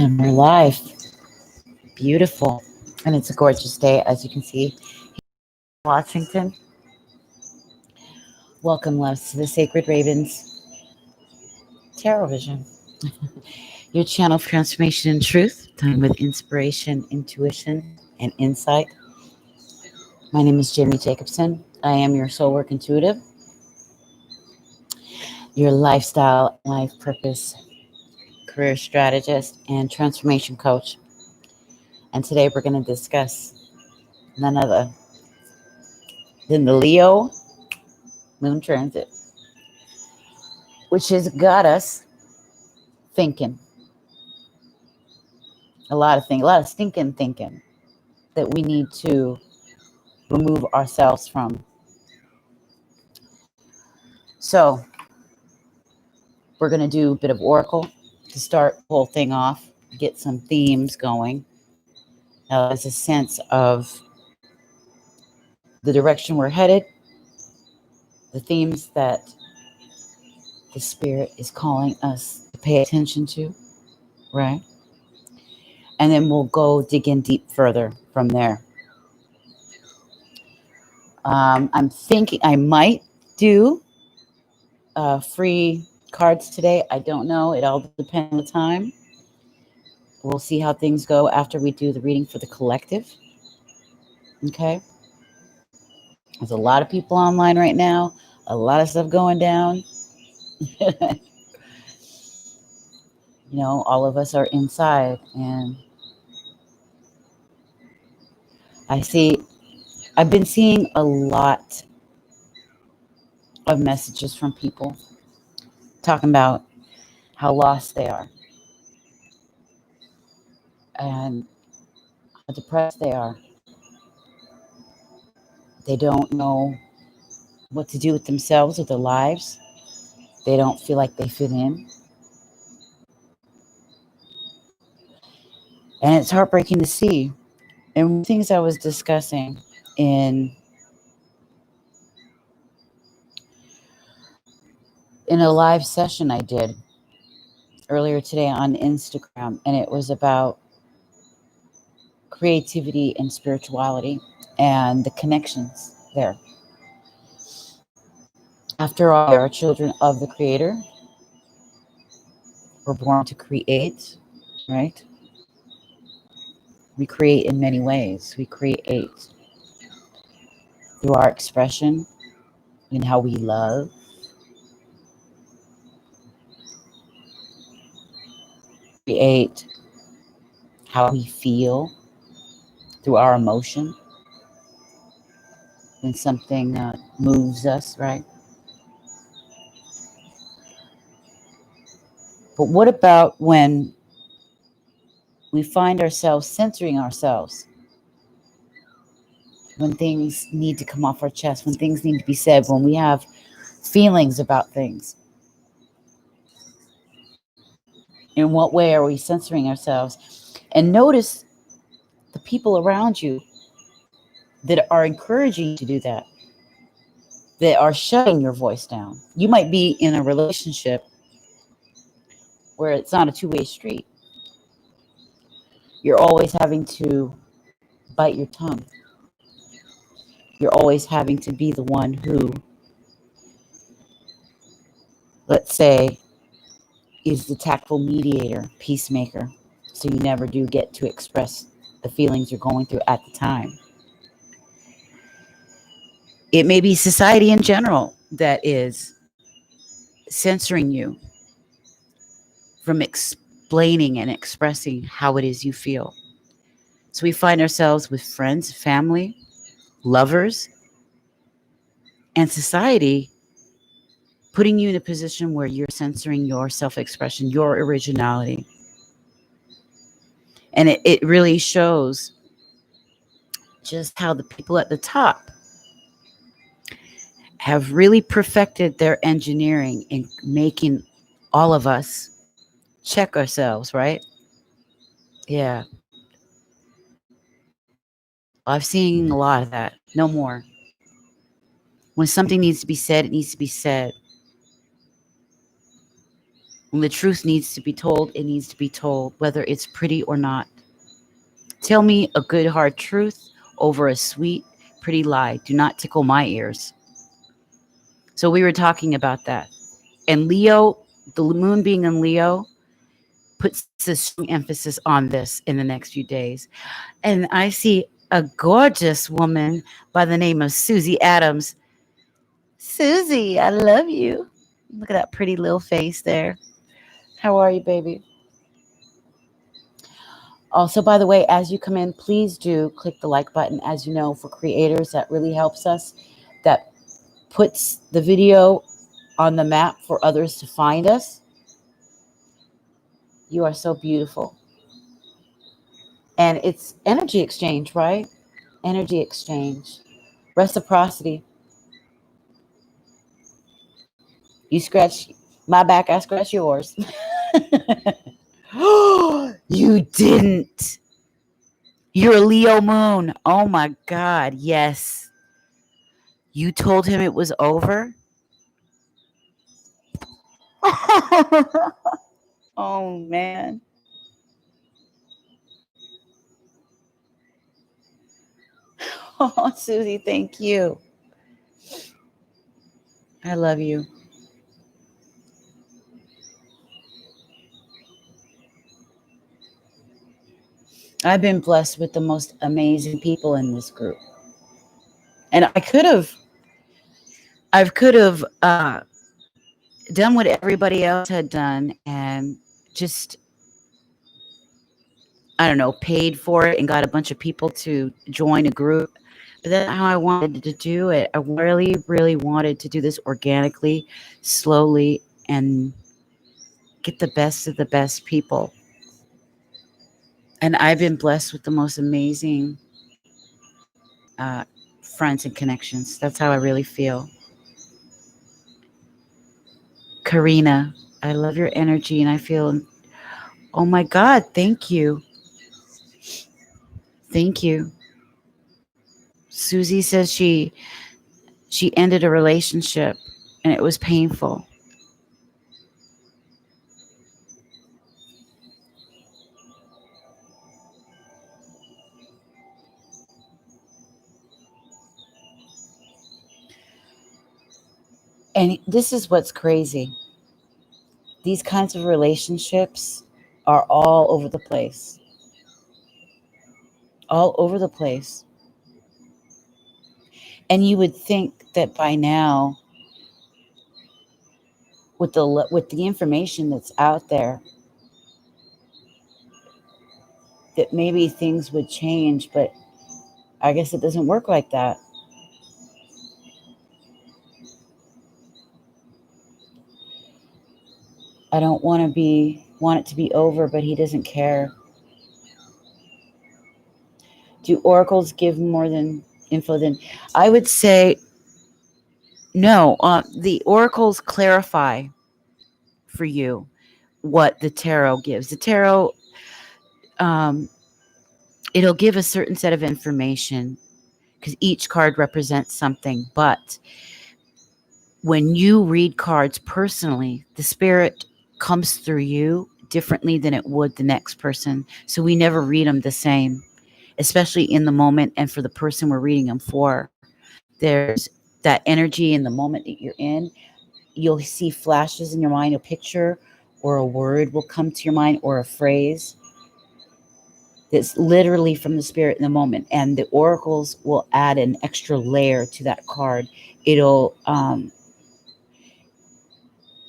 And we're live. Beautiful. And it's a gorgeous day, as you can see. Washington. Welcome, loves, to the Sacred Ravens Tarot Vision. Your channel of transformation and truth, time with inspiration, intuition, and insight. My name is Jamie Jacobson. I am your soul work intuitive, your lifestyle, life purpose, career strategist, and transformation coach. And today we're going to discuss none other than the Leo moon transit, which has got us thinking a lot of things, a lot of stinking thinking that we need to remove ourselves from. So we're going to do a bit of oracle to start the whole thing off, get some themes going. Now, there's a sense of the direction we're headed, the themes that the spirit is calling us to pay attention to, right? And then we'll go dig in deep further from there. I'm thinking I might do free cards today. I don't know. It all depends on the time. We'll see how things go after we do the reading for the collective. Okay. There's a lot of people online right now. A lot of stuff going down. All of us are inside, and I've been seeing a lot of messages from people talking about how lost they are and how depressed they are. They don't know what to do with themselves or their lives. They don't feel like they fit in. And it's heartbreaking to see. And things I was discussing in a live session I did earlier today on Instagram, and it was about creativity and spirituality and the connections there. After all, we are children of the Creator. We're born to create, right? We create in many ways. We create through our expression, in how we love, create how we feel through our emotion when something moves us, right? But what about when we find ourselves censoring ourselves? When things need to come off our chest, when things need to be said, when we have feelings about things. In what way are we censoring ourselves? And notice the people around you that are encouraging you to do that, that are shutting your voice down. You might be in a relationship where it's not a two-way street. You're always having to bite your tongue. You're always having to be the one who, let's say, is the tactful mediator, peacemaker. So you never do get to express the feelings you're going through at the time. It may be society in general that is censoring you from explaining and expressing how it is you feel. So we find ourselves with friends, family, lovers, and society putting you in a position where you're censoring your self-expression, your originality. And it really shows just how the people at the top have really perfected their engineering in making all of us check ourselves, right? Yeah. I've seen a lot of that. No more. When something needs to be said, it needs to be said. When the truth needs to be told, it needs to be told, whether it's pretty or not. Tell me a good hard truth over a sweet, pretty lie. Do not tickle my ears. So we were talking about that. And Leo, the moon being in Leo, puts a strong emphasis on this in the next few days. And I see a gorgeous woman by the name of Susie Adams. Susie, I love you. Look at that pretty little face there. How are you, baby? Also, by the way, as you come in, please do click the like button. As you know, for creators, that really helps us. That puts the video on the map for others to find us. You are so beautiful. And it's energy exchange, right? Energy exchange. Reciprocity. You scratch my back, I scratch yours. You didn't. You're a Leo moon. Oh my God. Yes. You told him it was over? Oh man. Oh, Susie, thank you. I love you. I've been blessed with the most amazing people in this group. And I could have done what everybody else had done and just, I don't know, paid for it and got a bunch of people to join a group. But that's not how I wanted to do it. I really, really wanted to do this organically, slowly, and get the best of the best people. And I've been blessed with the most amazing uh, friends and connections. That's how I really feel. Karina, I love your energy, and I feel, oh my God, thank you. Thank you. Susie says she ended a relationship and it was painful. And this is what's crazy. These kinds of relationships are all over the place. All over the place. And you would think that by now, with the information that's out there, that maybe things would change, but I guess it doesn't work like that. I don't want it to be over, but he doesn't care. Do oracles give more than info than I would say? No, the oracles clarify for you what the tarot gives. The tarot, um, it'll give a certain set of information because each card represents something. But when you read cards personally, the spirit comes through you differently than it would the next person. So we never read them the same, especially in the moment and for the person we're reading them for. There's that energy in the moment that you're in. You'll see flashes in your mind, a picture or a word will come to your mind or a phrase that's literally from the spirit in the moment. And the oracles will add an extra layer to that card. It'll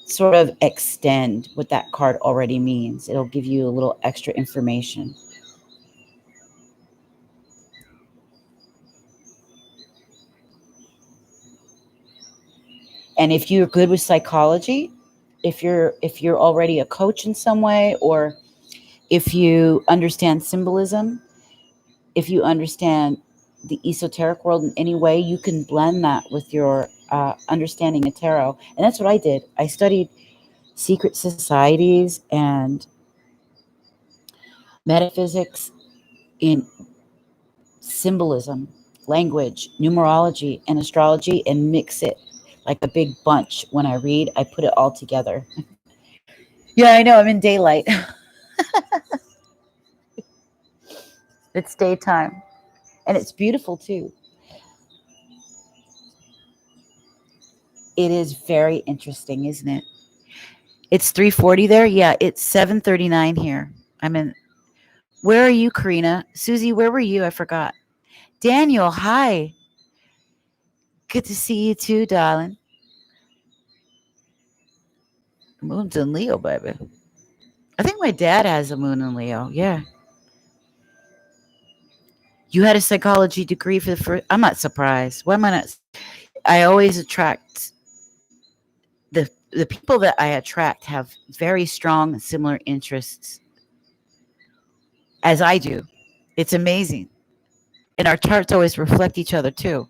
sort of extend what that card already means. It'll give you a little extra information. And if you're good with psychology, if you're already a coach in some way, or if you understand symbolism, if you understand the esoteric world in any way, you can blend that with your understanding of tarot. And that's what I did. I studied secret societies and metaphysics in symbolism, language, numerology, and astrology, and mix it like a big bunch. When I read, I put it all together. Yeah, I know. I'm in daylight. It's daytime. And it's beautiful too. It is very interesting, isn't it? It's 3:40 there. Yeah, it's 7:39 here. I'm in. Where are you, Karina? Susie, where were you? I forgot. Daniel, hi. Good to see you too, darling. Moon's in Leo, baby. I think my dad has a moon in Leo. Yeah. You had a psychology degree for the first. I'm not surprised. Why am I not? I always attract the people that I attract have very strong similar interests as I do. It's amazing. And our charts always reflect each other too.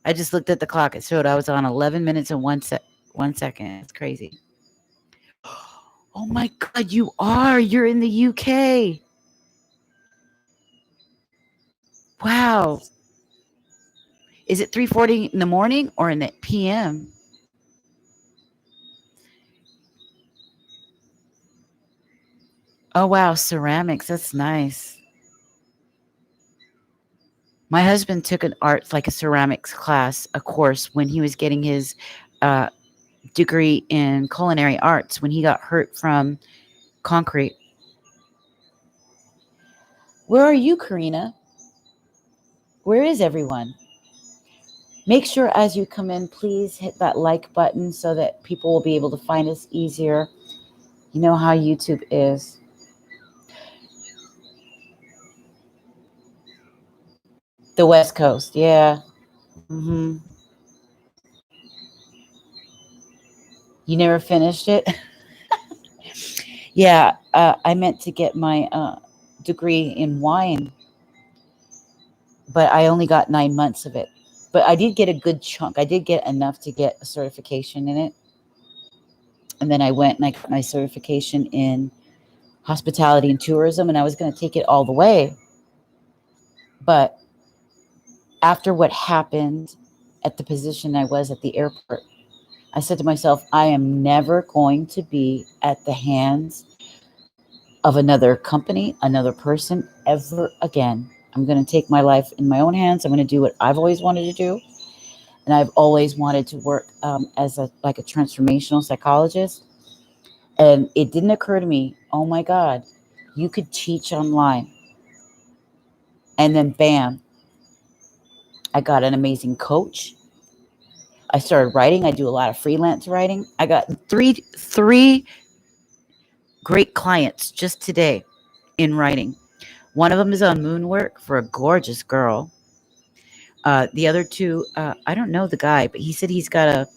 I just looked at the clock. It showed I was on 11 minutes and 1 second. It's crazy. Oh my God, you are. You're in the UK. Wow. Is it 3:40 in the morning or in the PM? Oh wow, ceramics. That's nice. My husband took an art, like a ceramics class, a course when he was getting his uh, degree in culinary arts when he got hurt from concrete. Where are you, Karina? Where is everyone? Make sure as you come in, please hit that like button so that people will be able to find us easier. You know how YouTube is. The West Coast, yeah. Hmm. You never finished it? Yeah, I meant to get my degree in wine, but I only got 9 months of it. But I did get a good chunk. I did get enough to get a certification in it. And then I went and I got my certification in hospitality and tourism, and I was going to take it all the way. But after what happened at the position I was at the airport, I said to myself, I am never going to be at the hands of another company, another person ever again. I'm going to take my life in my own hands. I'm going to do what I've always wanted to do. And I've always wanted to work as a transformational psychologist. And it didn't occur to me, oh my God, you could teach online. And then bam, I got an amazing coach. I started writing. I do a lot of freelance writing. I got three great clients just today in writing. One of them is on moon work for a gorgeous girl. The other two, I don't know the guy, but he said he's got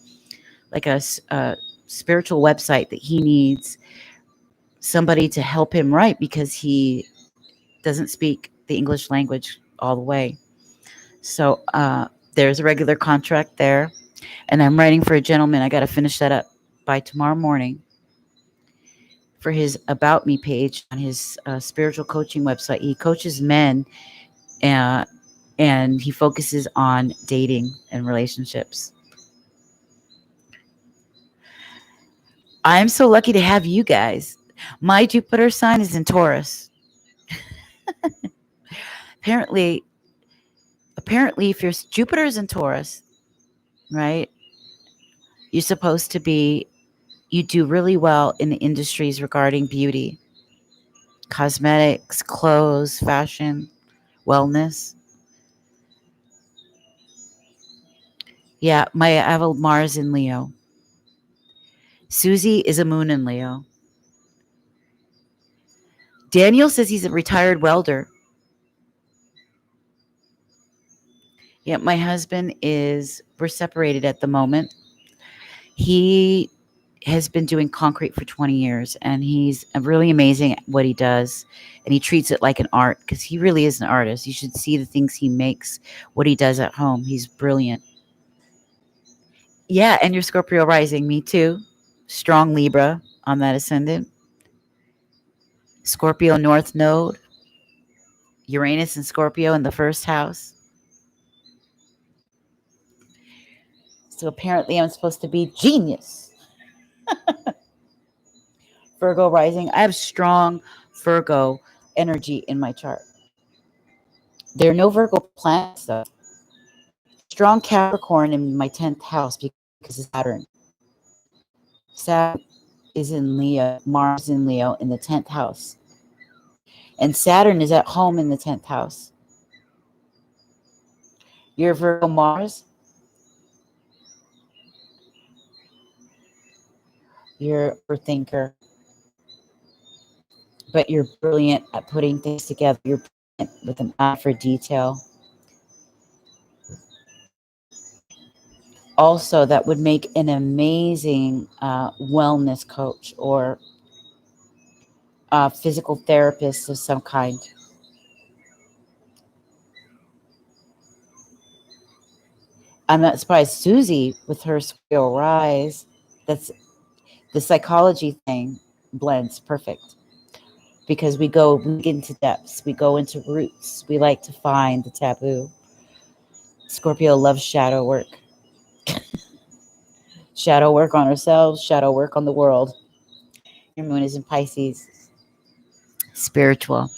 a spiritual website that he needs somebody to help him write because he doesn't speak the English language all the way. So there's a regular contract there, and I'm writing for a gentleman. I got to finish that up by tomorrow morning for his About Me page on his spiritual coaching website. He coaches men, uh, and he focuses on dating and relationships. I'm so lucky to have you guys. My Jupiter sign is in Taurus. Apparently, apparently, if your Jupiter is in Taurus, right, you're supposed to be. You do really well in the industries regarding beauty, cosmetics, clothes, fashion, wellness. Yeah, I have a Mars in Leo. Susie is a moon in Leo. Daniel says he's a retired welder. Yeah, my husband is, we're separated at the moment. He has been doing concrete for 20 years and he's really amazing at what he does. And he treats it like an art because he really is an artist. You should see the things he makes, what he does at home. He's brilliant. Yeah, and your Scorpio rising, me too. Strong Libra on that ascendant. Scorpio North Node, Uranus and Scorpio in the first house. So apparently I'm supposed to be genius. Virgo rising. I have strong Virgo energy in my chart. There are no Virgo planets though. Strong Capricorn in my 10th house because of Saturn. Saturn is in Leo, Mars in Leo in the 10th house. And Saturn is at home in the 10th house. Your Virgo Mars, you're a thinker, but you're brilliant at putting things together. You're brilliant with an eye for detail. Also, that would make an amazing wellness coach or physical therapist of some kind. I'm not surprised. Susie, with her Scorpio rise, that's the psychology thing blends perfect because we get into depths, we go into roots, we like to find the taboo. Scorpio loves shadow work. Shadow work on ourselves, shadow work on the world. Your moon is in Pisces. Spiritual,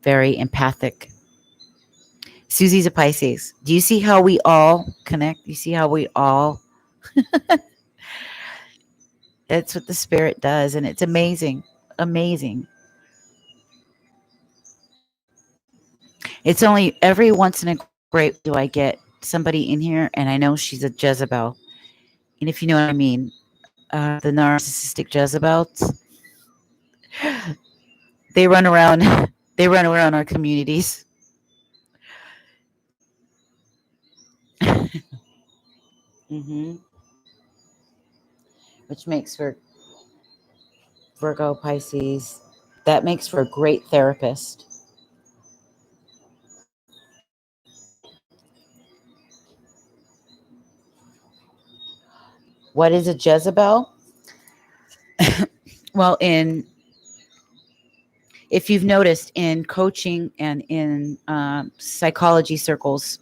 very empathic. Susie's a Pisces. Do you see how we all connect? You see how we all, that's what the spirit does. And it's amazing. Amazing. It's only every once in a great do I get somebody in here, and I know she's a Jezebel. And if you know what I mean, the narcissistic Jezebels, they run around. They run around our communities. hmm Which makes for Virgo Pisces. That makes for a great therapist. What is a Jezebel? Well, if you've noticed in coaching and in psychology circles,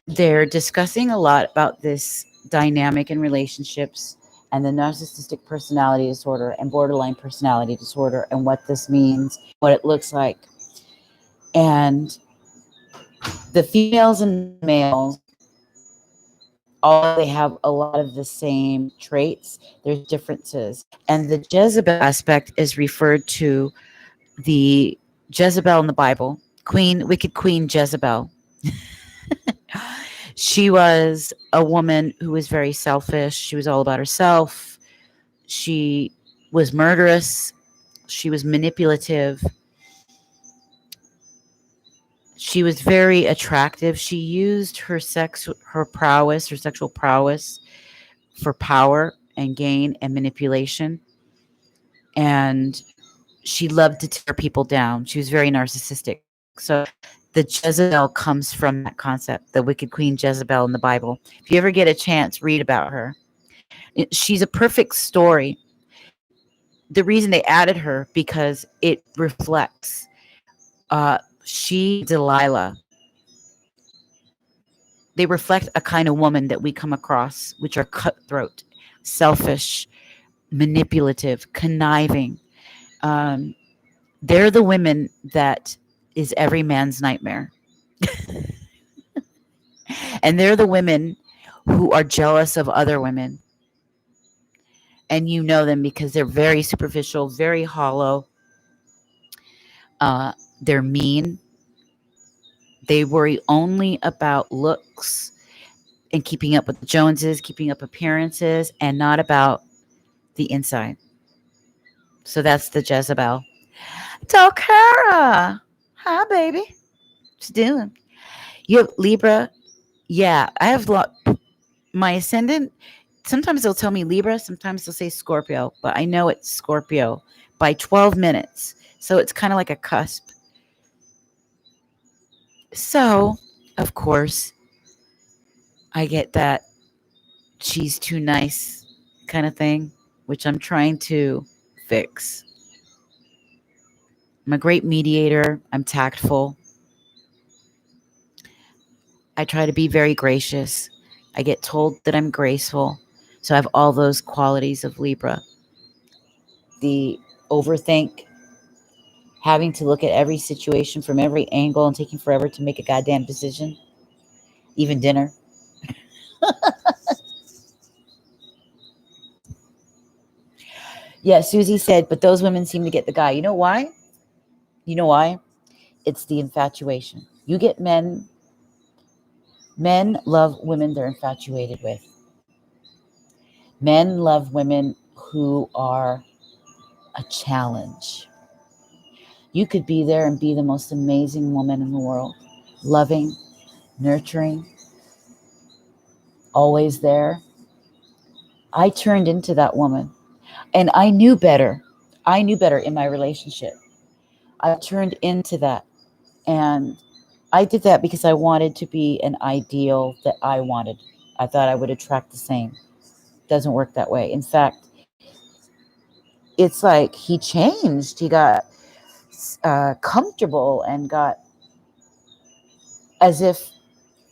they're discussing a lot about this dynamic in relationships and the narcissistic personality disorder and borderline personality disorder and what this means, what it looks like. And the females and males, all they have a lot of the same traits. There's differences. And the Jezebel aspect is referred to the Jezebel in the Bible, wicked Queen Jezebel. She was a woman who was very selfish. She was all about herself. She was murderous. She was manipulative. She was very attractive. She used her prowess, her sexual prowess for power and gain and manipulation. And she loved to tear people down. She was very narcissistic. So the Jezebel comes from that concept, the wicked Queen Jezebel in the Bible. If you ever get a chance, read about her. She's a perfect story. The reason they added her because it reflects Delilah. They reflect a kind of woman that we come across, which are cutthroat, selfish, manipulative, conniving. They're the women that is every man's nightmare. And they're the women who are jealous of other women. And you know them because they're very superficial, very hollow. They're mean. They worry only about looks and keeping up with the Joneses, keeping up appearances, and not about the inside. So that's the Jezebel. Tokara. Hi, baby. What's doing? You have Libra. Yeah, I have my ascendant. Sometimes they'll tell me Libra, sometimes they'll say Scorpio, but I know it's Scorpio by 12 minutes. So it's kind of like a cusp. So, of course, I get that she's too nice kind of thing, which I'm trying to fix. I'm a great mediator. I'm tactful. I try to be very gracious. I get told that I'm graceful. So I have all those qualities of Libra. The overthink, having to look at every situation from every angle and taking forever to make a goddamn decision, even dinner. Yeah, Susie said, but those women seem to get the guy. You know why? You know why? It's the infatuation. You get men love women they're infatuated with. Men love women who are a challenge. You could be there and be the most amazing woman in the world, loving, nurturing, always there. I turned into that woman, and I knew better. I knew better in my relationship. I turned into that, and I did that because I wanted to be an ideal that I wanted. I thought I would attract the same. Doesn't work that way. In fact, it's like he changed. He got comfortable and got as if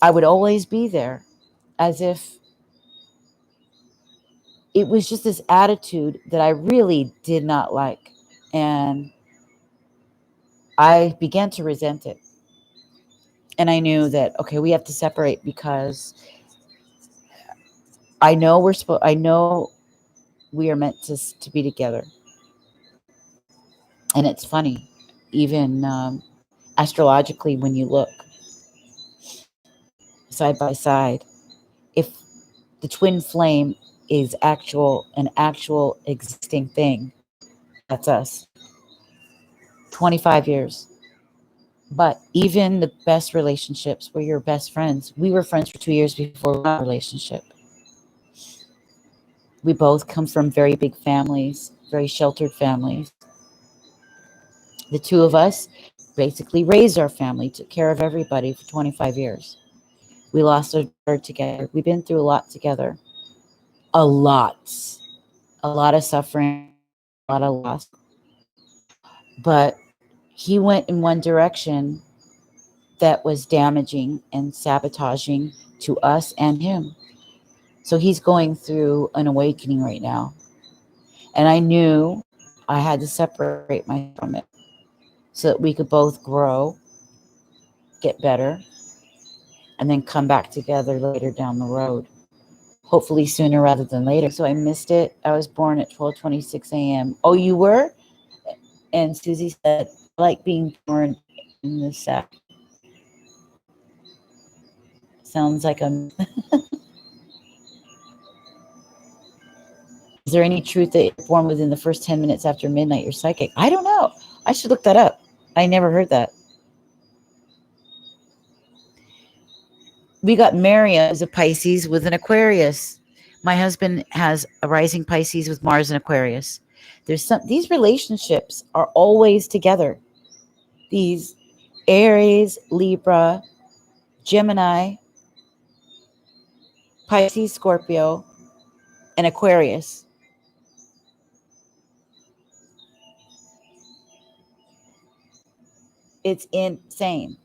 I would always be there, as if it was just this attitude that I really did not like. And I began to resent it. And I knew that, okay, we have to separate because I know we are meant to be together. And it's funny, even astrologically, when you look side by side, if the twin flame is an actual existing thing, that's us. 25 years. But even the best relationships where you're best friends, we were friends for 2 years before we got a relationship. We both come from very big families, very sheltered families. The two of us basically raised our family, took care of everybody for 25 years. We lost our daughter together. We've been through a lot together. A lot. A lot of suffering, a lot of loss. But he went in one direction that was damaging and sabotaging to us and him. So he's going through an awakening right now. And I knew I had to separate myself from it so that we could both grow, get better, and then come back together later down the road. Hopefully sooner rather than later. So I missed it. I was born at 12:26 a.m. Oh, you were? And Susie said, I like being born in the sack. Sounds like a... Is there any truth that you're born within the first 10 minutes after midnight you're psychic? I don't know. I should look that up. I never heard that. We got Miriam as a Pisces with an Aquarius. My husband has a rising Pisces with Mars and Aquarius. These relationships are always together. These Aries, Libra, Gemini, Pisces, Scorpio, and Aquarius. It's insane.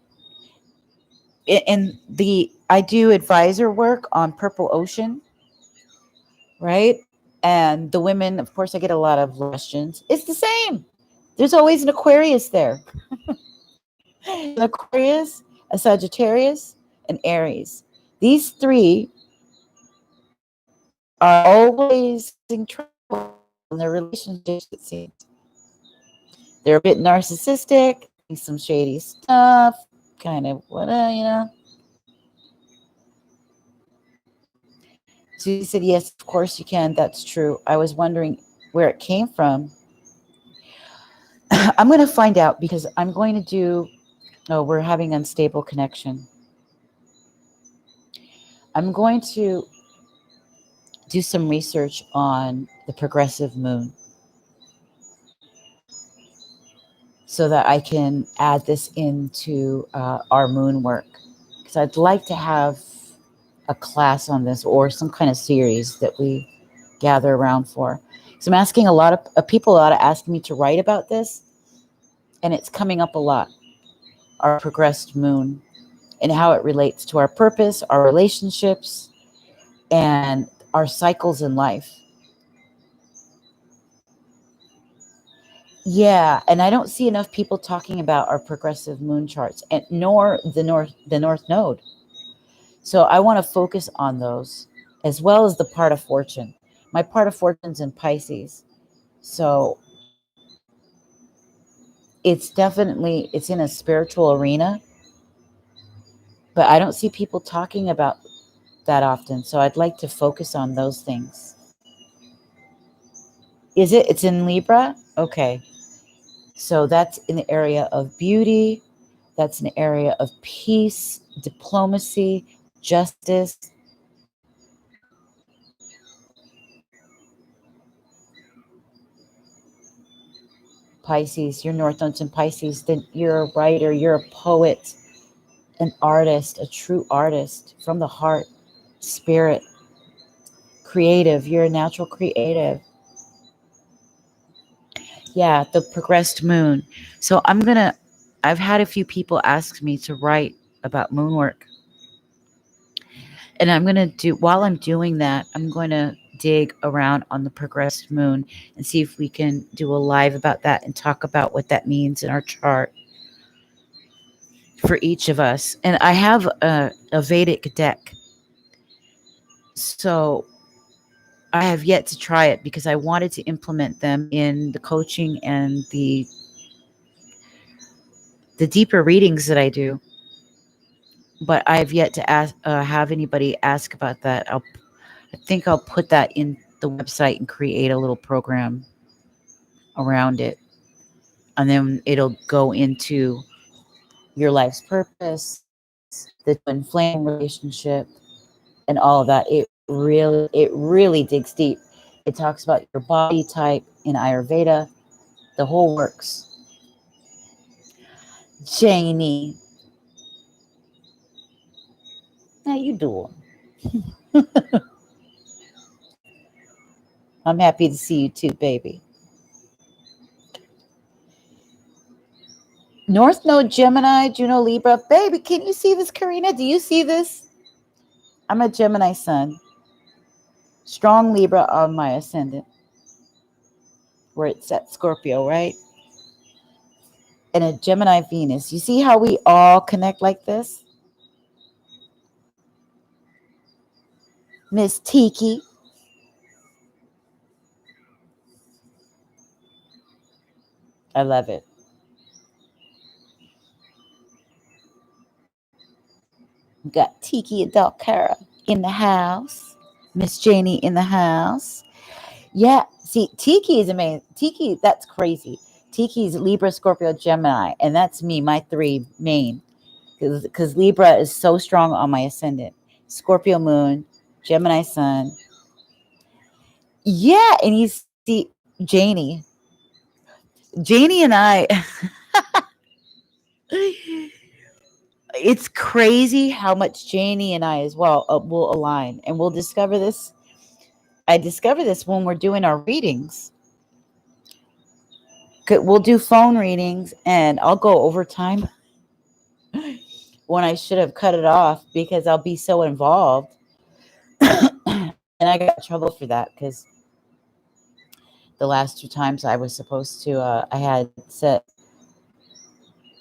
I do advisor work on Purple Ocean, right? And the women, of course, I get a lot of questions. It's the same. There's always an Aquarius there. An Aquarius, a Sagittarius, and Aries. These three are always in trouble in their relationships, it seems. They're a bit narcissistic, some shady stuff, kind of what. Susie said, yes, of course you can. That's true. I was wondering where it came from. I'm going to find out because I'm going to do... Oh, we're having unstable connection. I'm going to do some research on the progressive moon so that I can add this into our moon work. Because I'd like to have a class on this or some kind of series that we gather around for. So I'm asking a lot of people, a lot of asking me to write about this, and it's coming up a lot. Our progressed moon and how it relates to our purpose, our relationships, and our cycles in life. Yeah, and I don't see enough people talking about our progressive moon charts, and nor the north node. So I want to focus on those, as well as the part of fortune. My part of fortune's in Pisces. So it's in a spiritual arena, but I don't see people talking about that often. So I'd like to focus on those things. It's in Libra? Okay. So that's in the area of beauty. That's an area of peace, diplomacy, justice. Pisces, your North Node's in Pisces, then you're a writer, you're a poet, an artist, a true artist from the heart, spirit, creative. You're a natural creative. Yeah, the progressed moon. So I've had a few people ask me to write about moon work. And while I'm doing that, I'm going to dig around on the progressed moon and see if we can do a live about that and talk about what that means in our chart for each of us. And I have a Vedic deck. So I have yet to try it because I wanted to implement them in the coaching and the deeper readings that I do. But I have yet to have anybody ask about that. I think I'll put that in the website and create a little program around it. And then it'll go into your life's purpose, the twin flame relationship, and all of that. It really digs deep. It talks about your body type in Ayurveda, the whole works. Janie, how you doing? I'm happy to see you too, baby. North Node Gemini, Juno Libra. Baby, can you see this, Karina? Do you see this? I'm a Gemini sun. Strong Libra on my ascendant. Where it's at Scorpio, right? And a Gemini Venus. You see how we all connect like this? Miss Tiki. I love it. We got Tiki Adult Cara in the house. Miss Janie in the house. Yeah, see, Tiki is amazing. Tiki, that's crazy. Tiki's Libra, Scorpio, Gemini, and that's me, my three main. Because Libra is so strong on my ascendant. Scorpio moon, Gemini sun. Yeah, and you see Janie. Janie and I, it's crazy how much Janie and I as well will align. And we'll discover this. I discover this when we're doing our readings. We'll do phone readings and I'll go overtime when I should have cut it off because I'll be so involved. And I got in trouble for that because the last two times I was supposed to, I had set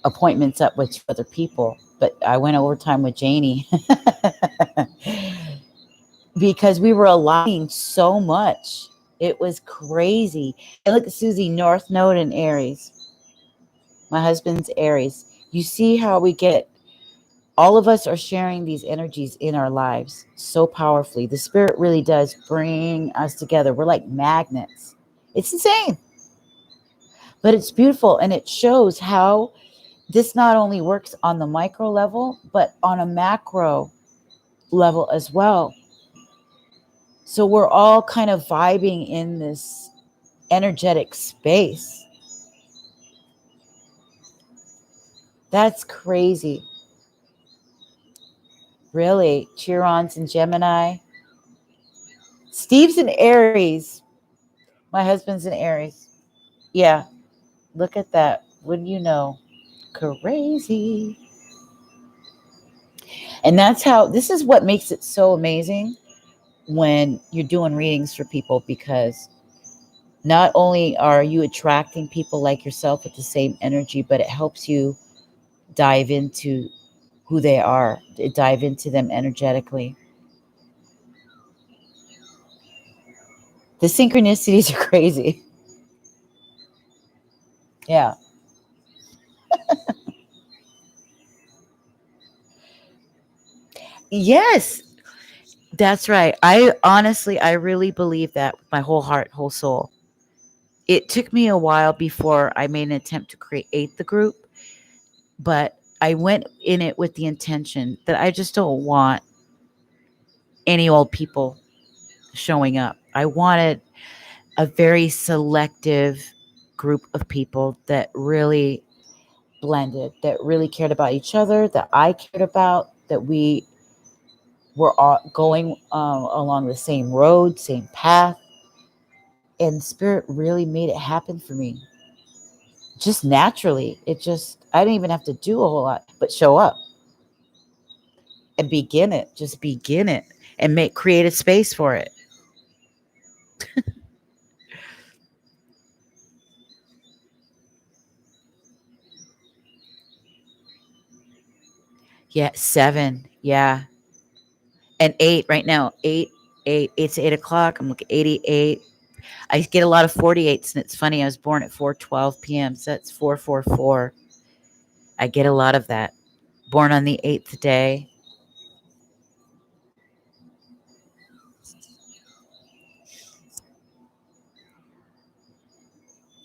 appointments up with other people, but I went overtime with Janie because we were aligning so much. It was crazy. And look at Susie, North Node in Aries. My husband's Aries. You see how all of us are sharing these energies in our lives so powerfully. The spirit really does bring us together. We're like magnets. It's insane, but it's beautiful. And it shows how this not only works on the micro level, but on a macro level as well. So we're all kind of vibing in this energetic space. That's crazy. Really. Chiron's in Gemini. Steve's in Aries. My husband's in Aries. Yeah. Look at that. Wouldn't you know? Crazy. And this is what makes it so amazing. when you're doing readings for people, because not only are you attracting people like yourself with the same energy, but it helps you dive into who they are, dive into them energetically. The synchronicities are crazy. Yeah. Yes, that's right. I honestly, I really believe that with my whole heart, whole soul. It took me a while before I made an attempt to create the group, but I went in it with the intention that I just don't want any old people showing up. I wanted a very selective group of people that really blended, that really cared about each other, that I cared about, that we were all going along the same road, same path. And Spirit really made it happen for me. Just naturally. I didn't even have to do a whole lot, but show up and begin it. Just begin it and create a space for it. Yeah, 7. Yeah. And 8 right now. 8, 8. It's 8 o'clock. I'm looking 88. I get a lot of 48s, and it's funny. I was born at 4:12 p.m., so that's 444. I get a lot of that. Born on the 8th day.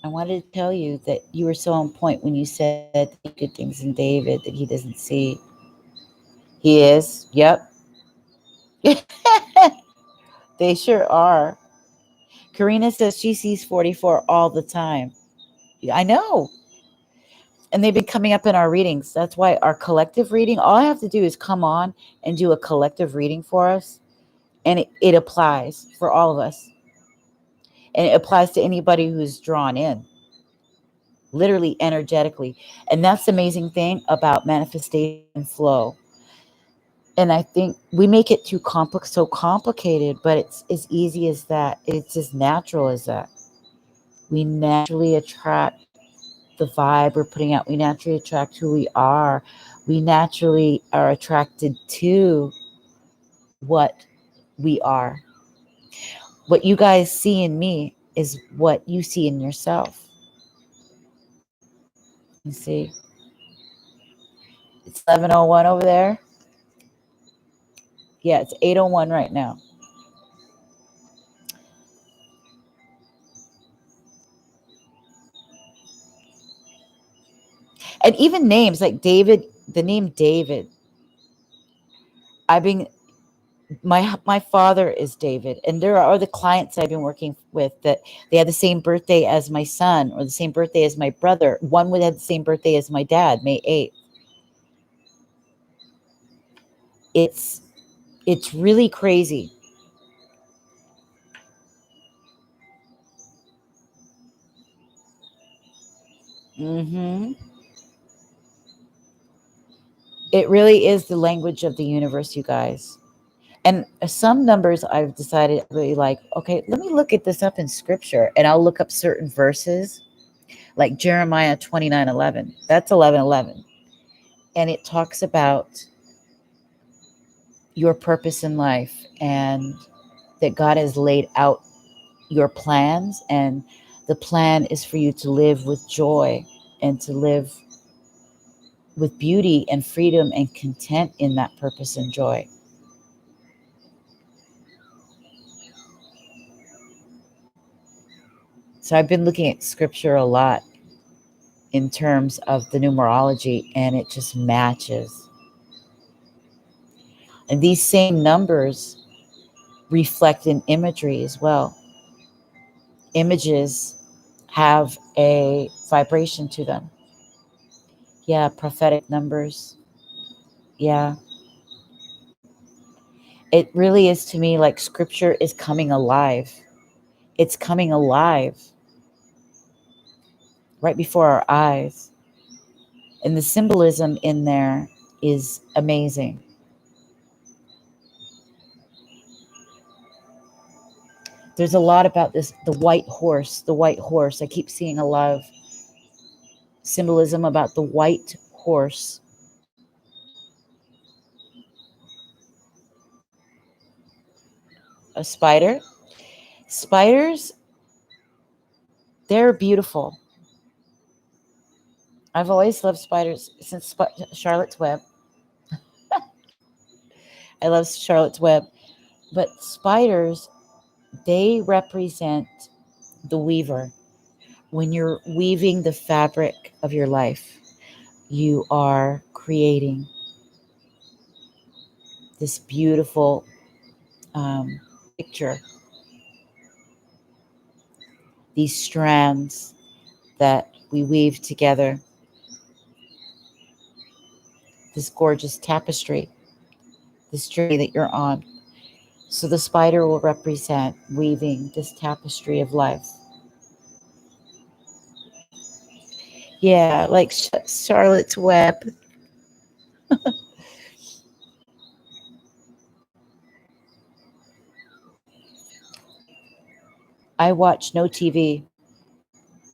I wanted to tell you that you were so on point when you said good things in David that he doesn't see. He is. Yep. They sure are. Karina says she sees 44 all the time. I know. And they've been coming up in our readings. That's why our collective reading, all I have to do is come on and do a collective reading for us. And it applies for all of us. And it applies to anybody who's drawn in, literally energetically. And that's the amazing thing about manifestation flow. And I think we make it too so complicated, but it's as easy as that. It's as natural as that. We naturally attract the vibe we're putting out. We naturally attract who we are. We naturally are attracted to what we are. What you guys see in me is what you see in yourself. You see, it's 11:01 over there. Yeah, it's 8:01 right now. And even names like David, the name David. I've been my father is David, and there are other clients I've been working with that they had the same birthday as my son or the same birthday as my brother. One would have the same birthday as my dad, May 8th. It's it's really crazy. Hmm. It really is the language of the universe, you guys. And some numbers I've decided really like, okay, let me look at this up in scripture, and I'll look up certain verses like Jeremiah 29:11. That's 11:11. And it talks about your purpose in life and that God has laid out your plans, and the plan is for you to live with joy and to live with beauty and freedom and content in that purpose and joy. So I've been looking at scripture a lot in terms of the numerology, and it just matches. And these same numbers reflect in imagery as well. Images have a vibration to them. Yeah, prophetic numbers. Yeah. It really is to me like scripture is coming alive. It's coming alive right before our eyes. And the symbolism in there is amazing. There's a lot about this, the white horse, the white horse. I keep seeing a lot of symbolism about the white horse. A spider. Spiders, they're beautiful. I've always loved spiders since Charlotte's Web. I love Charlotte's Web. But spiders, they represent the weaver. When you're weaving the fabric of your life, you are creating this beautiful picture, these strands that we weave together, this gorgeous tapestry, this journey that you're on. So the spider will represent weaving this tapestry of life. Yeah, like Charlotte's Web. I watch no TV.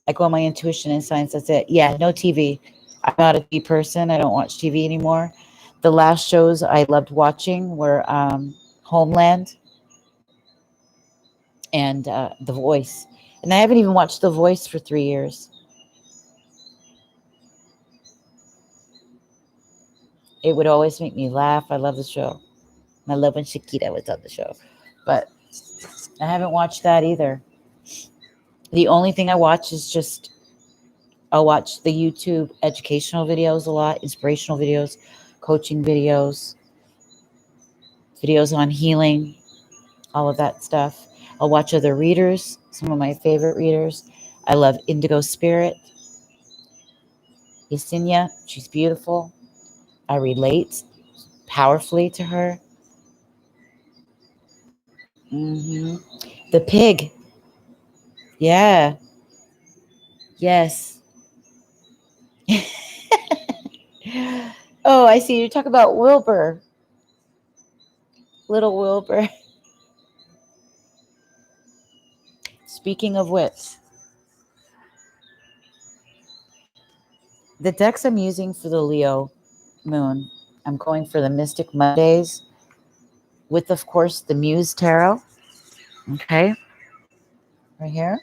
I go on my intuition and science. That's it. Yeah, no TV. I'm not a TV person. I don't watch TV anymore. The last shows I loved watching were Homeland and The Voice. And I haven't even watched The Voice for 3 years. It would always make me laugh. I love the show. I love when Shakira was on the show. But I haven't watched that either. The only thing I watch is just, I'll watch the YouTube educational videos a lot, inspirational videos, coaching videos, videos on healing, all of that stuff. I'll watch other readers, some of my favorite readers. I love Indigo Spirit, Yesenia. She's beautiful. I relate powerfully to her. The pig. Yeah. Yes. Oh, I see. You're talking about Wilbur. Little Wilbur. Speaking of which, the decks I'm using for the Leo moon, I'm going for the Mystic Mondays with, of course, the Muse Tarot. Okay. Right here.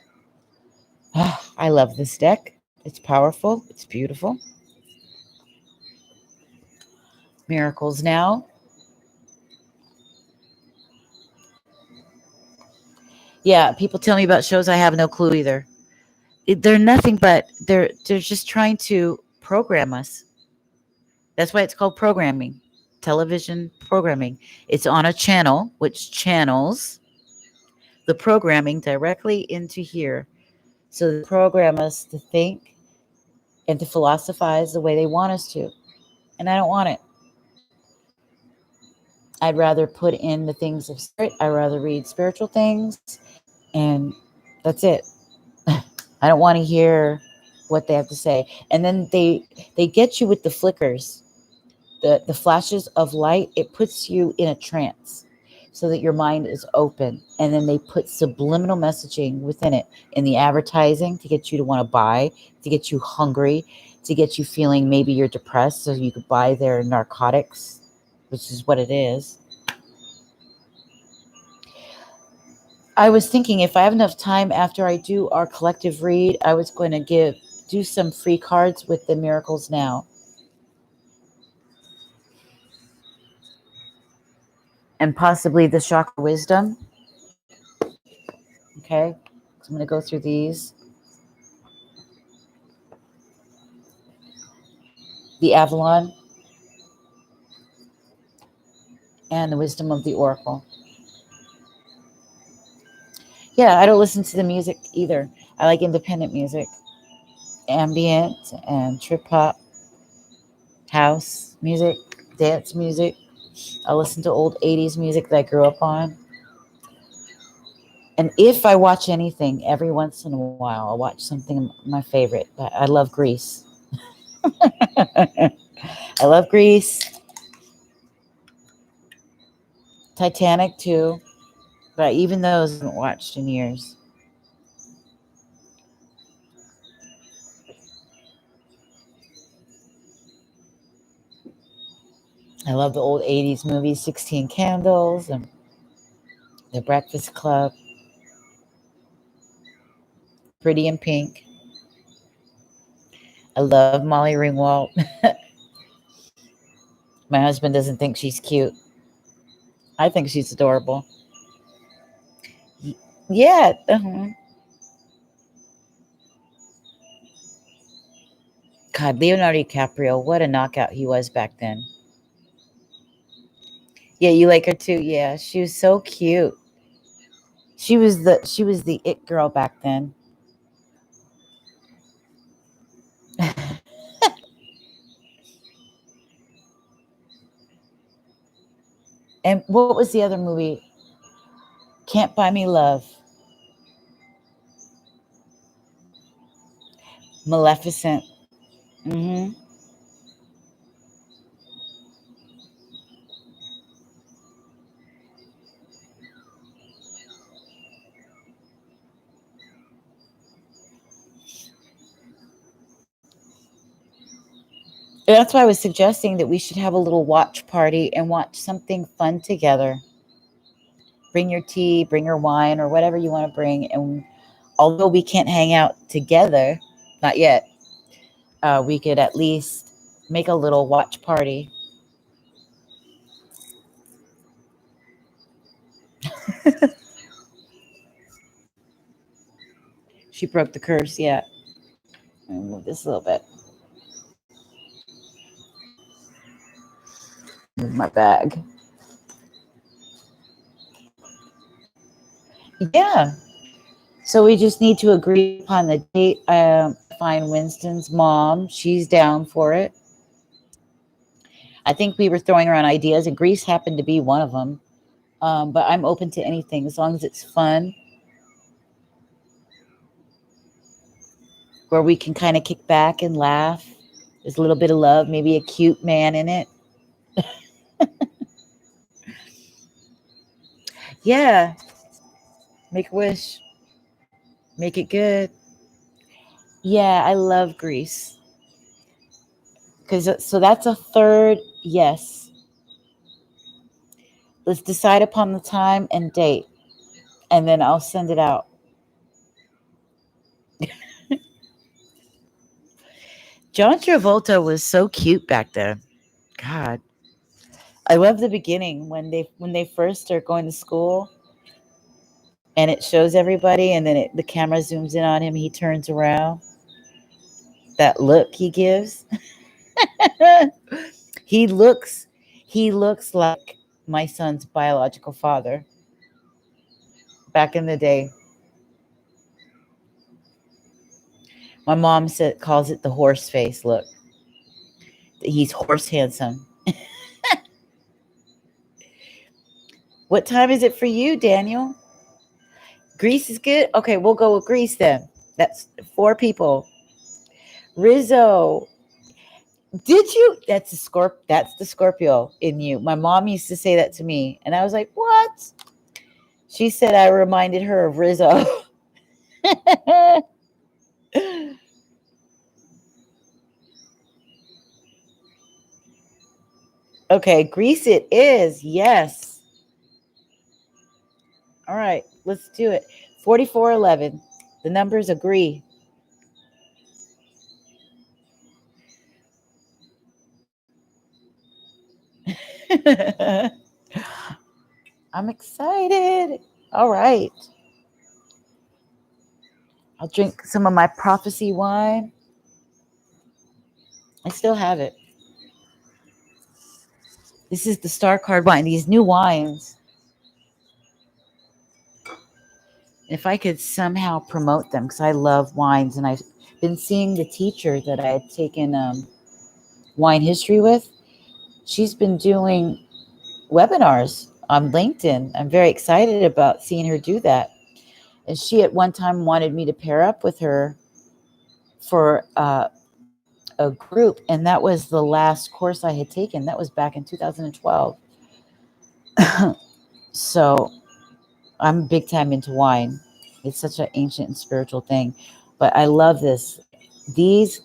I love this deck. It's powerful. It's beautiful. Miracles Now. Yeah, people tell me about shows I have no clue either. They're nothing but they're just trying to program us. That's why it's called programming. Television programming. It's on a channel which channels the programming directly into here. So they program us to think and to philosophize the way they want us to. And I don't want it. I'd rather put in the things of spirit. I'd rather read spiritual things. And that's it. I don't want to hear what they have to say. And then they get you with the flickers, the flashes of light. It puts you in a trance so that your mind is open. And then they put subliminal messaging within it in the advertising to get you to want to buy, to get you hungry, to get you feeling maybe you're depressed so you could buy their narcotics, which is what it is. I was thinking if I have enough time after I do our collective read, I was going to do some free cards with the Miracles Now. And possibly the Chakra Wisdom. Okay. So I'm going to go through these. The Avalon. And the Wisdom of the Oracle. Yeah, I don't listen to the music either. I like independent music. Ambient and trip hop. House music. Dance music. I listen to old 80s music that I grew up on. And if I watch anything, every once in a while, I'll watch something my favorite. I love Grease. I love Grease. Titanic too. But even those I haven't watched in years. I love the old 80s movies, 16 Candles and The Breakfast Club, Pretty in Pink. I love Molly Ringwald. My husband doesn't think she's cute. I think she's adorable. Yeah. God, Leonardo DiCaprio, what a knockout he was back then. Yeah, you like her too. Yeah, she was so cute. She was the it girl back then. And what was the other movie? Can't Buy Me Love. Maleficent. Hmm. That's why I was suggesting that we should have a little watch party and watch something fun together. Bring your tea, bring your wine, or whatever you want to bring. And although we can't hang out together, not yet, we could at least make a little watch party. She broke the curse. Yeah. Let me move this a little bit. Move my bag. Yeah. So we just need to agree upon the date. Find Winston's mom. She's down for it. I think we were throwing around ideas, and Greece happened to be one of them. But I'm open to anything as long as it's fun, where we can kind of kick back and laugh. There's a little bit of love, maybe a cute man in it. Yeah, make a wish, make it good. Yeah, I love Greece. Because so that's a third yes. Let's decide upon the time and date, and then I'll send it out. John Travolta was so cute back then. God, I love the beginning when they first start going to school, and it shows everybody, and then the camera zooms in on him. He turns around. That look he gives. he looks he looks like my son's biological father back in the day. My mom calls it the horse face look. He's horse handsome. What time is it for you, Daniel? Greece is good. Okay, we'll go with Greece then. That's four people. Rizzo. Did you? That's the Scorpio in you. My mom used to say that to me, and I was like, "What?" She said I reminded her of Rizzo. Okay, Greece it is. Yes. All right, let's do it. 4411. The numbers agree. I'm excited. All right. I'll drink some of my prophecy wine. I still have it. This is the Star Card wine. These new wines. If I could somehow promote them, because I love wines, and I've been seeing the teacher that I had taken wine history with. She's been doing webinars on LinkedIn. I'm very excited about seeing her do that. And she at one time wanted me to pair up with her for a group, and that was the last course I had taken. That was back in 2012. So I'm big time into wine. It's such an ancient and spiritual thing. But I love this. These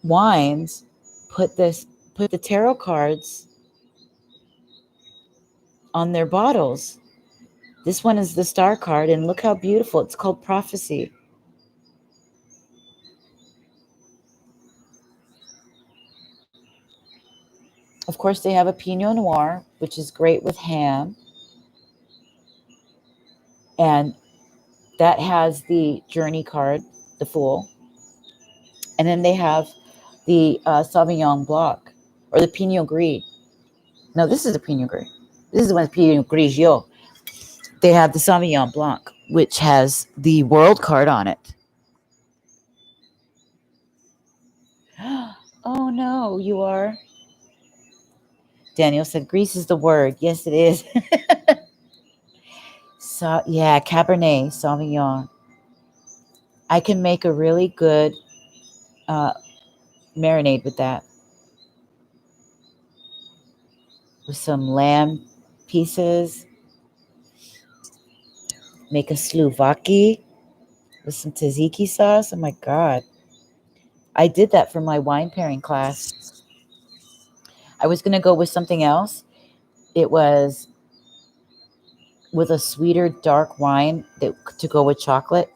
wines put this put the tarot cards on their bottles. This one is the star card, and look how beautiful. It's called Prophecy. Of course, they have a Pinot Noir, which is great with ham, and that has the Journey card, the Fool. And then they have the Sauvignon Blanc or the Pinot Gris. No, this is the Pinot Gris. This is the one, Pinot Grigio. They have the Sauvignon Blanc, which has the World card on it. Oh no, you are. Daniel said, Greece is the word. Yes, it is. So, yeah, Cabernet Sauvignon. I can make a really good uh, marinade with that, with some lamb pieces. Make a slouvaki with some tzatziki sauce. Oh my God. I did that for my wine pairing class. I was going to go with something else. It was with a sweeter dark wine that to go with chocolate.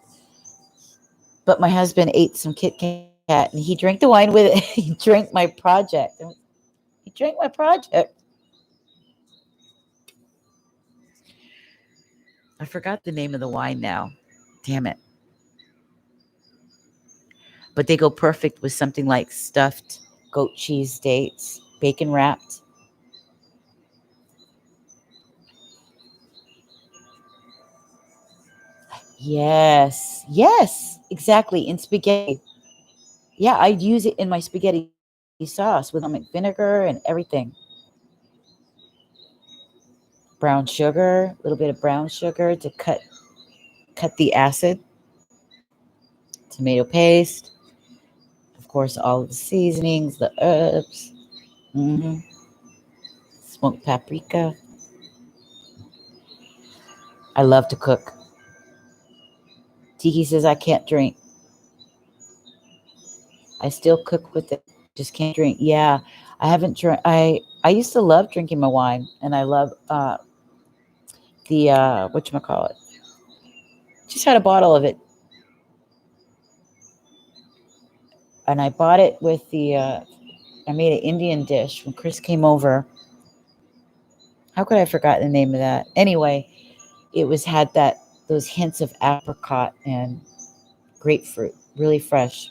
But my husband ate some Kit Kat and he drank the wine with it. He drank my project. He drank my project. I forgot the name of the wine now. Damn it. But they go perfect with something like stuffed goat cheese dates, bacon wrapped. Yes, yes, exactly. In spaghetti. Yeah, I'd use it in my spaghetti sauce with balsamic vinegar and everything. Brown sugar, a little bit of brown sugar to cut the acid. Tomato paste, of course, all of the seasonings, the herbs, hmm smoked paprika. I love to cook. Tiki says I can't drink. I still cook with it. Just can't drink. Yeah, I haven't drank. I used to love drinking my wine, and I love the whatchamacallit. Just had a bottle of it, and I bought it with the. I made an Indian dish when Chris came over. How could I forgot the name of that? Anyway, it was had that those hints of apricot and grapefruit, really fresh,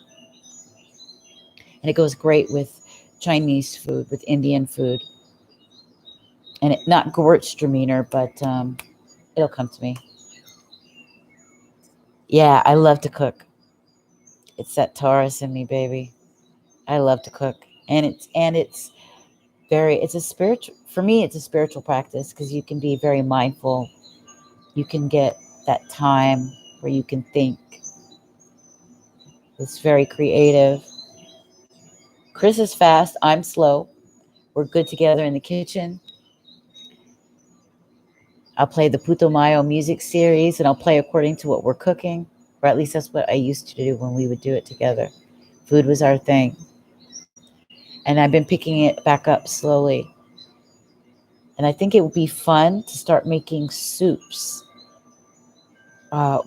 and it goes great with Chinese food, with Indian food, and it not Gewürztraminer, but it'll come to me. Yeah, I love to cook. It's that Taurus in me, baby. I love to cook, and it's very it's a spiritual for me. It's a spiritual practice because you can be very mindful. You can get that time where you can think. It's very creative. Chris is fast. I'm slow. We're good together in the kitchen. I'll play the Putumayo music series and I'll play according to what we're cooking, or at least that's what I used to do when we would do it together. Food was our thing. And I've been picking it back up slowly. And I think it would be fun to start making soups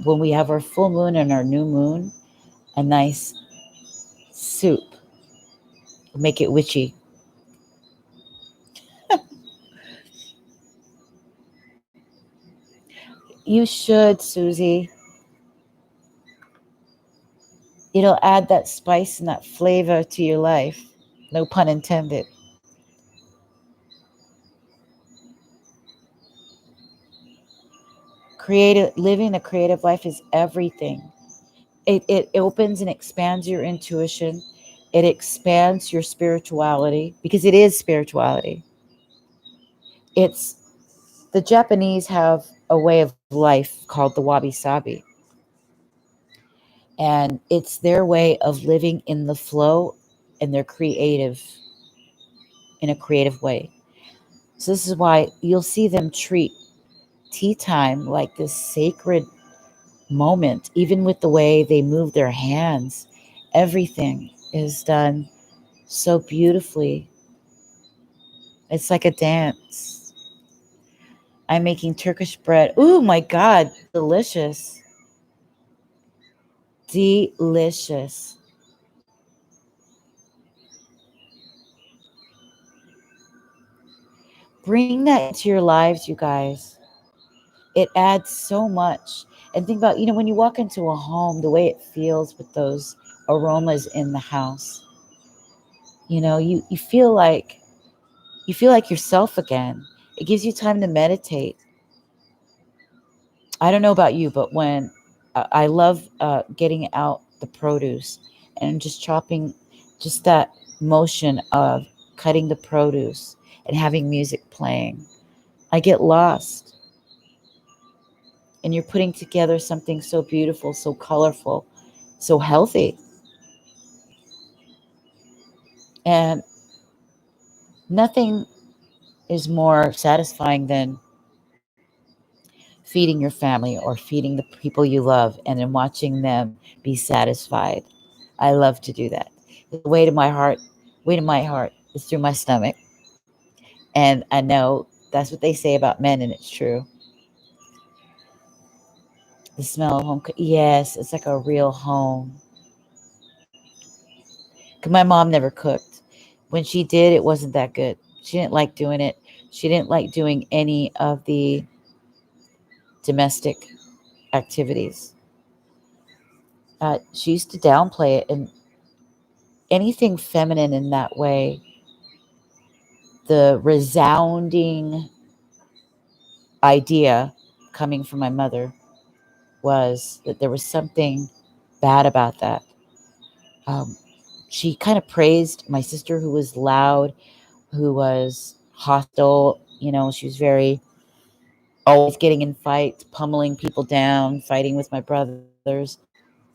when we have our full moon and our new moon. A nice soup, make it witchy. You should, Susie. It'll add that spice and that flavor to your life. No pun intended. Creative living a creative life is everything. It opens and expands your intuition. It expands your spirituality because it is spirituality. It's the Japanese have a way of life called the wabi sabi, and it's their way of living in the flow, and they're creative in a creative way. So this is why you'll see them treat tea time like this sacred moment, even with the way they move their hands. Everything is done so beautifully. It's like a dance. I'm making Turkish bread. Oh my God, delicious. Delicious. Bring that into your lives, you guys. It adds so much. And think about, when you walk into a home, the way it feels with those aromas in the house. You feel like yourself again. It gives you time to meditate. I don't know about you, but when I love getting out the produce and just chopping, just that motion of cutting the produce and having music playing, I get lost. And you're putting together something so beautiful, so colorful, so healthy. And nothing is more satisfying than feeding your family or feeding the people you love and then watching them be satisfied. I love to do that. The weight of my heart is through my stomach. And I know that's what they say about men, and it's true. The smell of home. Yes, it's like a real home. 'Cause my mom never cooked. When she did, it wasn't that good. She didn't like doing it. She didn't like doing any of the domestic activities. She used to downplay it, and anything feminine in that way, the resounding idea coming from my mother was that there was something bad about that. Um, she kind of praised my sister, who was loud, who was hostile. She was very always getting in fights, pummeling people down, fighting with my brothers.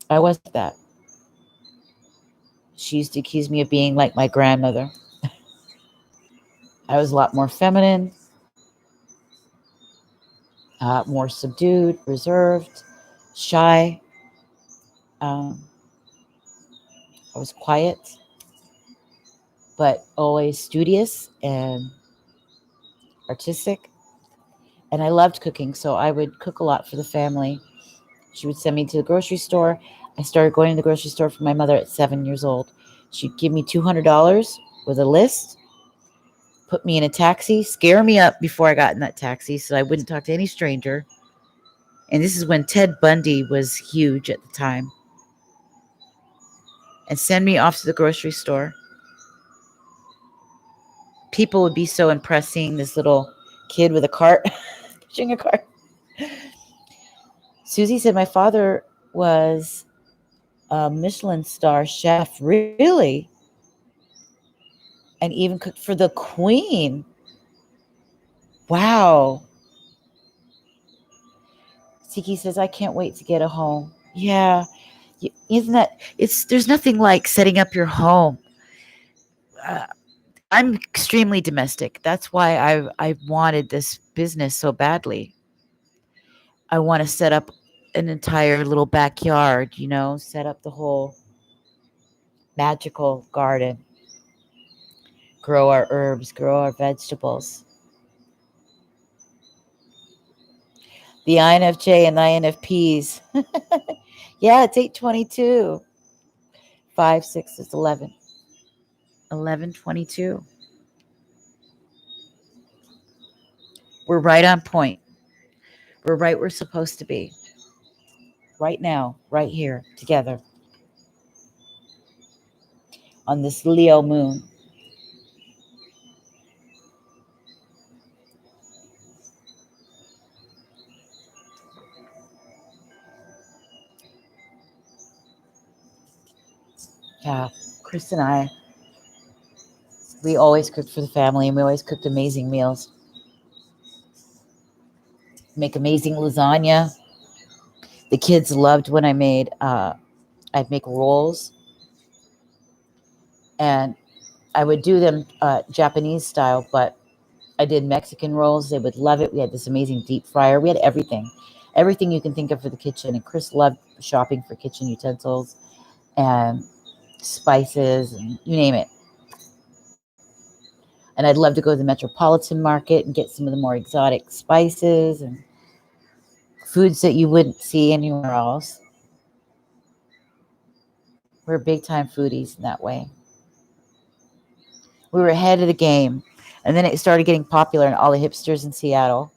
I wasn't like that. She used to accuse me of being like my grandmother. I was a lot more feminine, more subdued, reserved, shy. Um, I was quiet, but always studious and artistic. And I loved cooking, so I would cook a lot for the family. She would send me to the grocery store. I started going to the grocery store for my mother at 7 years old. She'd give me $200 with a list, put me in a taxi, scare me up before I got in that taxi so I wouldn't talk to any stranger. And this is when Ted Bundy was huge at the time. And send me off to the grocery store. People would be so impressed seeing this little kid with a cart, pushing a cart. Susie said my father was a Michelin star chef. Really? And even cooked for the queen. Wow. Siki says, I can't wait to get a home. Yeah. Isn't that, there's nothing like setting up your home. Uh, I'm extremely domestic. That's why I wanted this business so badly. I want to set up an entire little backyard, set up the whole magical garden, grow our herbs, grow our vegetables. The INFJ and the INFPs. Yeah, it's 8:22. 5, 6 is 11. 11:22. We're right on point. We're right where we're supposed to be. Right now, right here, together on this Leo moon. Yeah, Chris and I, we always cooked for the family, and we always cooked amazing meals. Make amazing lasagna. The kids loved when I made, I'd make rolls, and I would do them Japanese style, but I did Mexican rolls. They would love it. We had this amazing deep fryer. We had everything. Everything you can think of for the kitchen. And Chris loved shopping for kitchen utensils and spices and you name it. And I'd love to go to the Metropolitan Market and get some of the more exotic spices and foods that you wouldn't see anywhere else. We're big time foodies in that way. We were ahead of the game. And then it started getting popular in all the hipsters in Seattle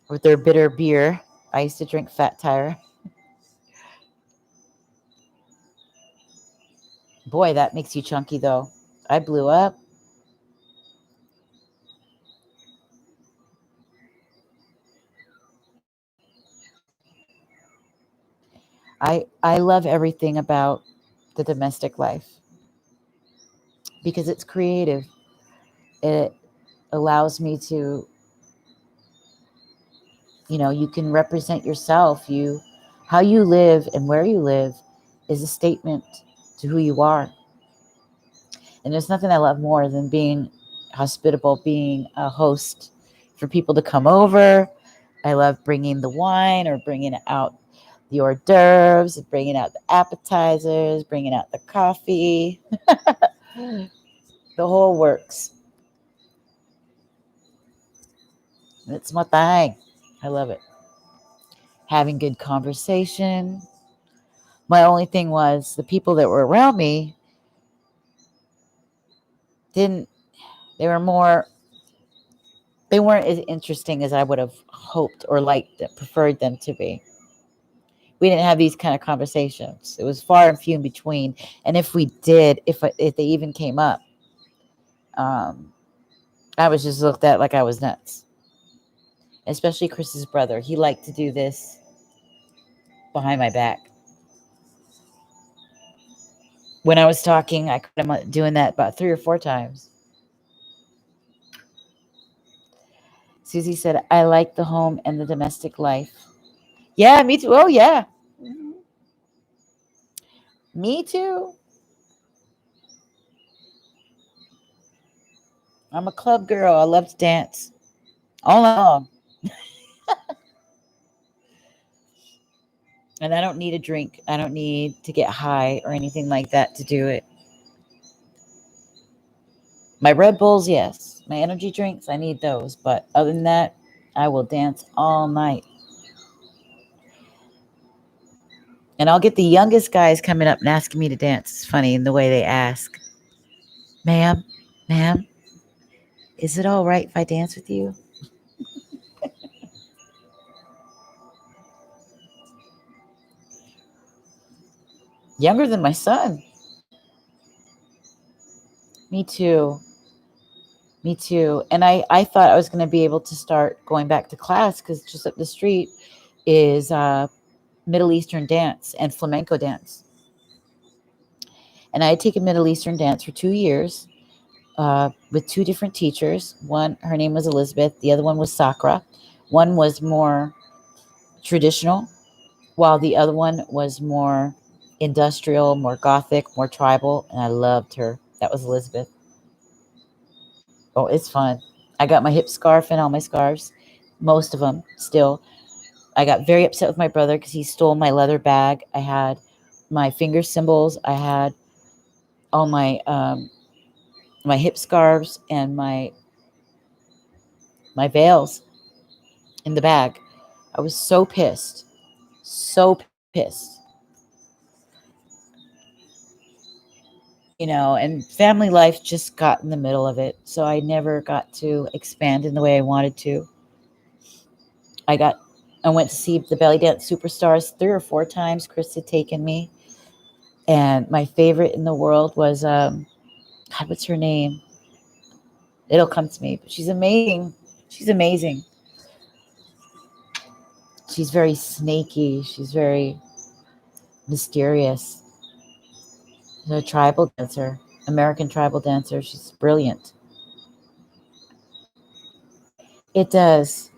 with their bitter beer. I used to drink Fat Tire. Boy, that makes you chunky though. I blew up. I love everything about the domestic life because it's creative. It allows me to, you can represent yourself. How you live and where you live is a statement to who you are. And there's nothing I love more than being hospitable, being a host for people to come over. I love bringing the wine or bringing out the hors d'oeuvres, bringing out the appetizers, bringing out the coffee, the whole works. It's my thing. I love it. Having good conversation. My only thing was the people that were around me didn't, they were more, they weren't as interesting as I would have hoped or liked, preferred them to be. We didn't have these kind of conversations. It was far and few in between. And if we did, if they even came up, um, I was just looked at like I was nuts. Especially Chris's brother. He liked to do this behind my back. When I was talking, I caught him doing that about 3 or 4 times. Susie said, I like the home and the domestic life. Yeah, me too. Oh, yeah. Mhm. Me too. I'm a club girl. I love to dance all night long. And I don't need a drink. I don't need to get high or anything like that to do it. My Red Bulls, yes. My energy drinks, I need those. But other than that, I will dance all night. And I'll get the youngest guys coming up and asking me to dance. It's funny in the way they ask. Ma'am, ma'am, is it all right if I dance with you? Younger than my son. Me too. Me too. And I thought I was going to be able to start going back to class because just up the street is Middle Eastern dance and flamenco dance. And I had taken Middle Eastern dance for 2 years with two different teachers. One, her name was Elizabeth. The other one was Sakra. One was more traditional, while the other one was more industrial, more gothic, more tribal. And I loved her. That was Elizabeth. Oh, it's fun. I got my hip scarf and all my scarves, most of them still. I got very upset with my brother because he stole my leather bag. I had my finger symbols. I had all my hip scarves and my veils in the bag. I was so pissed, so pissed. And family life just got in the middle of it. So I never got to expand in the way I wanted to. I got, I went to see the belly dance superstars 3 or 4 times. Chris had taken me. And my favorite in the world was, God, what's her name? It'll come to me, but she's amazing. She's amazing. She's very snaky. She's very mysterious. She's a tribal dancer, American tribal dancer. She's brilliant. It does.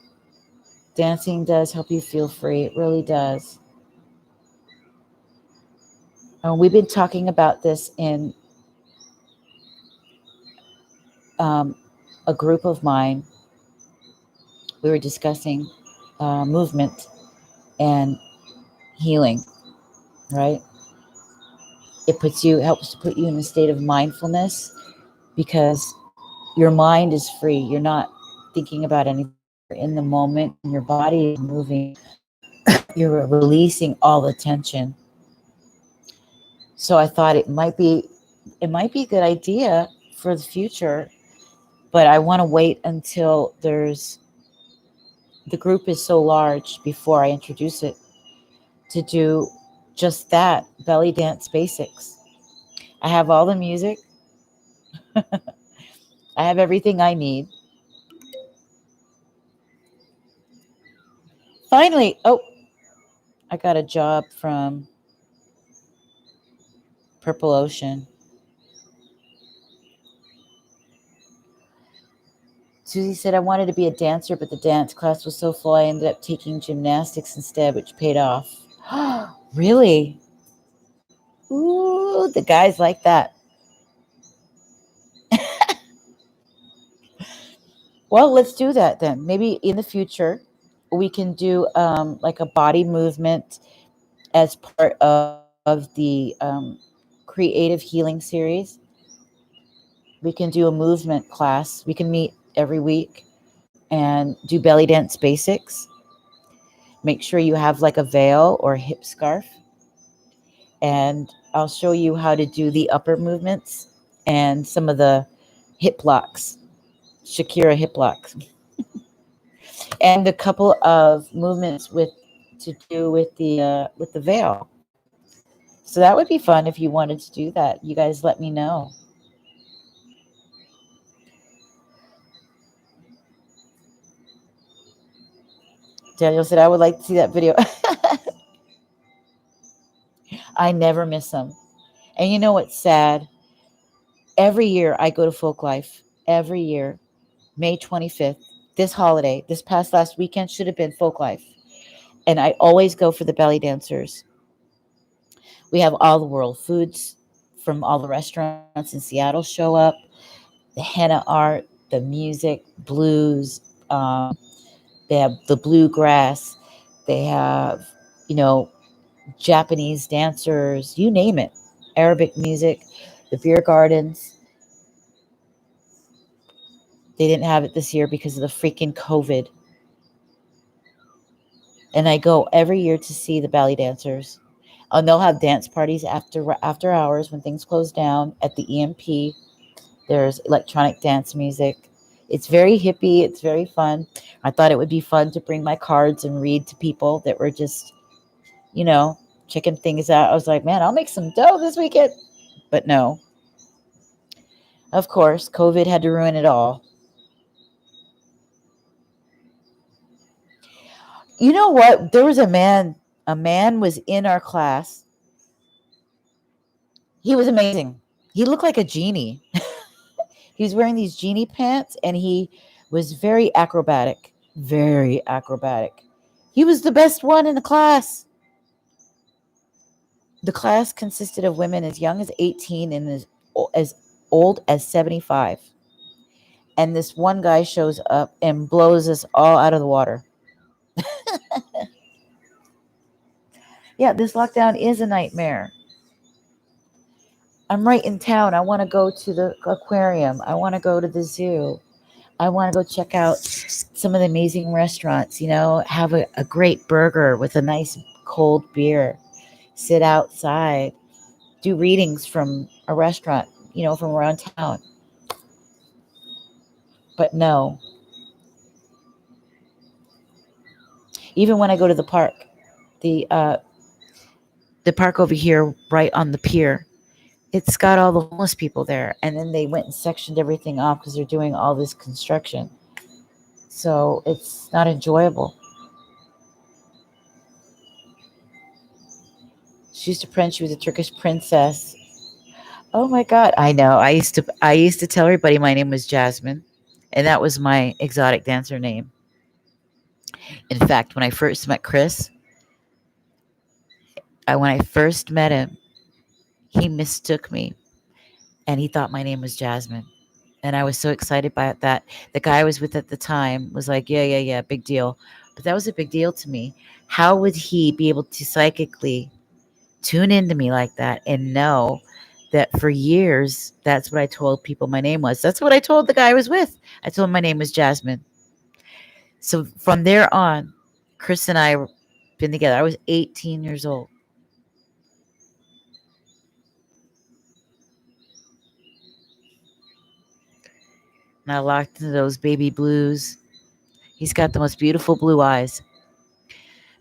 Dancing does help you feel free. It really does. We've been talking about this in um, a group of mine, we were discussing movement and healing, right? Helps to put you in a state of mindfulness because your mind is free. You're not thinking about anything. You're in the moment and your body is moving. You're releasing all the tension. So I thought it might be a good idea for the future, but I want to wait until the group is so large before I introduce it to do just that belly dance basics. I have all the music, I have everything I need. Finally, oh, I got a job from Purple Ocean. Susie said, I wanted to be a dancer, but the dance class was so full, I ended up taking gymnastics instead, which paid off. Really? Ooh, the guys like that. Well, let's do that then. Maybe in the future, we can do like a body movement as part of the creative healing series. We can do a movement class. We can meet every week and do belly dance basics. Make sure you have like a veil or a hip scarf. And I'll show you how to do the upper movements and some of the hip locks, Shakira hip locks, and a couple of movements with to do with the veil. So that would be fun if you wanted to do that. You guys let me know. Daniel said I would like to see that video. I never miss them. And you know what's sad? Every year I go to Folk Life. Every year, May 25th, this holiday, this past last weekend should have been Folk Life. And I always go for the belly dancers. We have all the world foods from all the restaurants in Seattle show up, the henna art, the music, blues. They have the bluegrass. They have, you know, Japanese dancers, you name it, Arabic music, the beer gardens. They didn't have it this year because of the freaking COVID. And I go every year to see the belly dancers. And they'll have dance parties after hours when things close down at the EMP. There's electronic dance music. It's very hippie. It's very fun. I thought it would be fun to bring my cards and read to people that were just, you know, checking things out. I was like, man, I'll make some dough this weekend. But no, of course, COVID had to ruin it all. You know what? There was a man was in our class. He was amazing. He looked like a genie. He was wearing these genie pants and he was very acrobatic. Very acrobatic. He was the best one in the class. The class consisted of women as young as 18 and as old as 75. And this one guy shows up and blows us all out of the water. Yeah, this lockdown is a nightmare. I'm right in town. I want to go to the aquarium. I want to go to the zoo. I want to go check out some of the amazing restaurants, have a great burger with a nice cold beer, sit outside, do readings from a restaurant, from around town. But no, even when I go to the uh, the park over here, right on the pier, it's got all the homeless people there, and then they went and sectioned everything off because they're doing all this construction. So it's not enjoyable. She used to pretend she was a Turkish princess. Oh my god, I know. I used to tell everybody my name was Jasmine, and that was my exotic dancer name. In fact, when I first met him, he mistook me and he thought my name was Jasmine. And I was so excited by that. The guy I was with at the time was like, yeah, yeah, yeah, big deal. But that was a big deal to me. How would he be able to psychically tune into me like that and know that for years, that's what I told people my name was? That's what I told the guy I was with. I told him my name was Jasmine. So from there on, Chris and I been together. I was 18 years old. And I locked into those baby blues. He's got the most beautiful blue eyes,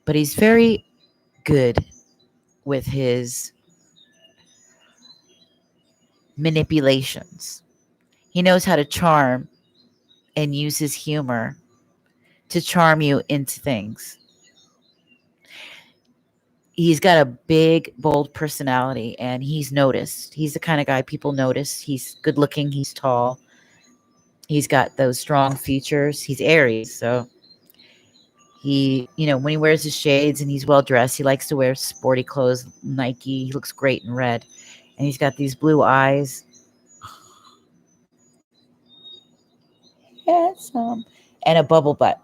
but he's very good with his manipulations. He knows how to charm and use his humor to charm you into things. He's got a big, bold personality and he's noticed. He's the kind of guy people notice. He's good looking, he's tall, he's got those strong features. He's Aries, so when he wears his shades and he's well dressed, he likes to wear sporty clothes, Nike. He looks great in red. And he's got these blue eyes. Handsome. And a bubble butt.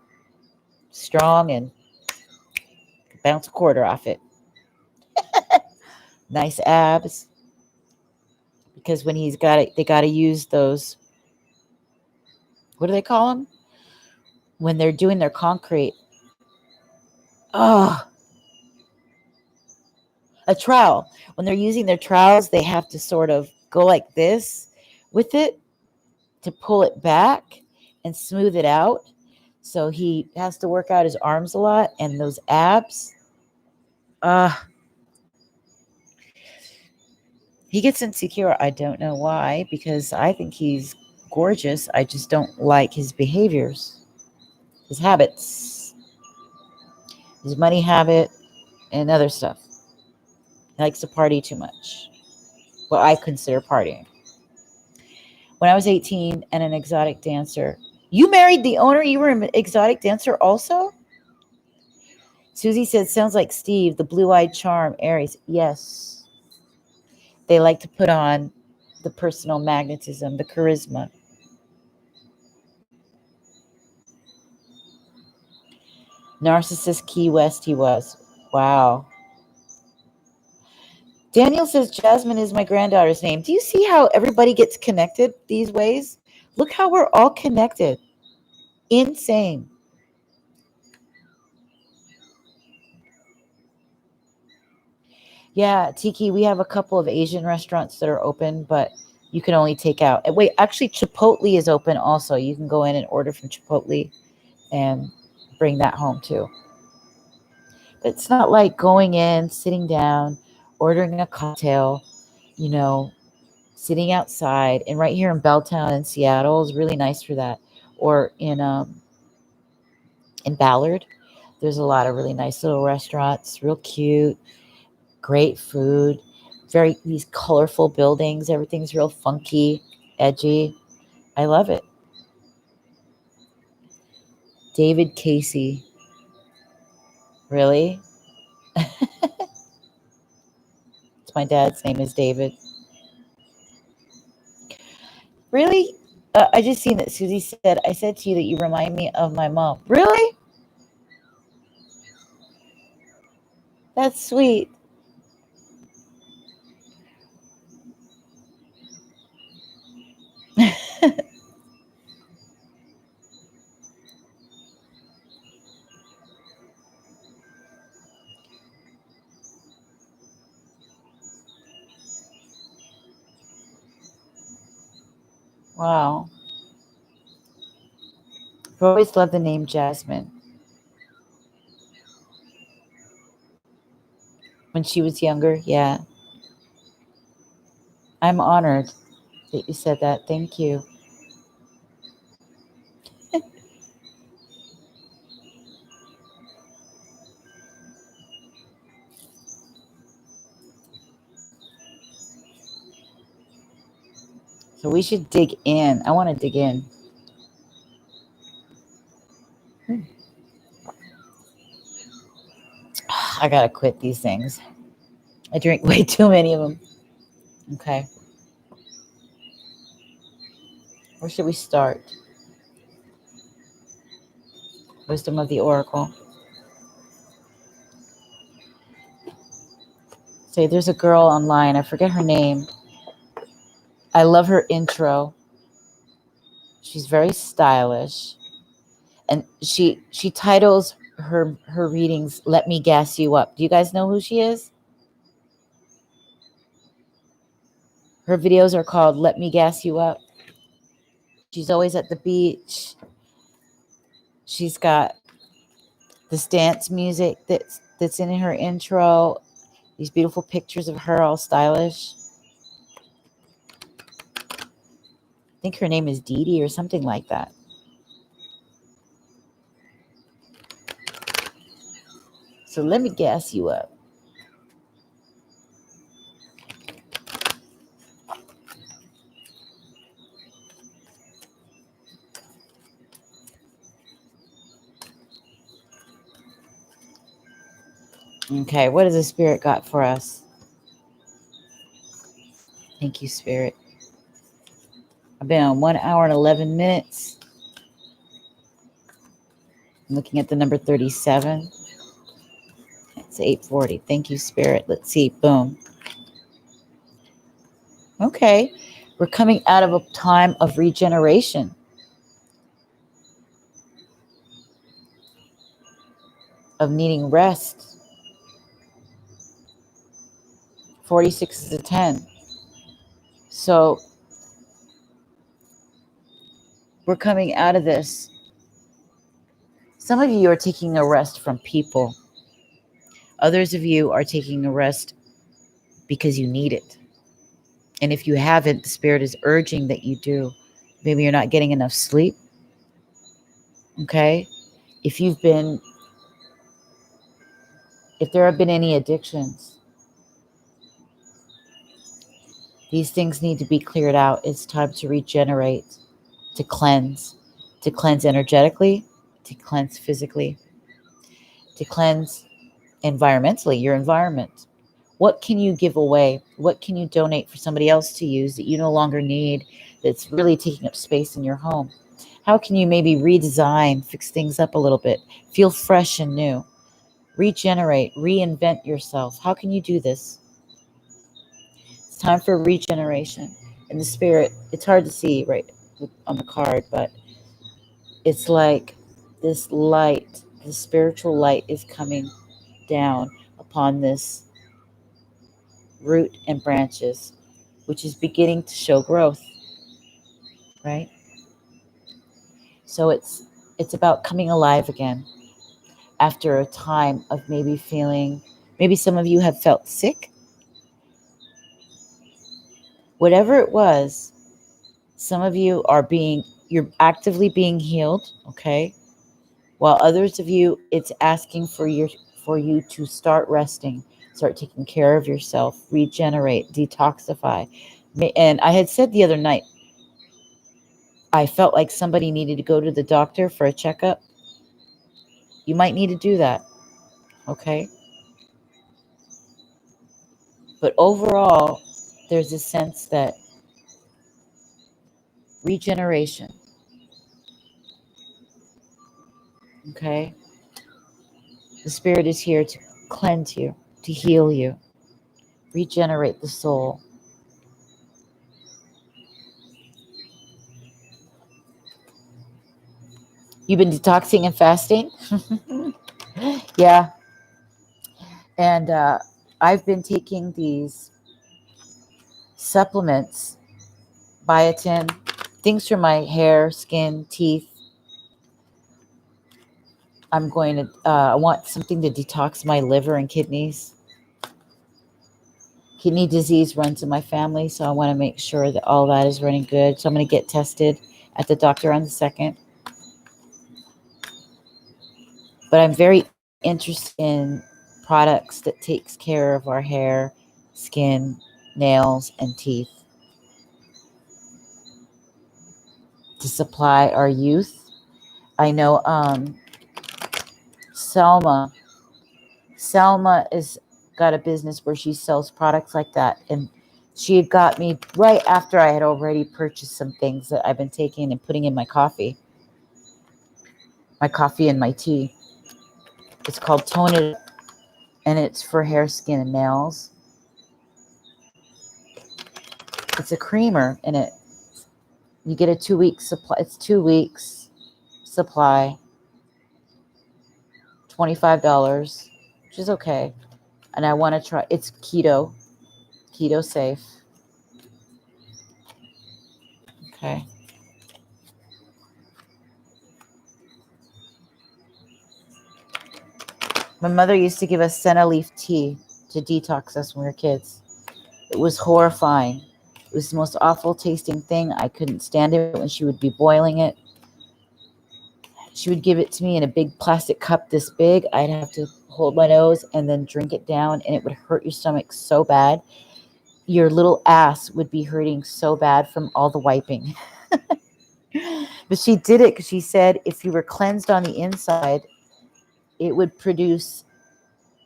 Strong and bounce a quarter off it. Nice abs. Because when he's got it, they got to use those, what do they call them? When they're doing their concrete. Oh, a trowel. When they're using their trowels, they have to sort of go like this with it to pull it back and smooth it out. So he has to work out his arms a lot and those abs. Uh, he gets insecure. I don't know why, because I think he's gorgeous. I just don't like his behaviors, his habits, his money habit, and other stuff. He likes to party too much. What I consider partying. When I was 18 and an exotic dancer, you married the owner? You were an exotic dancer also? Susie said, sounds like Steve, the blue-eyed charm, Aries. Yes. They like to put on the personal magnetism, the charisma. Narcissist Key West he was. Wow. Daniel says Jasmine is my granddaughter's name. Do you see how everybody gets connected these ways? Look how we're all connected. Insane. Yeah, Tiki, we have a couple of Asian restaurants that are open, but you can only take out. Wait, actually, Chipotle is open also. You can go in and order from Chipotle and bring that home too. But it's not like going in, sitting down, ordering a cocktail, you know, sitting outside. And right here in Belltown in Seattle is really nice for that. Or in Ballard, there's a lot of really nice little restaurants, real cute, great food, very these colorful buildings. Everything's real funky, edgy. I love it. David Casey. Really? It's my dad's name is David. Really? I just seen that Susie said, I said to you that you remind me of my mom. Really? That's sweet. Wow. I've always loved the name Jasmine. When she was younger, yeah. I'm honored that you said that. Thank you. So we should dig in. I want to dig in. I gotta quit these things. I drink way too many of them. Okay. Where should we start? Wisdom of the Oracle. Say, there's a girl online. I forget her name. I love her intro. She's very stylish. And she titles her readings, Let Me Gas You Up. Do you guys know who she is? Her videos are called Let Me Gas You Up. She's always at the beach. She's got this dance music that's in her intro. These beautiful pictures of her all stylish. I think her name is Dee Dee or something like that. So let me gas you up. Okay, what has the Spirit got for us? Thank you, Spirit. I've been on 1 hour and 11 minutes. I'm looking at the number 37. It's 8:40. Thank you, Spirit. Let's see. Boom. Okay. We're coming out of a time of regeneration. Of needing rest. 46 is a 10. So we're coming out of this. Some of you are taking a rest from people. Others of you are taking a rest because you need it. And if you haven't, the Spirit is urging that you do. Maybe you're not getting enough sleep. Okay? If there have been any addictions, these things need to be cleared out. It's time to regenerate, to cleanse energetically, to cleanse physically, to cleanse environmentally, your environment. What can you give away? What can you donate for somebody else to use that you no longer need, that's really taking up space in your home? How can you maybe redesign, fix things up a little bit, feel fresh and new, regenerate, reinvent yourself? How can you do this? It's time for regeneration. In the Spirit, it's hard to see right on the card, but it's like this light, the spiritual light is coming down upon this root and branches, which is beginning to show growth, right? So it's about coming alive again after a time of maybe some of you have felt sick. Whatever it was, some of you you're actively being healed, okay? While others of you, it's asking for you to start resting, start taking care of yourself, regenerate, detoxify. And I had said the other night, I felt like somebody needed to go to the doctor for a checkup. You might need to do that, okay? But overall, there's a sense that regeneration, okay? The Spirit is here to cleanse you, to heal you, regenerate the soul. You've been detoxing and fasting? Yeah. And I've been taking these supplements, biotin, things for my hair, skin, teeth. I want something to detox my liver and kidneys. Kidney disease runs in my family, so I want to make sure that all that is running good. So I'm going to get tested at the doctor on the 2nd. But I'm very interested in products that takes care of our hair, skin, nails, and teeth to supply our youth. I know Selma has got a business where she sells products like that, and She had got me right after I had already purchased some things that I've been taking and putting in my coffee and my tea. It's called Tone It Up, and it's for hair, skin, and nails. It's a creamer, and you get a 2-week supply. It's 2 weeks supply, $25, which is okay. And I want to try. It's keto safe. Okay. My mother used to give us senna leaf tea to detox us when we were kids. It was horrifying. It was the most awful tasting thing. I couldn't stand it when she would be boiling it. She would give it to me in a big plastic cup this big. I'd have to hold my nose and then drink it down, and it would hurt your stomach so bad. Your little ass would be hurting so bad from all the wiping. But she did it because she said if you were cleansed on the inside, it would produce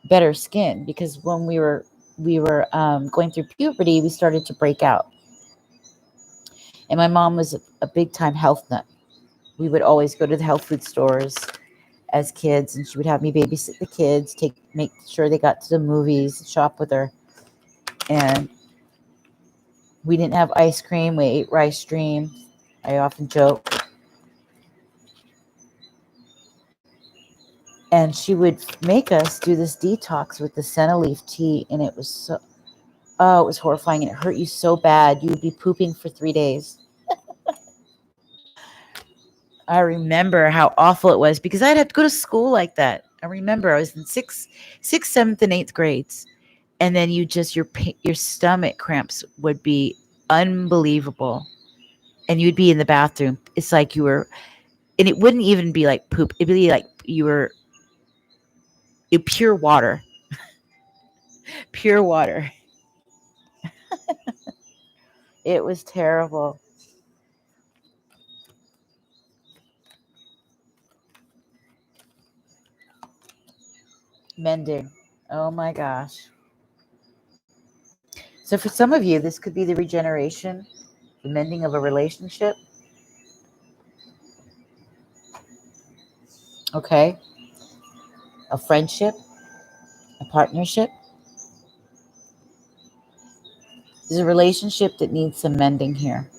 better skin, because when we were going through puberty, we started to break out. And my mom was a big time health nut. We would always go to the health food stores as kids, and she would have me babysit the kids, make sure they got to the movies, shop with her. And we didn't have ice cream. We ate rice dream. I often joke. And she would make us do this detox with the senna leaf tea, and it was it was horrifying, and it hurt you so bad. You would be pooping for 3 days. I remember how awful it was because I'd have to go to school like that. I remember I was in sixth, 7th, and 8th grades, and then your stomach cramps would be unbelievable, and you'd be in the bathroom. It's like you were, and it wouldn't even be like poop. It'd be like you were pure water, pure water. It was terrible. Mending. Oh my gosh. So for some of you, this could be the regeneration, the mending of a relationship. Okay. A friendship, a partnership. There's a relationship that needs some mending here.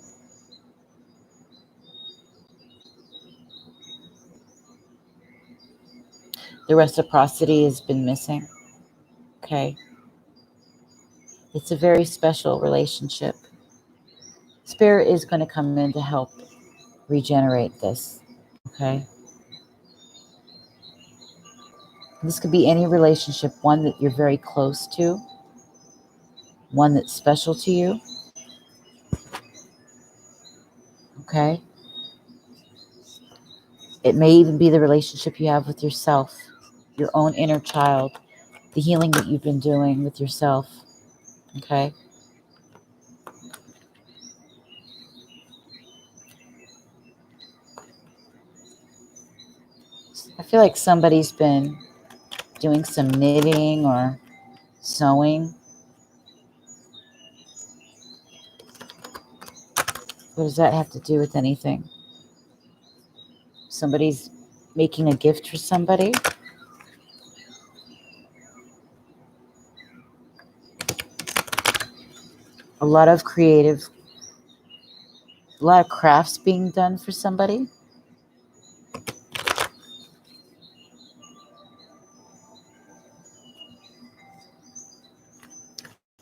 The reciprocity has been missing. Okay. It's a very special relationship. Spirit is going to come in to help regenerate this. Okay. This could be any relationship, one that you're very close to, one that's special to you. Okay. It may even be the relationship you have with yourself, your own inner child, the healing that you've been doing with yourself. Okay. I feel like somebody's been doing some knitting or sewing. What does that have to do with anything? Somebody's making a gift for somebody. A lot of crafts being done for somebody.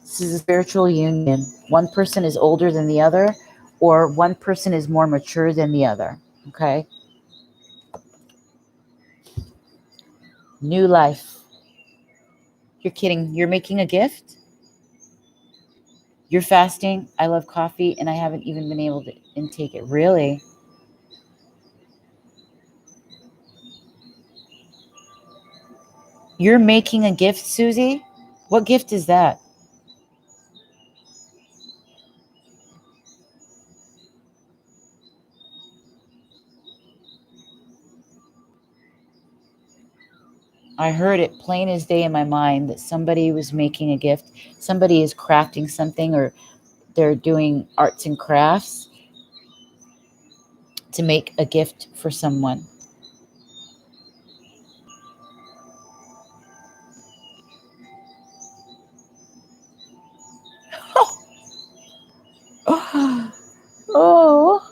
This is a spiritual union. One person is older than the other, or one person is more mature than the other. Okay? New life. You're kidding. You're making a gift? You're fasting. I love coffee, and I haven't even been able to intake it. Really? You're making a gift, Susie? What gift is that? I heard it plain as day in my mind that somebody was making a gift. Somebody is crafting something or They're doing arts and crafts to make a gift for someone. Oh,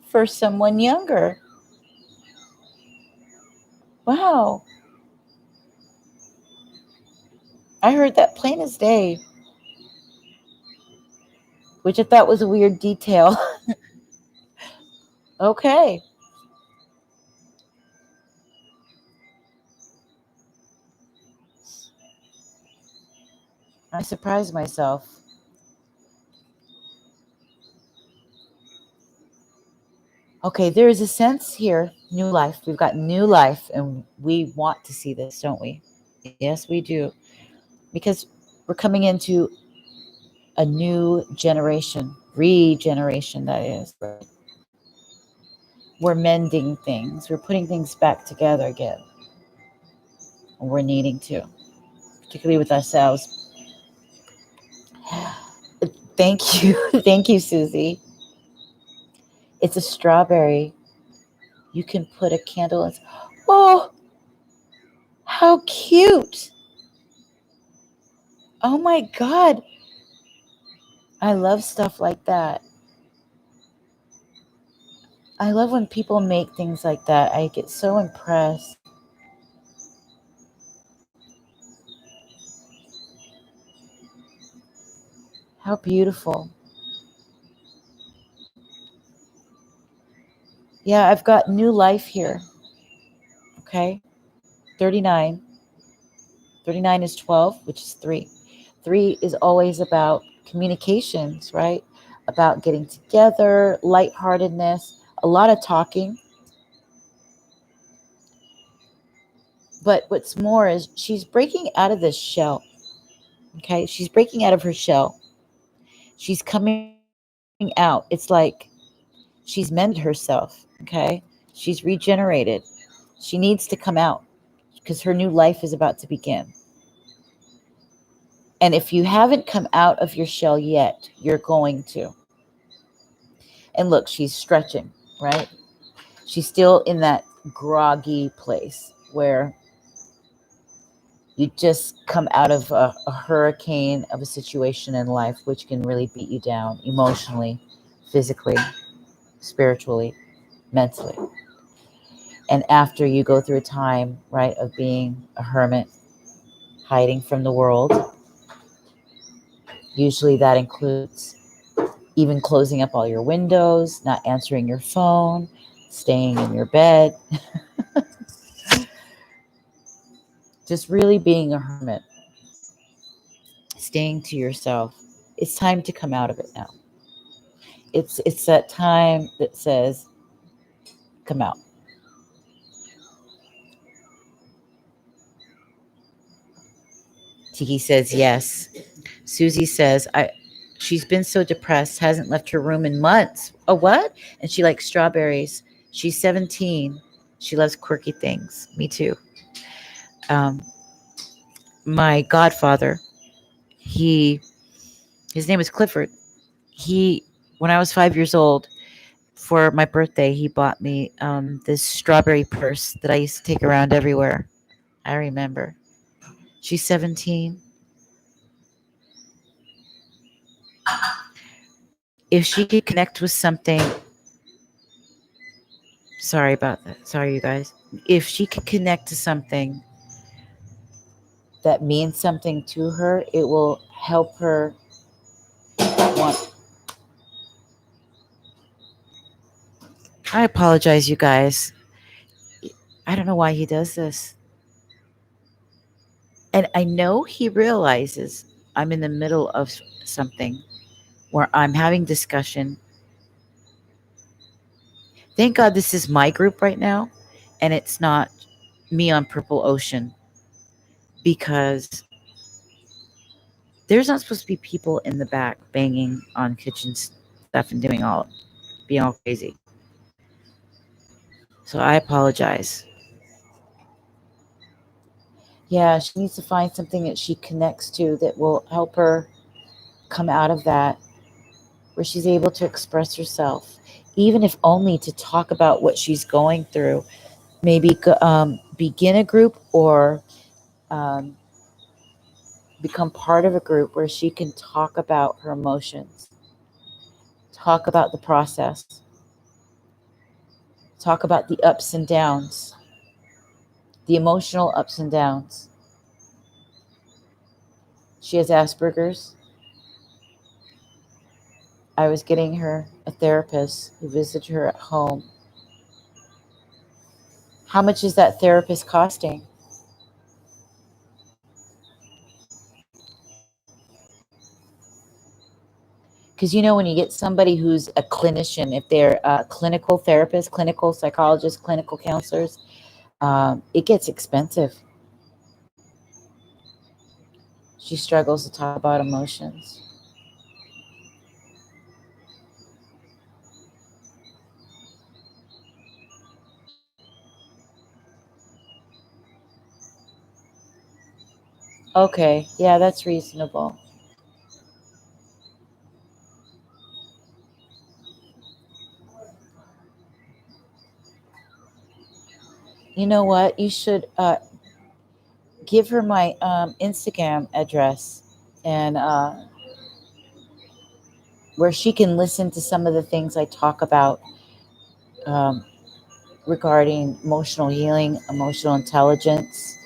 for someone younger. Wow. I heard that plain as day, which I thought was a weird detail. Okay. I surprised myself. Okay, there is a sense here, new life. We've got new life, and we want to see this, don't we? Yes, we do. Because we're coming into a new generation, regeneration, that is. Right? We're mending things, we're putting things back together again. And we're needing to, particularly with ourselves. Thank you. Thank you, Susie. It's a strawberry. You can put a candle in. Oh, how cute. Oh my God. I love stuff like that. I love when people make things like that. I get so impressed. How beautiful. Yeah, I've got new life here. Okay. 39. 39 is 12, which is 3. 3 is always about communications, right? About getting together, lightheartedness, a lot of talking. But what's more is she's breaking out of this shell. Okay. She's breaking out of her shell. She's coming out. It's like she's mended herself. Okay. She's regenerated. She needs to come out because her new life is about to begin. And if you haven't come out of your shell yet, you're going to. And look, she's stretching, right? She's still in that groggy place where you just come out of a hurricane of a situation in life, which can really beat you down emotionally, physically, spiritually, mentally. And after you go through a time, right, of being a hermit, hiding from the world, usually that includes even closing up all your windows, not answering your phone, staying in your bed, just really being a hermit, staying to yourself. It's time to come out of it now. It's that time that says, come out. Tiki says yes. Susie says, I she's been so depressed, hasn't left her room in months. Oh, what? And she likes strawberries. She's 17. She loves quirky things. Me too. Um, my godfather, he his name is Clifford. He when I was 5 years old, for my birthday, he bought me this strawberry purse that I used to take around everywhere. I remember. She's 17. If she could connect with something, sorry about that. Sorry, you guys. If she could connect to something that means something to her, it will help her want. I apologize, you guys. I don't know why he does this. And I know he realizes I'm in the middle of something where I'm having discussion. Thank God this is my group right now and it's not me on Purple Ocean because there's not supposed to be people in the back banging on kitchen stuff and being all crazy. So I apologize. Yeah, she needs to find something that she connects to that will help her come out of that, where she's able to express herself, even if only to talk about what she's going through. Maybe begin a group, or um, become part of a group where she can talk about her emotions, talk about the process, talk about the ups and downs, the emotional ups and downs. She has Asperger's. I was getting her a therapist who visited her at home. How much is that therapist costing? Because when you get somebody who's a clinician, if they're a clinical therapist, clinical psychologist, clinical counselors, it gets expensive. She struggles to talk about emotions. Okay, yeah, that's reasonable. You know what? You should give her my Instagram address, and where she can listen to some of the things I talk about, um, regarding emotional healing, emotional intelligence,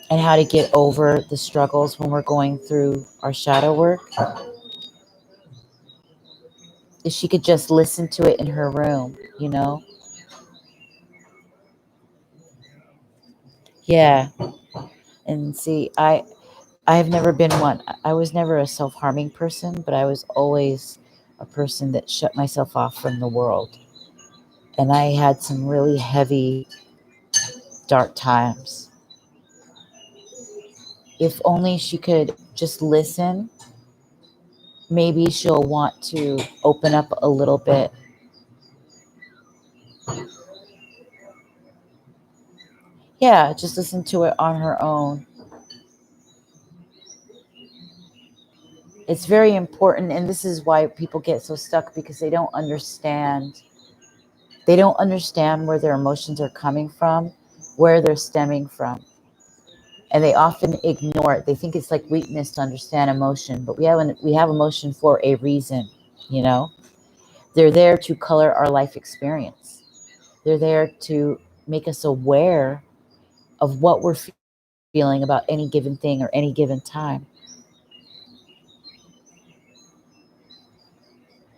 and how to get over the struggles when we're going through our shadow work. If she could just listen to it in her room. Yeah. And see, I have never been one. I was never a self-harming person, but I was always a person that shut myself off from the world. And I had some really heavy, dark times. If only she could just listen, maybe she'll want to open up a little bit. Yeah, just listen to it on her own. It's very important, and this is why people get so stuck, because they don't understand. They don't understand where their emotions are coming from, where they're stemming from. And they often ignore it. They think it's like weakness to understand emotion, but we have emotion for a reason, you know? They're there to color our life experience. They're there to make us aware of what we're feeling about any given thing or any given time.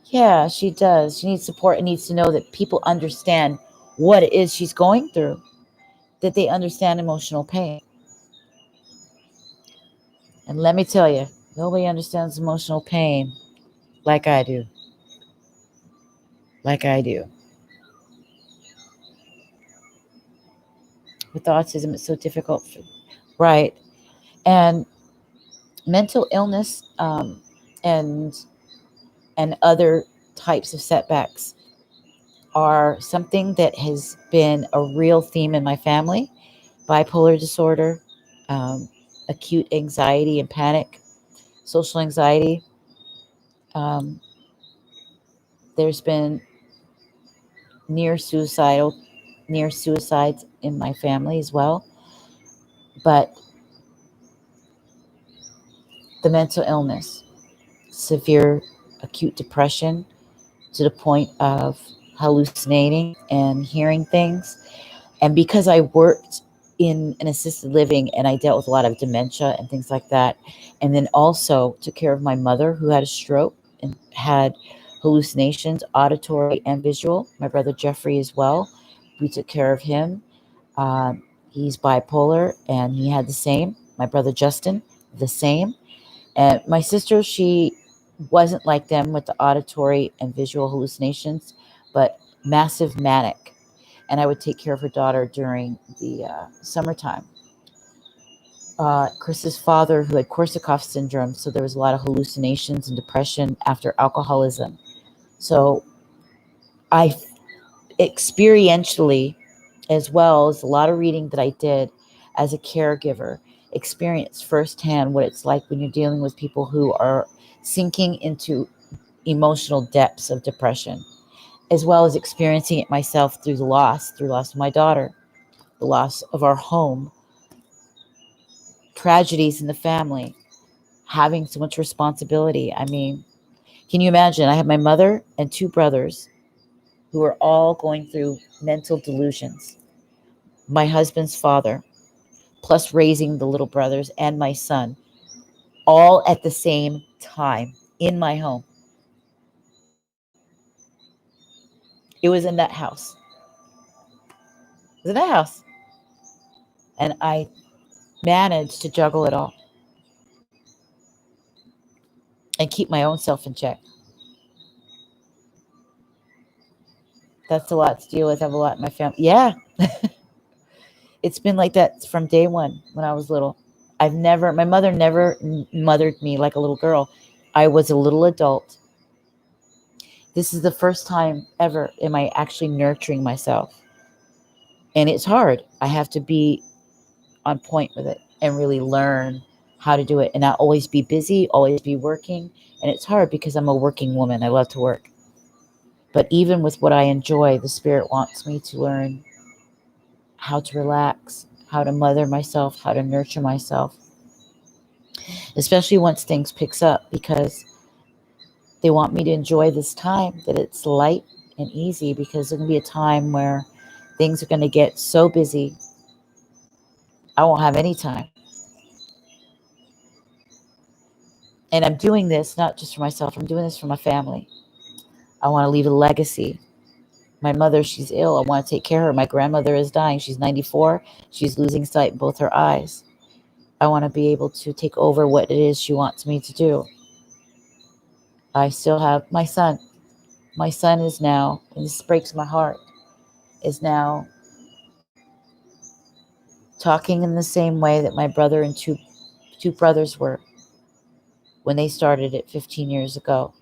Yeah, she does. She needs support and needs to know that people understand what it is she's going through, that they understand emotional pain. And let me tell you, nobody understands emotional pain like I do. Like I do. With autism, it's so difficult. Right. And mental illness, and other types of setbacks are something that has been a real theme in my family. Bipolar disorder, um, acute anxiety and panic, social anxiety. Um, there's been near suicidal, near suicides in my family as well. But the mental illness, severe acute depression to the point of hallucinating and hearing things. And because I worked in an assisted living and I dealt with a lot of dementia and things like that, and then also took care of my mother who had a stroke and had hallucinations, auditory and visual, my brother Jeffrey as well. We took care of him. He's bipolar and he had the same. My brother Justin, the same. And my sister, she wasn't like them with the auditory and visual hallucinations, but massive manic. And I would take care of her daughter during the summertime. Chris's father, who had Korsakoff syndrome, so there was a lot of hallucinations and depression after alcoholism. So I experientially, as well as a lot of reading that I did, as a caregiver, experience firsthand what it's like when you're dealing with people who are sinking into emotional depths of depression, as well as experiencing it myself through loss of my daughter, the loss of our home, tragedies in the family, having so much responsibility. I mean, can you imagine? I have my mother and two brothers who are all going through mental delusions. My husband's father, plus raising the little brothers and my son, all at the same time in my home. It was in that house. It was in that house. And I managed to juggle it all and keep my own self in check. That's a lot to deal with. I have a lot in my family. Yeah, it's been like that from day one when I was little. My mother never mothered me like a little girl. I was a little adult. This is the first time ever am I actually nurturing myself. And it's hard. I have to be on point with it and really learn how to do it and not always be busy, always be working. And it's hard because I'm a working woman. I love to work. But even with what I enjoy, the spirit wants me to learn how to relax, how to mother myself, how to nurture myself, especially once things picks up, because they want me to enjoy this time, that it's light and easy, because there's going to be a time where things are going to get so busy, I won't have any time. And I'm doing this not just for myself, I'm doing this for my family. I want to leave a legacy. My mother, she's ill. I want to take care of her. My grandmother is dying. She's 94. She's losing sight in both her eyes. I want to be able to take over what it is she wants me to do. I still have my son. My son is now, and this breaks my heart, is now talking in the same way that my brother and two brothers were when they started it 15 years ago.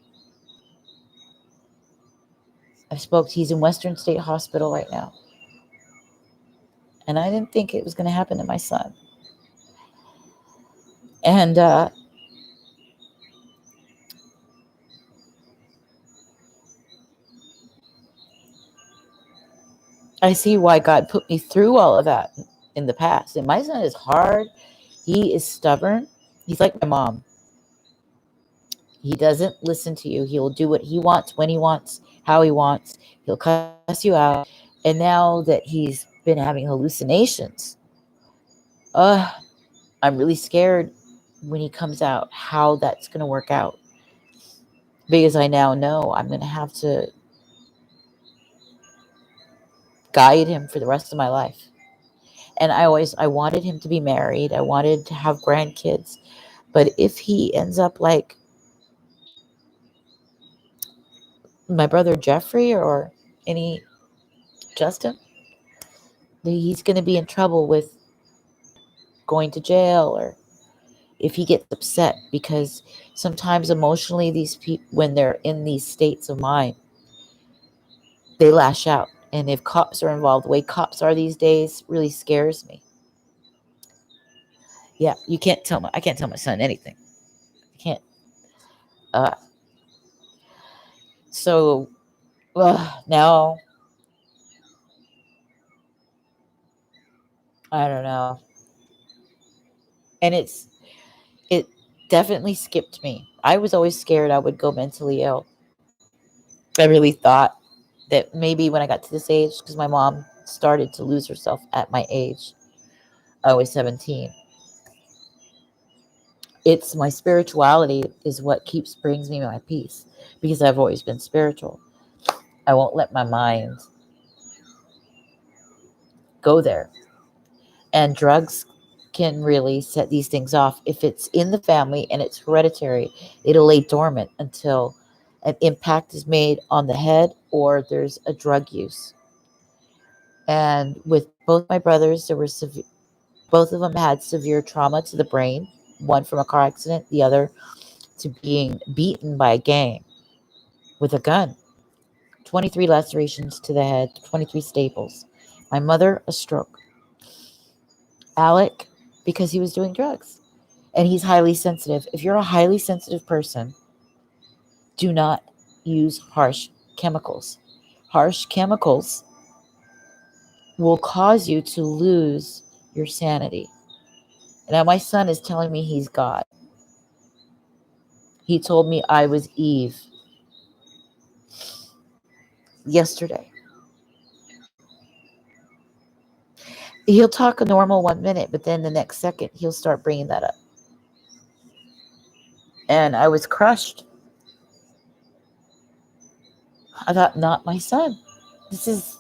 He's in Western State Hospital right now. And I didn't think it was going to happen to my son. And I see why God put me through all of that in the past. And my son is hard. He is stubborn. He's like my mom. He doesn't listen to you. He will do what he wants, when he wants, how he wants. He'll cuss you out. And now that he's been having hallucinations, I'm really scared when he comes out how that's going to work out. Because I now know I'm going to have to guide him for the rest of my life. And I wanted him to be married. I wanted to have grandkids. But if he ends up like my brother Jeffrey or any Justin, he's going to be in trouble with going to jail, or if he gets upset, because sometimes emotionally these people, when they're in these states of mind, they lash out. And if cops are involved, the way cops are these days really scares me. Yeah, I can't tell my son anything. I can't. Uh, so now, I don't know. And it definitely skipped me. I was always scared I would go mentally ill. I really thought that maybe when I got to this age, because my mom started to lose herself at my age, I was 17. It's my spirituality is what brings me my peace, because I've always been spiritual. I won't let my mind go there. And drugs can really set these things off. If it's in the family and it's hereditary, it'll lay dormant until an impact is made on the head or there's a drug use. And with both my brothers, both of them had severe trauma to the brain, one from a car accident, the other to being beaten by a gang with a gun. 23 lacerations to the head, 23 staples. My mother, a stroke. Alec, because he was doing drugs. And he's highly sensitive. If you're a highly sensitive person, do not use harsh chemicals. Harsh chemicals will cause you to lose your sanity. Now, my son is telling me he's God. He told me I was Eve yesterday. He'll talk a normal 1 minute, but then the next second he'll start bringing that up. And I was crushed. I thought, not my son. This is,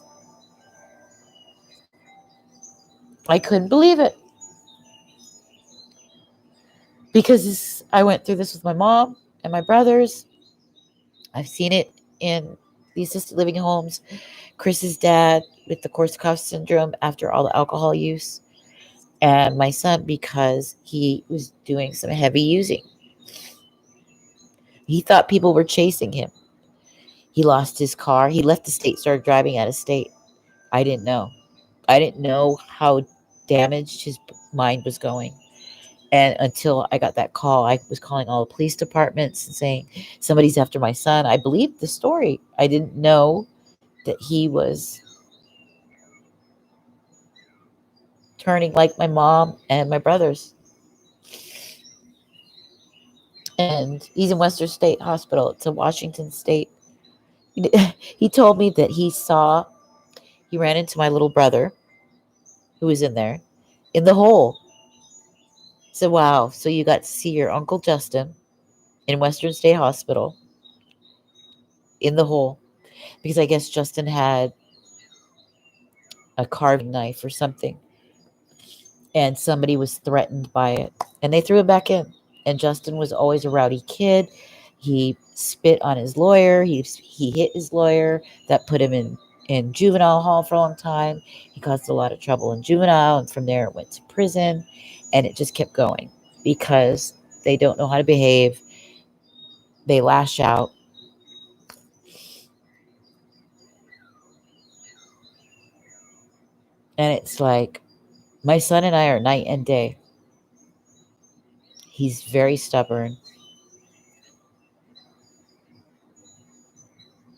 I couldn't believe it. Because I went through this with my mom and my brothers. I've seen it in the assisted living homes. Chris's dad with the Korsakoff syndrome after all the alcohol use. And my son because he was doing some heavy using. He thought people were chasing him. He lost his car. He left the state, started driving out of state. I didn't know. I didn't know how damaged his mind was going. And until I got that call, I was calling all the police departments and saying, somebody's after my son. I believed the story. I didn't know that he was turning like my mom and my brothers. And he's in Western State Hospital. It's in Washington State. He told me that he ran into my little brother who was in there in the hole. He said, wow, so you got to see your Uncle Justin in Western State Hospital in the hole. Because I guess Justin had a carving knife or something. And somebody was threatened by it. And they threw him back in. And Justin was always a rowdy kid. He spit on his lawyer. He hit his lawyer. That put him in juvenile hall for a long time. He caused a lot of trouble in juvenile. And from there it went to prison. And it just kept going. Because they don't know how to behave. They lash out. And it's like, my son and I are night and day. He's very stubborn.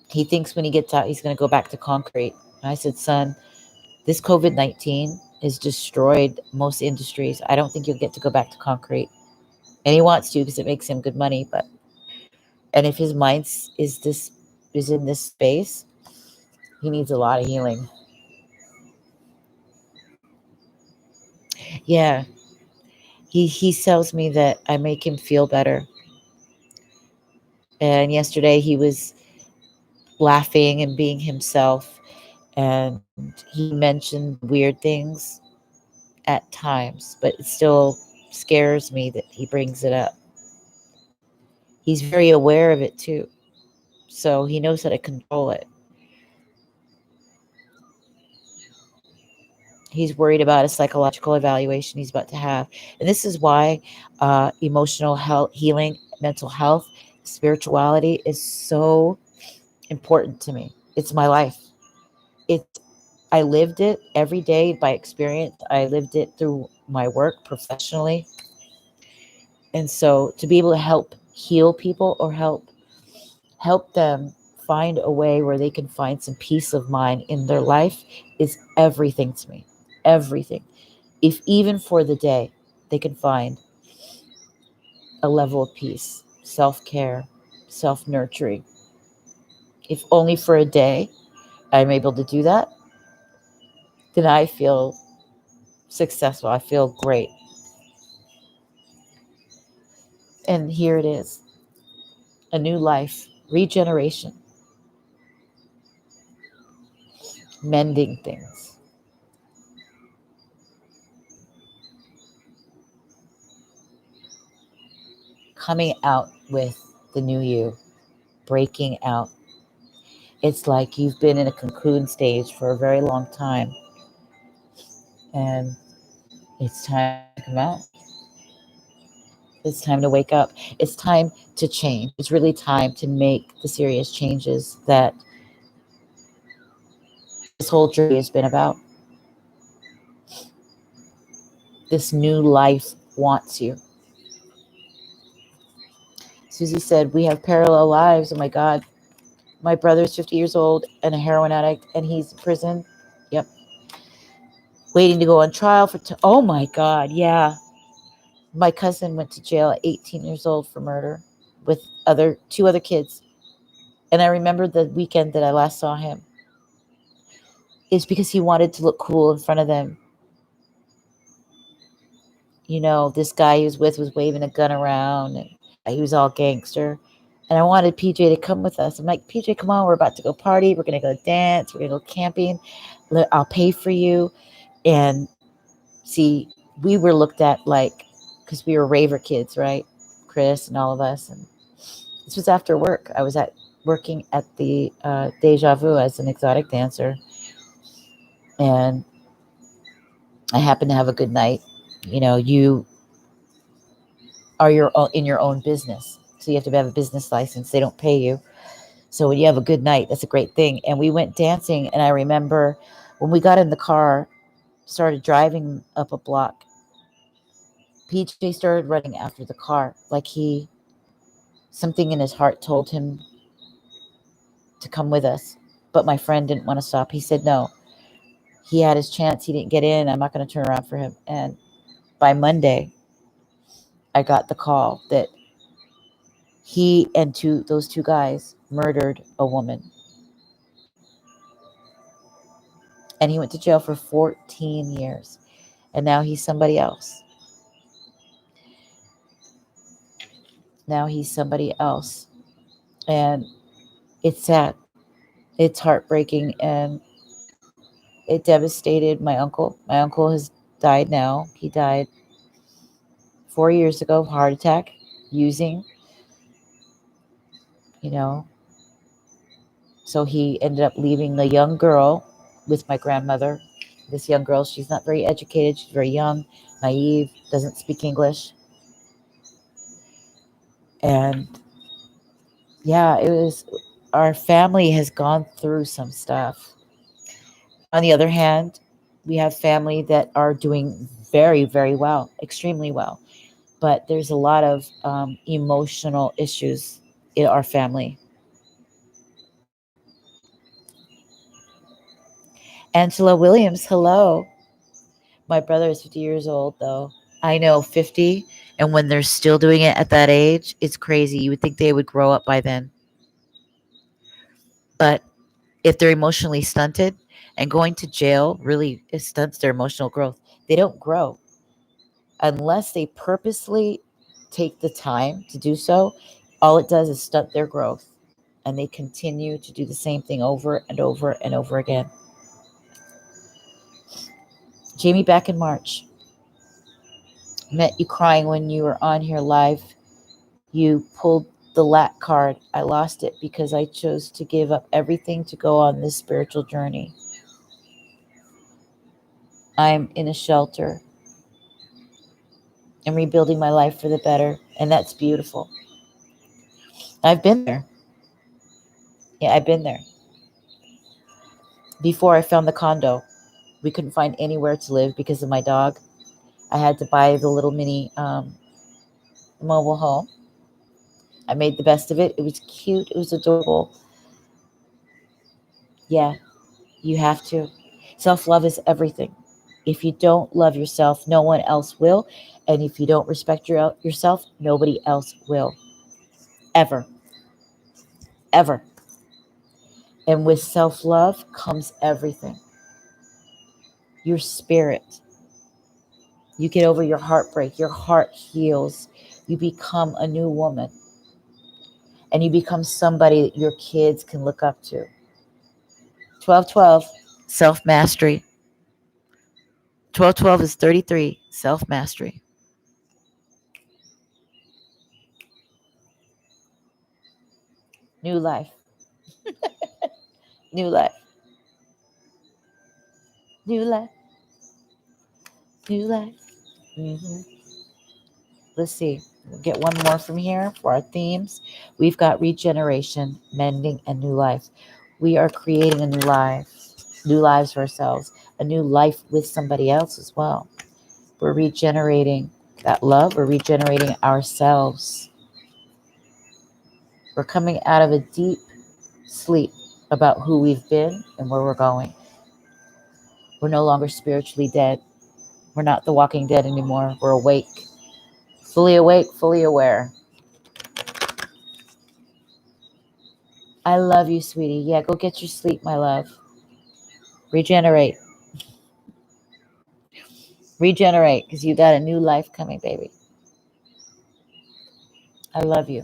He thinks when he gets out, he's going to go back to concrete. And I said, son, this COVID-19 has destroyed most industries. I don't think you'll get to go back to concrete. And he wants to because it makes him good money. And if his mind is in this space, he needs a lot of healing. Yeah. He tells me that I make him feel better. And yesterday he was laughing and being himself. And he mentioned weird things at times, but it still scares me that he brings it up. He's very aware of it too. So he knows how to control it. He's worried about a psychological evaluation he's about to have. And this is why emotional health, healing, mental health, spirituality is so important to me. It's my life. I lived it every day by experience. I lived it through my work professionally. And so to be able to help heal people or help them find a way where they can find some peace of mind in their life is everything to me. Everything. If even for the day they can find a level of peace, self-care, self-nurturing. If only for a day I'm able to do that, then I feel successful. I feel great. And here it is. A new life, regeneration, mending things. Coming out with the new you, breaking out. It's like you've been in a cocoon stage for a very long time, and it's time to come out. It's time to wake up. It's time to change. It's really time to make the serious changes that this whole journey has been about. This new life wants you. Susie said, we have parallel lives. Oh my God. My brother's 50 years old and a heroin addict, and he's in prison. Yep. Waiting to go on trial for, oh my God. Yeah. My cousin went to jail at 18 years old for murder with two other kids. And I remember the weekend that I last saw him. It's because he wanted to look cool in front of them. You know, this guy he was with was waving a gun around, and he was all gangster. And I wanted PJ to come with us. I'm like, PJ, come on, we're about to go party. We're going to go dance. We're going to go camping. I'll pay for you. And see, we were looked at like, because we were raver kids, right? Chris and all of us. And this was after work. I was working at the Deja Vu as an exotic dancer. And I happened to have a good night. You know, you are in your own business. So you have to have a business license. They don't pay you. So when you have a good night, that's a great thing. And we went dancing. And I remember when we got in the car, started driving up a block, PJ started running after the car. Like something in his heart told him to come with us. But my friend didn't want to stop. He said no. He had his chance. He didn't get in. I'm not going to turn around for him. And by Monday, I got the call that he and those two guys murdered a woman. And he went to jail for 14 years. And now he's somebody else. Now he's somebody else. And it's sad. It's heartbreaking. And it devastated my uncle. My uncle has died now. He died 4 years ago, heart attack, using, you know. So he ended up leaving the young girl with my grandmother. This young girl, she's not very educated. She's very young, naive, doesn't speak English. And yeah, our family has gone through some stuff. On the other hand, we have family that are doing very, very well, extremely well. But there's a lot of emotional issues in our family. Angela Williams, hello. My brother is 50 years old, though. I know, 50. And when they're still doing it at that age, it's crazy. You would think they would grow up by then. But if they're emotionally stunted, and going to jail really stunts their emotional growth, they don't grow unless they purposely take the time to do so. All it does is stunt their growth, and they continue to do the same thing over and over and over again. Jamie, back in March, met you crying when you were on here live. You pulled the LAC card. I lost it because I chose to give up everything to go on this spiritual journey. I'm in a shelter and rebuilding my life for the better, and that's beautiful. I've been there. Yeah, I've been there. Before I found the condo, we couldn't find anywhere to live because of my dog. I had to buy the little mini mobile home. I made the best of it. It was cute. It was adorable. Yeah, you have to. Self-love is everything. If you don't love yourself, no one else will. And if you don't respect yourself, nobody else will. Ever. Ever. And with self-love comes everything. Your spirit. You get over your heartbreak. Your heart heals. You become a new woman. And you become somebody that your kids can look up to. 1212, self-mastery. 1212 is 33, self-mastery. New life. New life. New life. New life. Mm-hmm. Let's see. We'll get one more from here for our themes. We've got regeneration, mending, and new life. We are creating new lives for ourselves, a new life with somebody else as well. We're regenerating that love. We're regenerating ourselves. We're coming out of a deep sleep about who we've been and where we're going. We're no longer spiritually dead. We're not the walking dead anymore. We're awake, fully aware. I love you, sweetie. Yeah, go get your sleep, my love. Regenerate. Regenerate, because you got a new life coming, baby. I love you.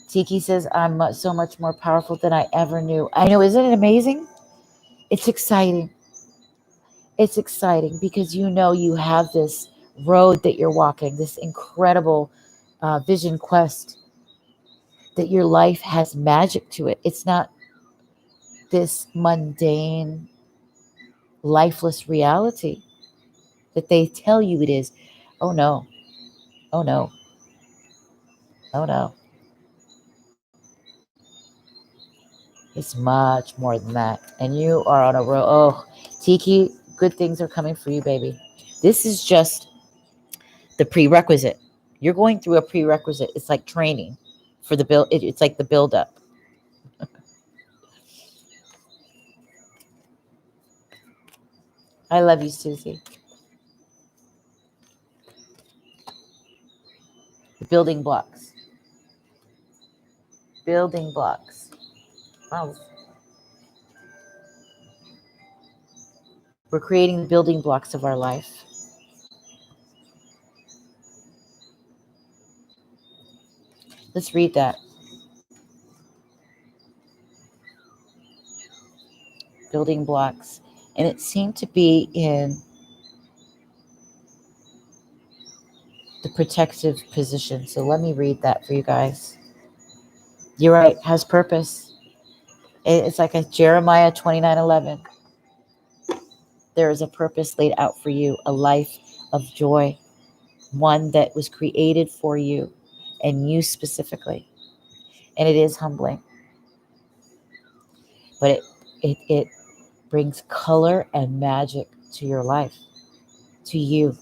Tiki says, I'm so much more powerful than I ever knew. I know, isn't it amazing? It's exciting. It's exciting because you know you have this road that you're walking, this incredible vision quest, that your life has magic to it. It's not this mundane, lifeless reality that they tell you it is. Oh no, oh no, oh no. It's much more than that. And you are on a road. Oh, Tiki, good things are coming for you, baby. This is just the prerequisite. You're going through a prerequisite. It's like training for the build. It's like the build up. I love you, Susie. The building blocks. Building blocks. Wow. We're creating the building blocks of our life. Let's read that. Building blocks. And it seemed to be in the protective position. So let me read that for you guys. You're right. Has purpose. It's like a Jeremiah 29:11. There is a purpose laid out for you, a life of joy, one that was created for you and you specifically. And it is humbling, but it brings color and magic to your life, to you,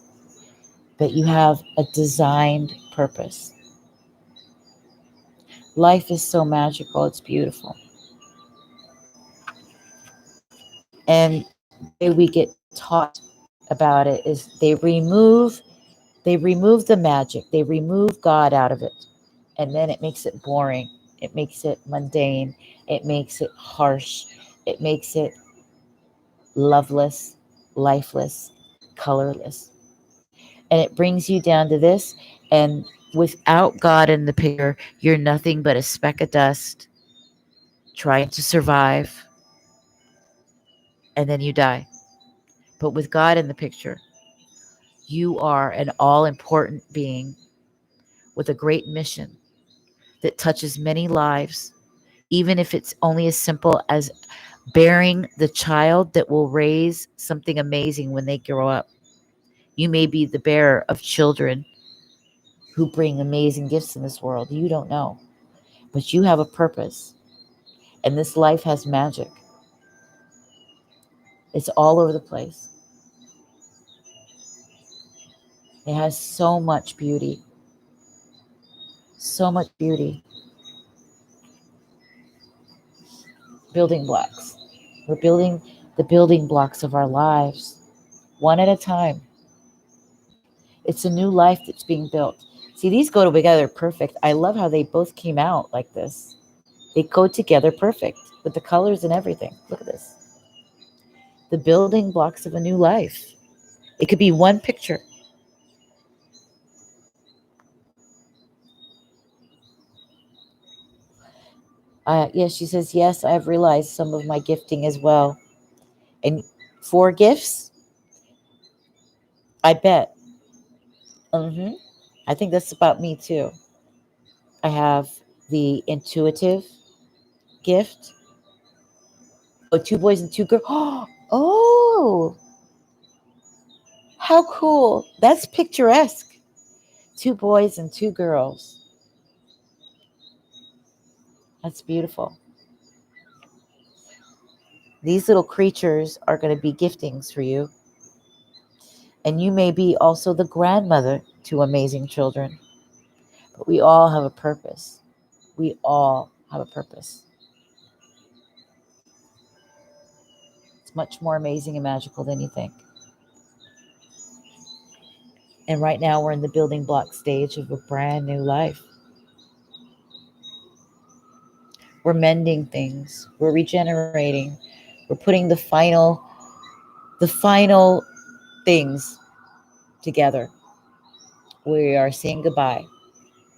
that you have a designed purpose. Life is so magical. It's beautiful. And the way we get taught about it is they remove the magic. They remove God out of it. And then it makes it boring. It makes it mundane. It makes it harsh. It makes it loveless, lifeless, colorless. And it brings you down to this. And without God in the picture, you're nothing but a speck of dust trying to survive. And then you die. But with God in the picture, you are an all important being with a great mission that touches many lives, even if it's only as simple as bearing the child that will raise something amazing when they grow up. You may be the bearer of children who bring amazing gifts in this world. You don't know, but you have a purpose, and this life has magic. It's all over the place. It has so much beauty. So much beauty. Building blocks. We're building the building blocks of our lives, one at a time. It's a new life that's being built. See, these go together perfect. I love how they both came out like this. They go together perfect with the colors and everything. Look at this. The building blocks of a new life. It could be one picture. Yes, she says, yes, I've realized some of my gifting as well. And 4 gifts, I bet. I think that's about me too. I have the intuitive gift. Oh, 2 boys and 2 girls. Oh, how cool. That's picturesque. 2 boys and 2 girls. That's beautiful. These little creatures are going to be giftings for you. And you may be also the grandmother to amazing children. But we all have a purpose. We all have a purpose. It's much more amazing and magical than you think. And right now, we're in the building block stage of a brand new life. We're mending things. We're regenerating. We're putting the final things together. We are saying goodbye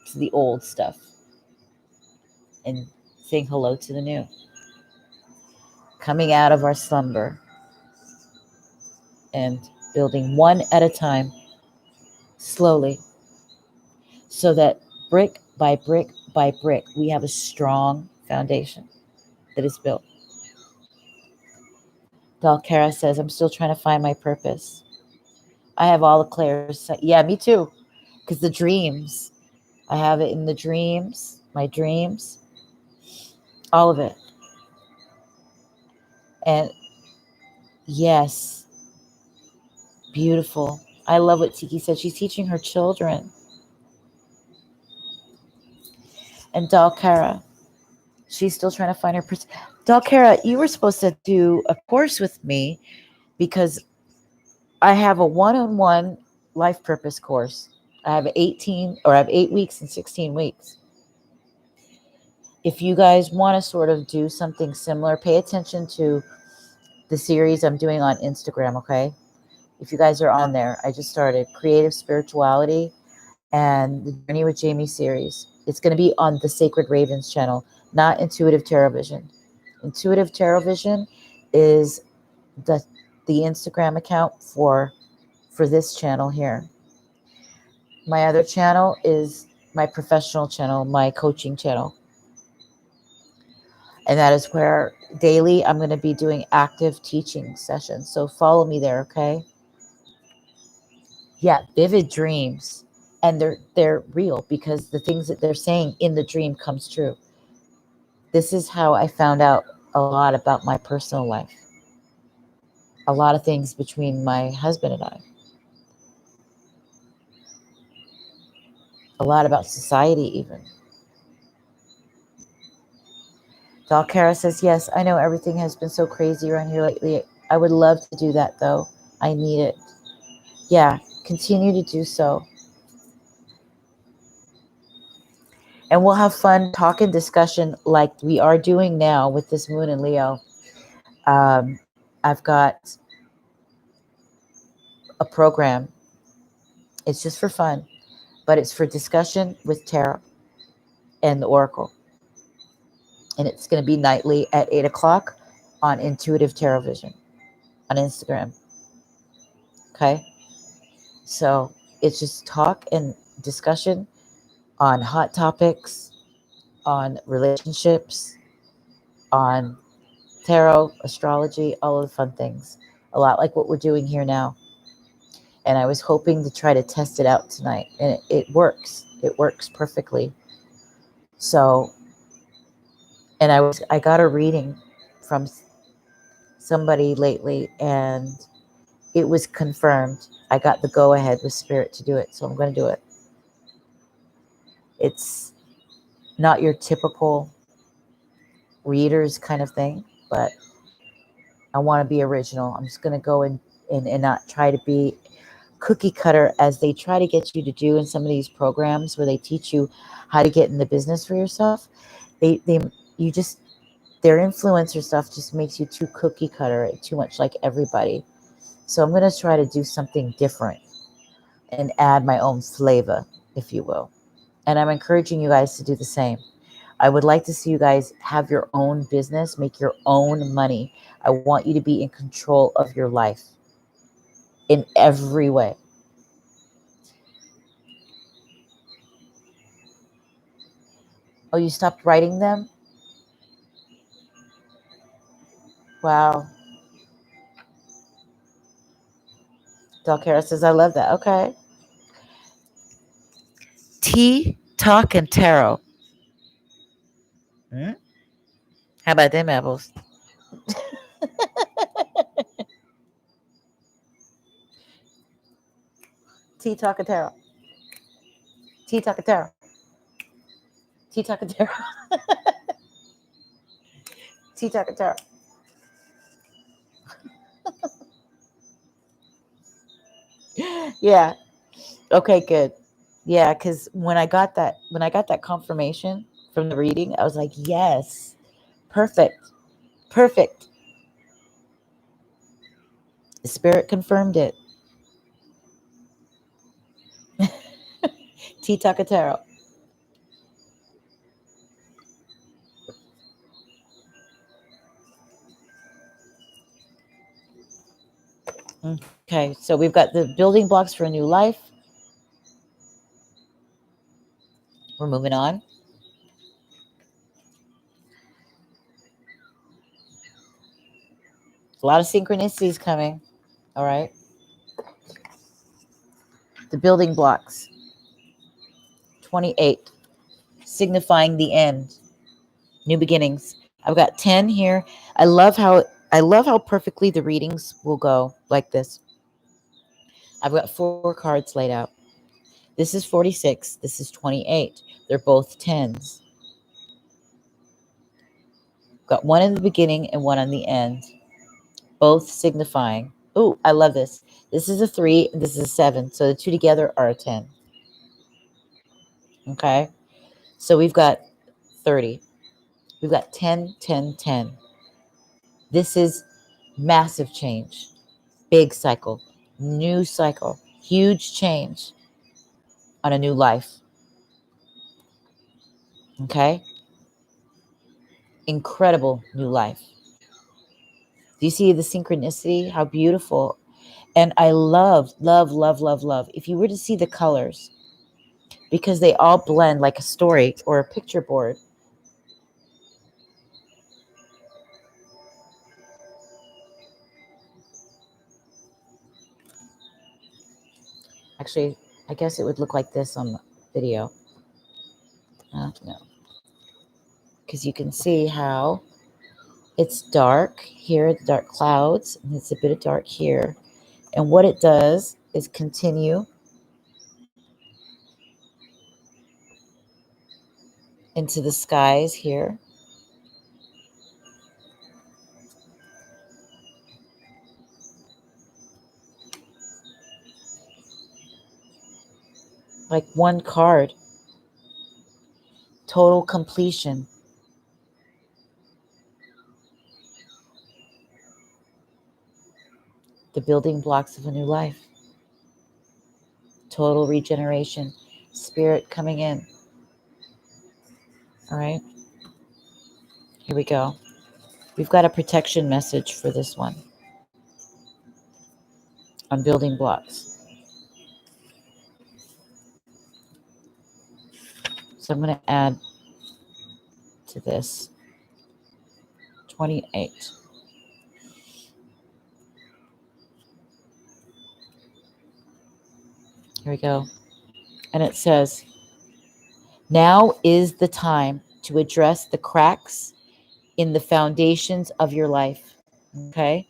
to the old stuff and saying hello to the new. Coming out of our slumber and building one at a time, slowly, so that brick by brick by brick, we have a strong foundation that is built. Dalkara says, I'm still trying to find my purpose. I have all the clairs. Yeah, me too. Because the dreams, I have it in the dreams, my dreams, all of it. And yes, beautiful. I love what Tiki said. She's teaching her children. And Dalkara, she's still trying to find her purpose. Dalkara, you were supposed to do a course with me because I have a one-on-one life purpose course. I have 8 weeks and 16 weeks. If you guys want to sort of do something similar, pay attention to the series I'm doing on Instagram, okay? If you guys are on there, I just started Creative Spirituality and the Journey with Jamie series. It's going to be on the Sacred Ravens channel, not Intuitive Tarot Vision. Intuitive Tarot Vision is the Instagram account for this channel here. My other channel is my professional channel, my coaching channel. And that is where daily I'm going to be doing active teaching sessions. So follow me there, okay? Yeah, vivid dreams. And they're real because the things that they're saying in the dream comes true. This is how I found out a lot about my personal life. A lot of things between my husband and I. A lot about society even. Dalkara says, yes, I know everything has been so crazy around here lately. I would love to do that though. I need it. Yeah, continue to do so. And we'll have fun talk and discussion like we are doing now with this moon in Leo. I've got a program. It's just for fun, but it's for discussion with tarot and the oracle. And it's going to be nightly at 8 o'clock on Intuitive Tarot Vision on Instagram. Okay? So it's just talk and discussion on hot topics, on relationships, on tarot, astrology, all of the fun things. A lot like what we're doing here now. And I was hoping to try to test it out tonight. And it works. It works perfectly. So, and I got a reading from somebody lately, and it was confirmed. I got the go ahead with Spirit to do it. So I'm going to do it. It's not your typical readers kind of thing, but I want to be original. I'm just going to go in and not try to be cookie cutter as they try to get you to do in some of these programs where they teach you how to get in the business for yourself. You just, their influencer stuff just makes you too cookie cutter, too much like everybody. So I'm going to try to do something different and add my own flavor, if you will. And I'm encouraging you guys to do the same. I would like to see you guys have your own business, make your own money. I want you to be in control of your life in every way. Oh, you stopped writing them? Wow. Dalkara says, I love that. Okay. Tea, talk, and tarot. Hmm? How about them apples? T Takatero. T Takatero. T Takatero. T Takatero. Yeah. Okay, good. Yeah, because when I got that confirmation from the reading, I was like, yes, perfect, perfect. The spirit confirmed it. T Takatero. Okay, so we've got the building blocks for a new life. We're moving on. A lot of synchronicities coming. All right. The building blocks. 28, signifying the end, new beginnings. I've got 10 here. I love how perfectly the readings will go like this. I've got 4 cards laid out. This is 46. This is 28. They're both 10s. Got one in the beginning and one on the end, both signifying. Oh, I love this. This is a 3 and this is a 7. So the two together are a 10. Okay. So we've got 30. We've got 10, 10, 10. This is massive change, big cycle, new cycle, huge change on a new life. Okay. Incredible new life. Do you see the synchronicity? How beautiful. And I love, love, love, love, love. If you were to see the colors, because they all blend like a story or a picture board. Actually, I guess it would look like this on the video. No, because you can see how it's dark here, the dark clouds, and it's a bit of dark here. And what it does is continue into the skies here. Like one card, total completion. The building blocks of a new life. Total regeneration. Spirit coming in. All right. Here we go. We've got a protection message for this one on building blocks. So I'm going to add to this 28. Here we go. And it says, now is the time to address the cracks in the foundations of your life. Okay?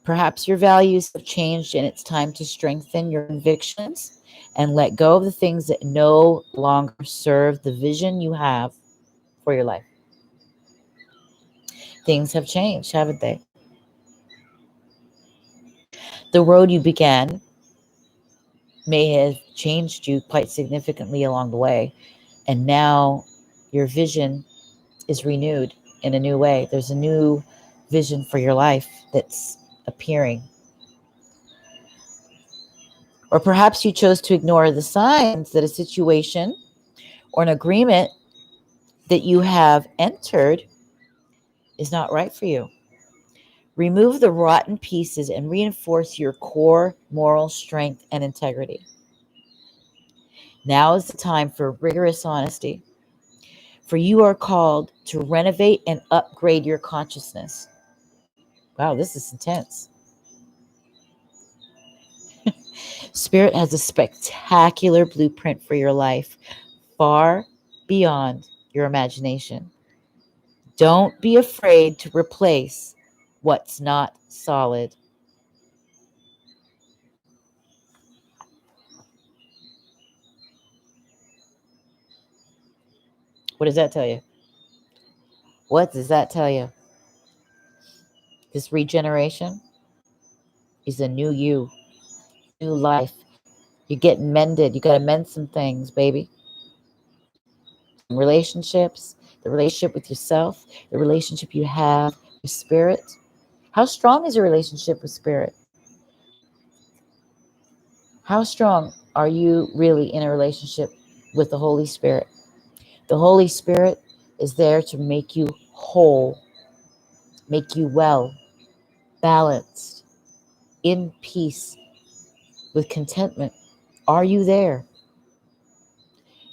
Perhaps your values have changed and it's time to strengthen your convictions and let go of the things that no longer serve the vision you have for your life. Things have changed, haven't they? The road you began may have changed you quite significantly along the way. And now your vision is renewed in a new way. There's a new vision for your life that's appearing. Or perhaps you chose to ignore the signs that a situation or an agreement that you have entered is not right for you. Remove the rotten pieces and reinforce your core moral strength and integrity. Now is the time for rigorous honesty, for you are called to renovate and upgrade your consciousness. Wow, this is intense. Spirit has a spectacular blueprint for your life, far beyond your imagination. Don't be afraid to replace what's not solid. What does that tell you? What does that tell you? This regeneration is a new you, new life. You're getting mended. You got to mend some things, baby. Relationships, the relationship with yourself, the relationship you have with spirit. How strong is your relationship with spirit? How strong are you really in a relationship with the Holy Spirit? The Holy Spirit is there to make you whole, make you well, balanced, in peace, with contentment. Are you there?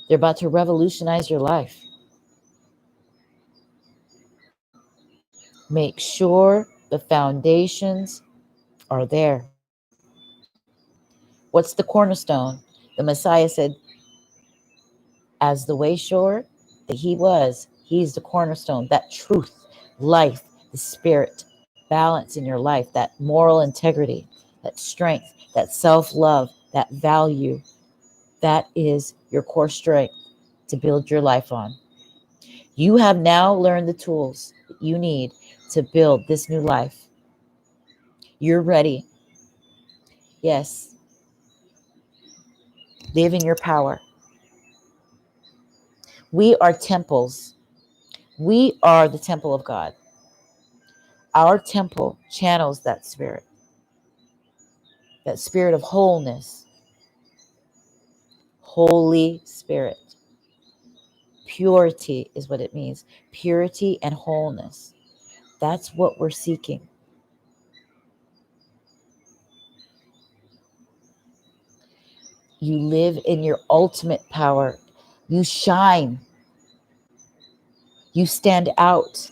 They're about to revolutionize your life. Make sure the foundations are there. What's the cornerstone? The Messiah said, as the way sure that he was, he's the cornerstone, that truth, life, the spirit, balance in your life, that moral integrity, that strength, that self-love, that value. That is your core strength to build your life on. You have now learned the tools that you need to build this new life. You're ready. Yes. Live in your power. We are temples. We are the temple of God. Our temple channels that spirit of wholeness. Holy Spirit. Purity is what it means. Purity and wholeness. That's what we're seeking. You live in your ultimate power. You shine. You stand out.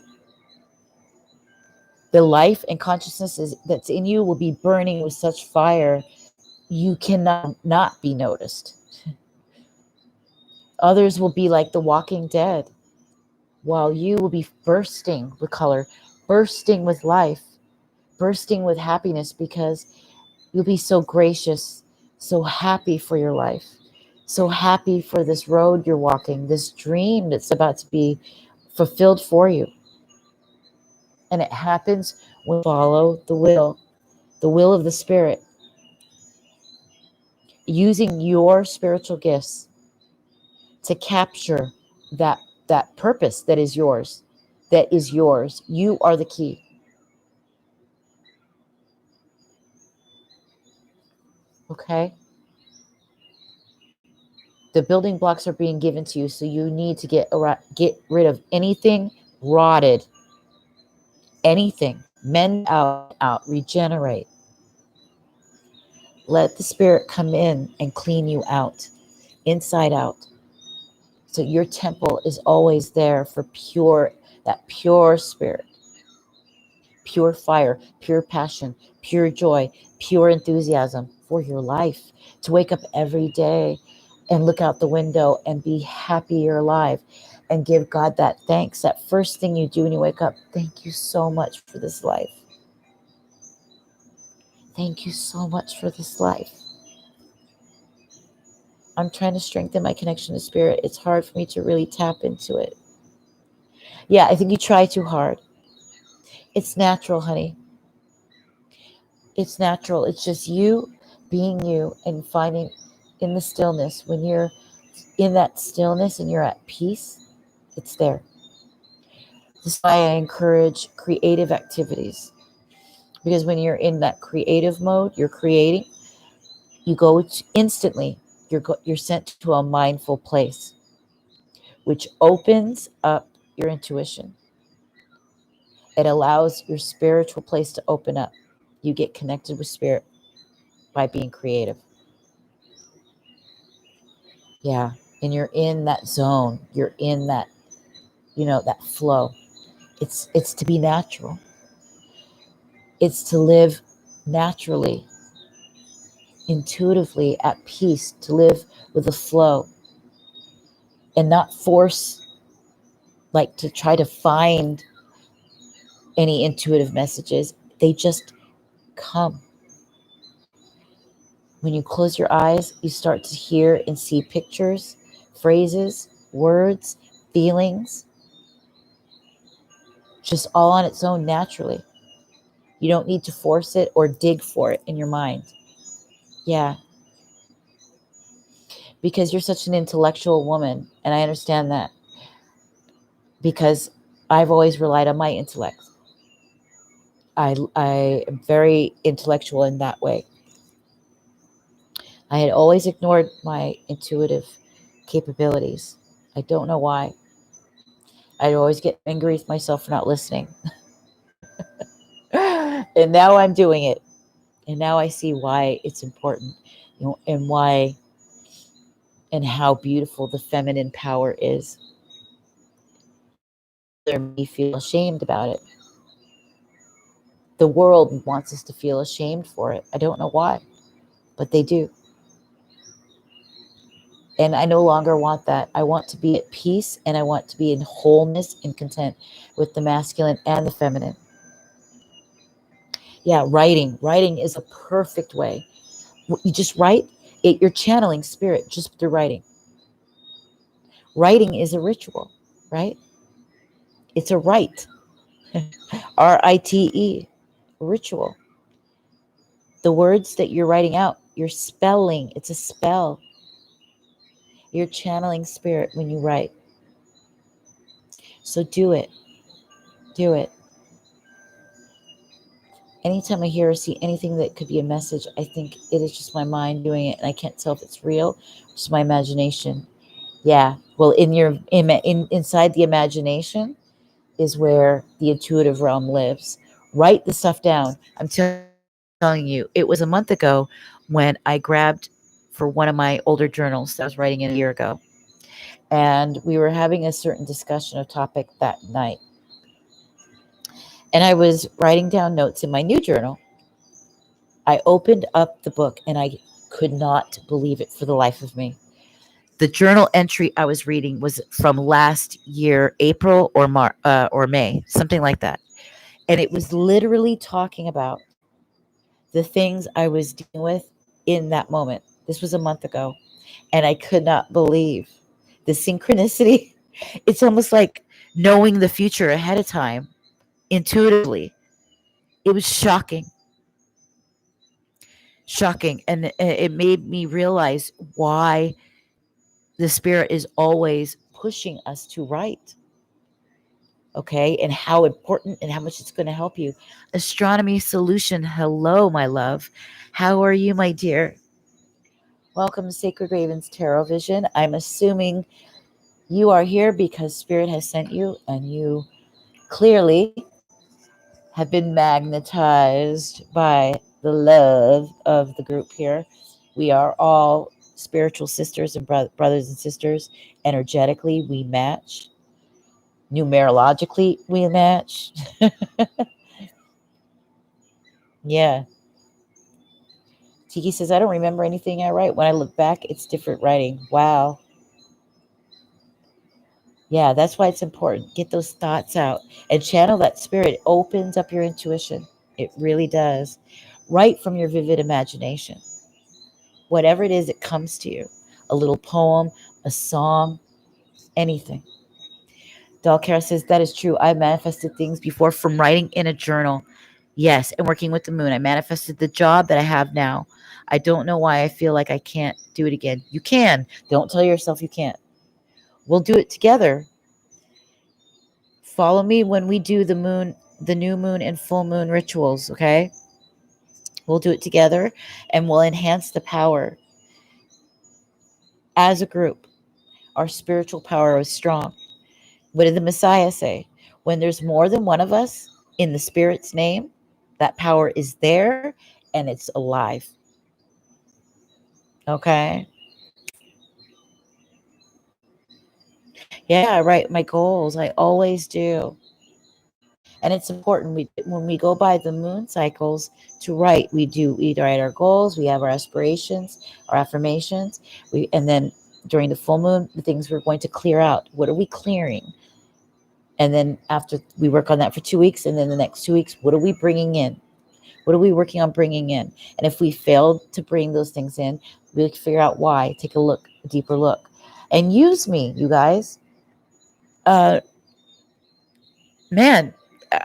The life and consciousness that's in you will be burning with such fire, you cannot not be noticed. Others will be like the walking dead, while you will be bursting with color, bursting with life, bursting with happiness, because you'll be so gracious, so happy for your life, so happy for this road you're walking, this dream that's about to be fulfilled for you. And it happens when you follow the will of the Spirit, using your spiritual gifts to capture that purpose that is yours. That is yours. You are the key. Okay? The building blocks are being given to you, so you need to get rid of anything rotted, anything. Mend out, regenerate. Let the Spirit come in and clean you out, inside out. So your temple is always there for that pure spirit, pure fire, pure passion, pure joy, pure enthusiasm for your life. To wake up every day and look out the window and be happy you're alive and give God that thanks. That first thing you do when you wake up, thank you so much for this life. Thank you so much for this life. I'm trying to strengthen my connection to spirit. It's hard for me to really tap into it. Yeah, I think you try too hard. It's natural, honey. It's natural. It's just you being you and finding in the stillness. When you're in that stillness and you're at peace, it's there. This is why I encourage creative activities. Because when you're in that creative mode, you're creating, you go instantly, you're sent to a mindful place, which opens up your intuition. It allows your spiritual place to open up. You get connected with spirit by being creative. Yeah. And you're in that zone. You're in that, that flow. It's to be natural. It's to live naturally, intuitively, at peace, to live with the flow and not force, like to try to find any intuitive messages. They just come. When you close your eyes, you start to hear and see pictures, phrases, words, feelings, just all on its own naturally. You don't need to force it or dig for it in your mind. Yeah, because you're such an intellectual woman, and I understand that because I've always relied on my intellect. I am very intellectual in that way. I had always ignored my intuitive capabilities. I don't know why. I'd always get angry with myself for not listening. And now I'm doing it. And now I see why it's important, and why and how beautiful the feminine power is. Rather me feel ashamed about it. The world wants us to feel ashamed for it. I don't know why, but they do. And I no longer want that. I want to be at peace, and I want to be in wholeness and content with the masculine and the feminine. Yeah, writing. Writing is a perfect way. You just write it, you're channeling spirit just through writing. Writing is a ritual, right? It's a rite. RITE, ritual. The words that you're writing out, you're spelling. It's a spell. You're channeling spirit when you write. So do it. Do it. Anytime I hear or see anything that could be a message, I think it is just my mind doing it, and I can't tell if it's real. It's my imagination. Yeah. Well, inside the imagination is where the intuitive realm lives. Write the stuff down. I'm telling you, it was a month ago when I grabbed for one of my older journals that I was writing in a year ago. And we were having a certain discussion of topic that night. And I was writing down notes in my new journal. I opened up the book and I could not believe it for the life of me. The journal entry I was reading was from last year, April or May, something like that. And it was literally talking about the things I was dealing with in that moment. This was a month ago, and I could not believe the synchronicity. It's almost like knowing the future ahead of time intuitively. It was shocking, shocking. And it made me realize why the spirit is always pushing us to write. Okay, and how important and how much it's going to help you. Astronomy Solution, hello, my love. How are you, my dear? Welcome to Sacred Ravens Tarot Vision. I'm assuming you are here because Spirit has sent you, and you clearly have been magnetized by the love of the group here. We are all spiritual sisters and brothers and sisters. Energetically, we match. Numerologically, we match. Yeah. Tiki says, I don't remember anything I write. When I look back, it's different writing. Wow. Yeah, that's why it's important. Get those thoughts out and channel that spirit. It opens up your intuition. It really does. Write from your vivid imagination. Whatever it is that comes to you. A little poem, a song, anything. Dalcara says, that is true. I manifested things before from writing in a journal. Yes, and working with the moon. I manifested the job that I have now. I don't know why I feel like I can't do it again. You can. Don't tell yourself you can't. We'll do it together. Follow me when we do the new moon and full moon rituals, okay? We'll do it together, and we'll enhance the power as a group. Our spiritual power is strong. What did the Messiah say? When there's more than one of us in the Spirit's name, that power is there and it's alive. Okay? Yeah, I write my goals. I always do. And it's important when we go by the moon cycles to write. We write our goals, we have our aspirations, our affirmations, and then during the full moon, the things we're going to clear out. What are we clearing? And then after we work on that for 2 weeks, and then the next 2 weeks, what are we bringing in? What are we working on bringing in? And if we failed to bring those things in, we figure out why. Take a deeper look, and use me, you guys. Uh, man, uh,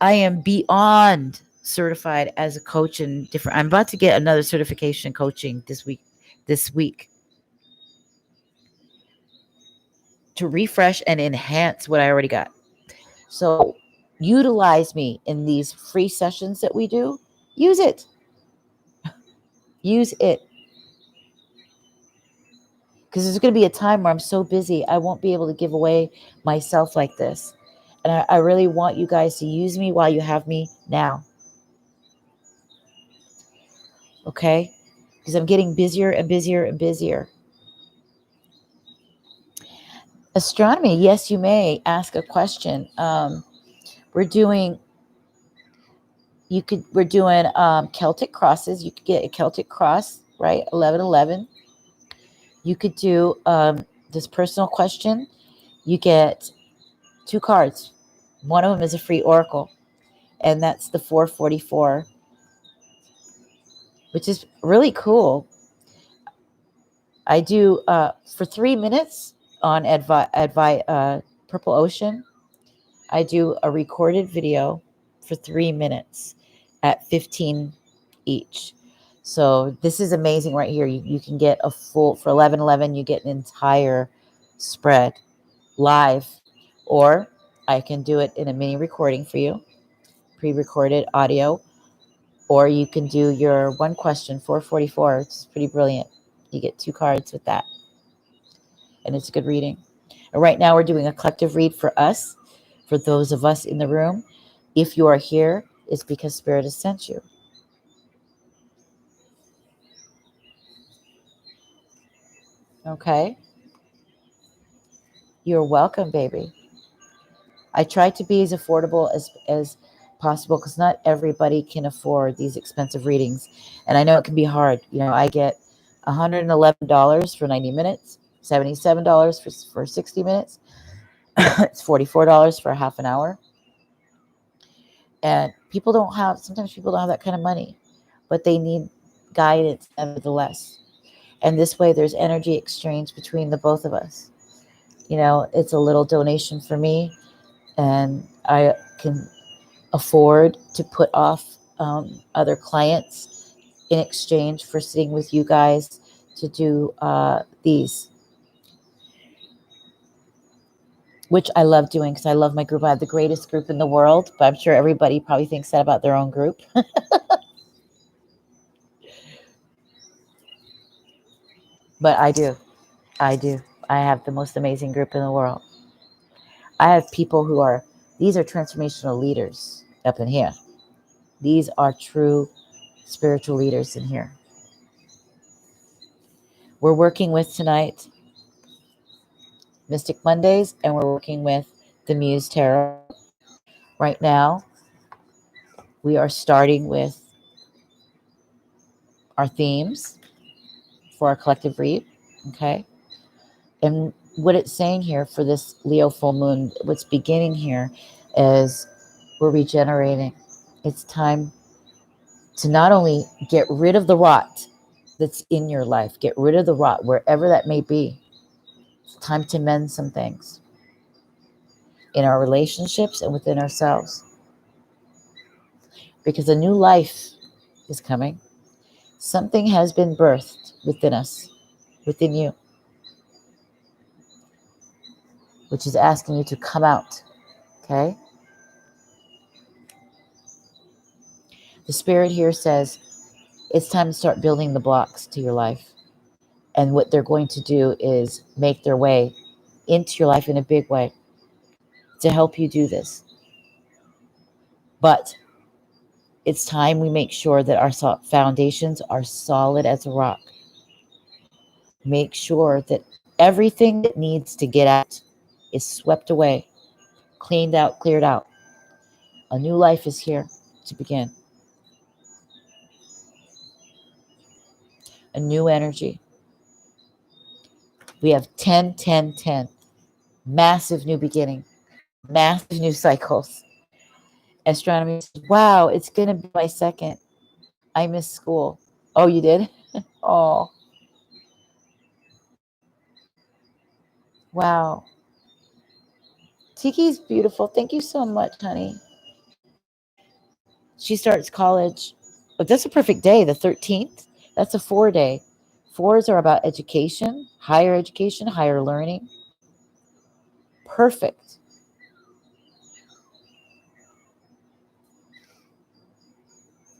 I am beyond certified as a coach and different. I'm about to get another certification in coaching this week. This week to refresh and enhance what I already got. So utilize me in these free sessions that we do. Use it. Use it. Because there's going to be a time where I'm so busy, I won't be able to give away myself like this. And I really want you guys to use me while you have me now. Okay? Because I'm getting busier and busier and busier. Astronomy, yes, you may ask a question. We're doing Celtic crosses. You could get a Celtic cross, right? 1111. You could do this personal question. You get 2 cards. One of them is a free oracle, and that's the 444, which is really cool. I do for 3 minutes on Purple Ocean. I do a recorded video for 3 minutes at 15 each. So this is amazing right here. You can get a full, for 1111, you get an entire spread live, or I can do it in a mini recording for you, pre-recorded audio, or you can do your one question, 444. It's pretty brilliant. You get 2 cards with that, and it's a good reading. And right now we're doing a collective read for us, for those of us in the room. If you are here, it's because Spirit has sent you. Okay? You're welcome, baby. I try to be as affordable as possible because not everybody can afford these expensive readings. And I know it can be hard. I get $111 for 90 minutes, $77 for 60 minutes. It's $44 for a half an hour. And sometimes people don't have that kind of money, but they need guidance nevertheless. And this way there's energy exchange between the both of us. It's a little donation for me, and I can afford to put off other clients in exchange for sitting with you guys to do these, which I love doing because I love my group. I have the greatest group in the world, but I'm sure everybody probably thinks that about their own group. But I do. I do. I have the most amazing group in the world. I have people these are transformational leaders up in here. These are true spiritual leaders in here. We're working with tonight Mystic Mondays, and we're working with the Muse Tarot. Right now, we are starting with our themes for our collective read. Okay. And what it's saying here for this Leo full moon, what's beginning here is we're regenerating. It's time to not only get rid of the rot that's in your life, get rid of the rot wherever that may be. It's time to mend some things in our relationships and within ourselves, because a new life is coming. Something has been birthed within us, within you, which is asking you to come out. Okay? The Spirit here says it's time to start building the blocks to your life. And what they're going to do is make their way into your life in a big way to help you do this. But it's time we make sure that our foundations are solid as a rock. Make sure that everything that needs to get out is swept away, cleaned out, cleared out. A new life is here to begin. A new energy. We have 10, 10, 10. Massive new beginning. Massive new cycles. Astronomy says, wow, it's going to be my second. I missed school. Oh, you did? Oh, Wow. Tiki's beautiful. Thank you so much, honey. She starts college. But that's a perfect day, the 13th. That's a 4 day. Fours are about education, higher learning. Perfect.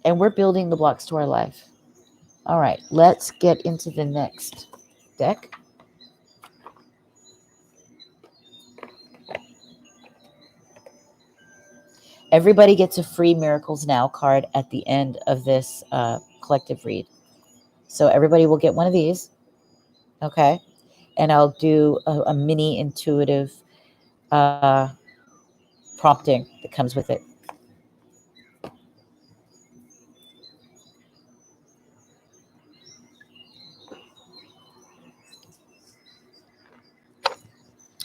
And we're building the blocks to our life. All right, let's get into the next deck. Everybody gets a free Miracles Now card at the end of this collective read. So everybody will get one of these. Okay. And I'll do a mini intuitive prompting that comes with it.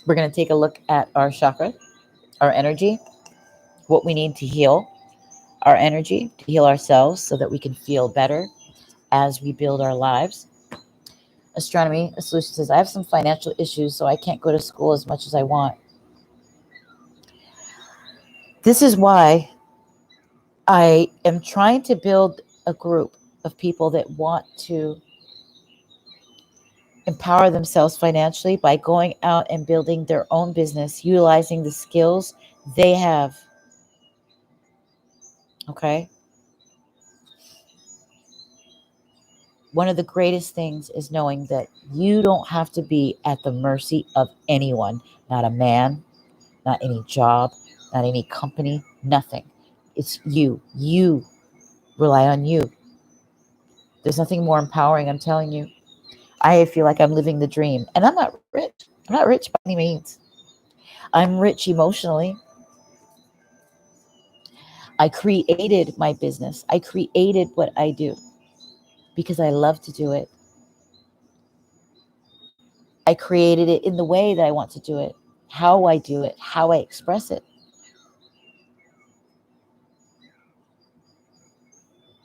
We're going to take a look at our chakra, our energy, what we need to heal our energy, to heal ourselves so that we can feel better as we build our lives. Astronomy, a solution says, I have some financial issues, so I can't go to school as much as I want. This is why I am trying to build a group of people that want to empower themselves financially by going out and building their own business, utilizing the skills they have. Okay. One of the greatest things is knowing that you don't have to be at the mercy of anyone, not a man, not any job, not any company, nothing. It's you. You rely on you. There's nothing more empowering, I'm telling you. I feel like I'm living the dream. And I'm not rich. I'm not rich by any means. I'm rich emotionally. I created my business. I created what I do because I love to do it. I created it in the way that I want to do it, how I do it, how I express it.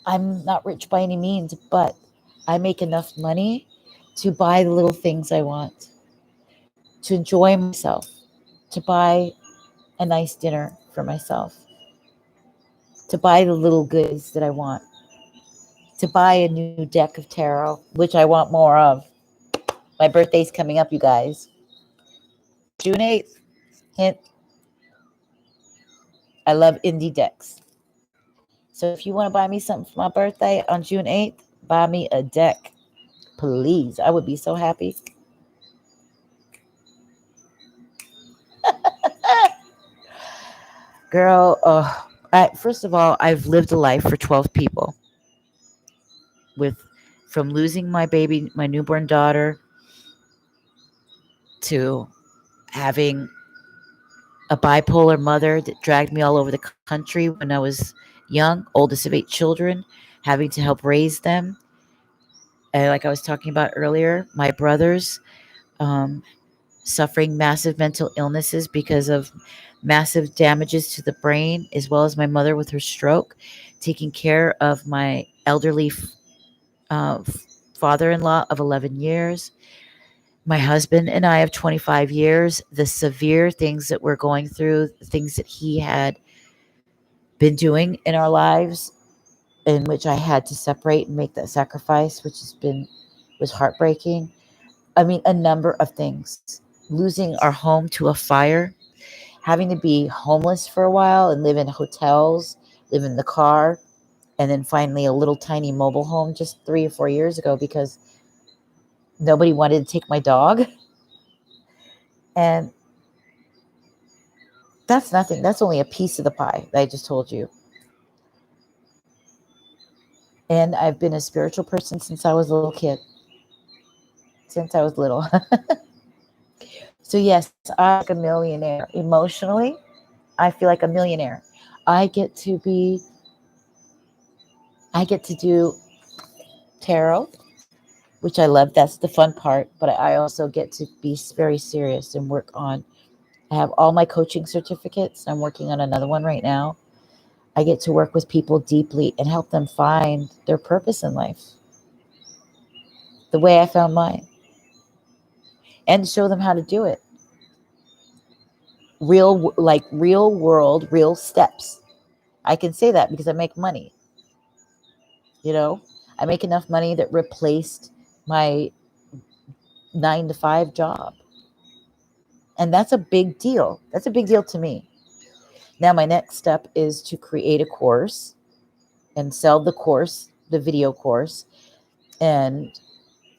I'm not rich by any means, but I make enough money to buy the little things I want, to enjoy myself, to buy a nice dinner for myself, to buy the little goods that I want, to buy a new deck of tarot, which I want more of. My birthday's coming up, you guys. June 8th. Hint. I love indie decks. So if you want to buy me something for my birthday on June 8th, buy me a deck. Please. I would be so happy. Girl, first of all, I've lived a life for 12 people. From losing my baby, my newborn daughter, to having a bipolar mother that dragged me all over the country when I was young, oldest of 8 children, having to help raise them. And like I was talking about earlier, my brothers suffering massive mental illnesses because of massive damages to the brain, as well as my mother with her stroke, taking care of my elderly uh, father-in-law of 11 years, my husband and I of 25 years, the severe things that we're going through, the things that he had been doing in our lives, in which I had to separate and make that sacrifice, which was heartbreaking. I mean, a number of things. Losing our home to a fire, having to be homeless for a while and live in hotels, live in the car, and then finally a little tiny mobile home just 3 or 4 years ago because nobody wanted to take my dog. And that's nothing. That's only a piece of the pie that I just told you. And I've been a spiritual person since I was a little kid. Since I was little. So yes, I'm like a millionaire. Emotionally, I feel like a millionaire. I get to do tarot, which I love. That's the fun part. But I also get to be very serious and work on. I have all my coaching certificates. I'm working on another one right now. I get to work with people deeply and help them find their purpose in life, the way I found mine, and show them how to do it. real world, real steps. I can say that because I make money. You know, I make enough money that replaced my 9 to 5 job. And that's a big deal. That's a big deal to me. Now, my next step is to create a course and sell the course, the video course, and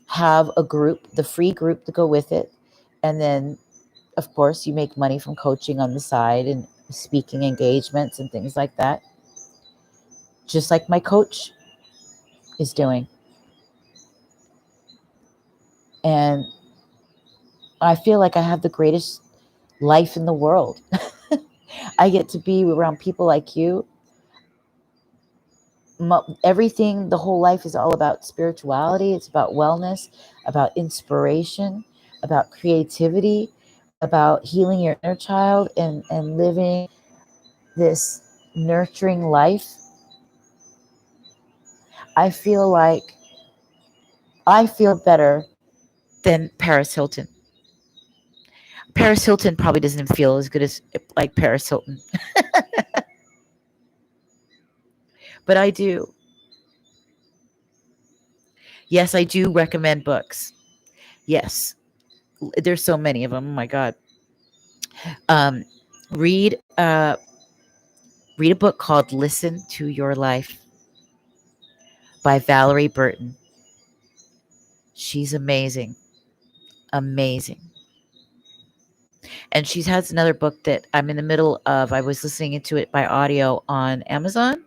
have a group, the free group to go with it. And then, of course, you make money from coaching on the side and speaking engagements and things like that, just like my coach is doing. And I feel like I have the greatest life in the world. I get to be around people like you. Everything, the whole life is all about spirituality. It's about wellness, about inspiration, about creativity, about healing your inner child and living this nurturing life. I feel like I feel better than Paris Hilton. Paris Hilton probably doesn't feel as good as like Paris Hilton, but I do. Yes, I do recommend books. Yes, there's so many of them. Oh my God. Um, read read a book called "Listen to Your Life" by Valerie Burton. She's amazing, amazing. And she has another book that I'm in the middle of. I was listening to it by audio on Amazon,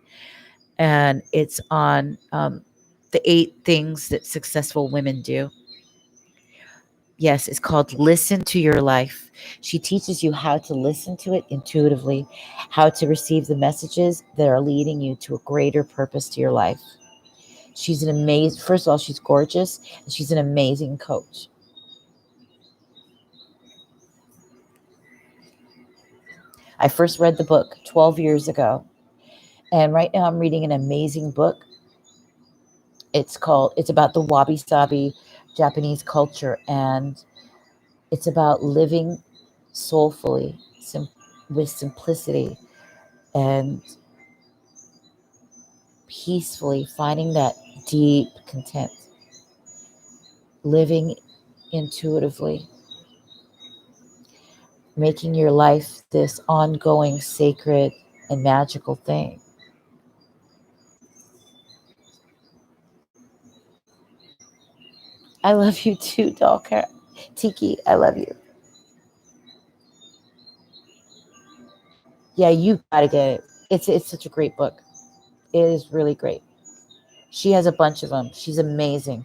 and it's on the 8 things that successful women do. Yes, it's called Listen to Your Life. She teaches you how to listen to it intuitively, how to receive the messages that are leading you to a greater purpose to your life. She's an amazing, first of all, she's gorgeous, and she's an amazing coach. I first read the book 12 years ago, and right now I'm reading an amazing book. It's about the wabi sabi Japanese culture, and it's about living soulfully, with simplicity, and peacefully, finding that deep content, living intuitively, making your life this ongoing, sacred, and magical thing. I love you too, Doll Tiki. I love you. Yeah, you gotta get it. It's such a great book. It is really great. She has a bunch of them. She's amazing.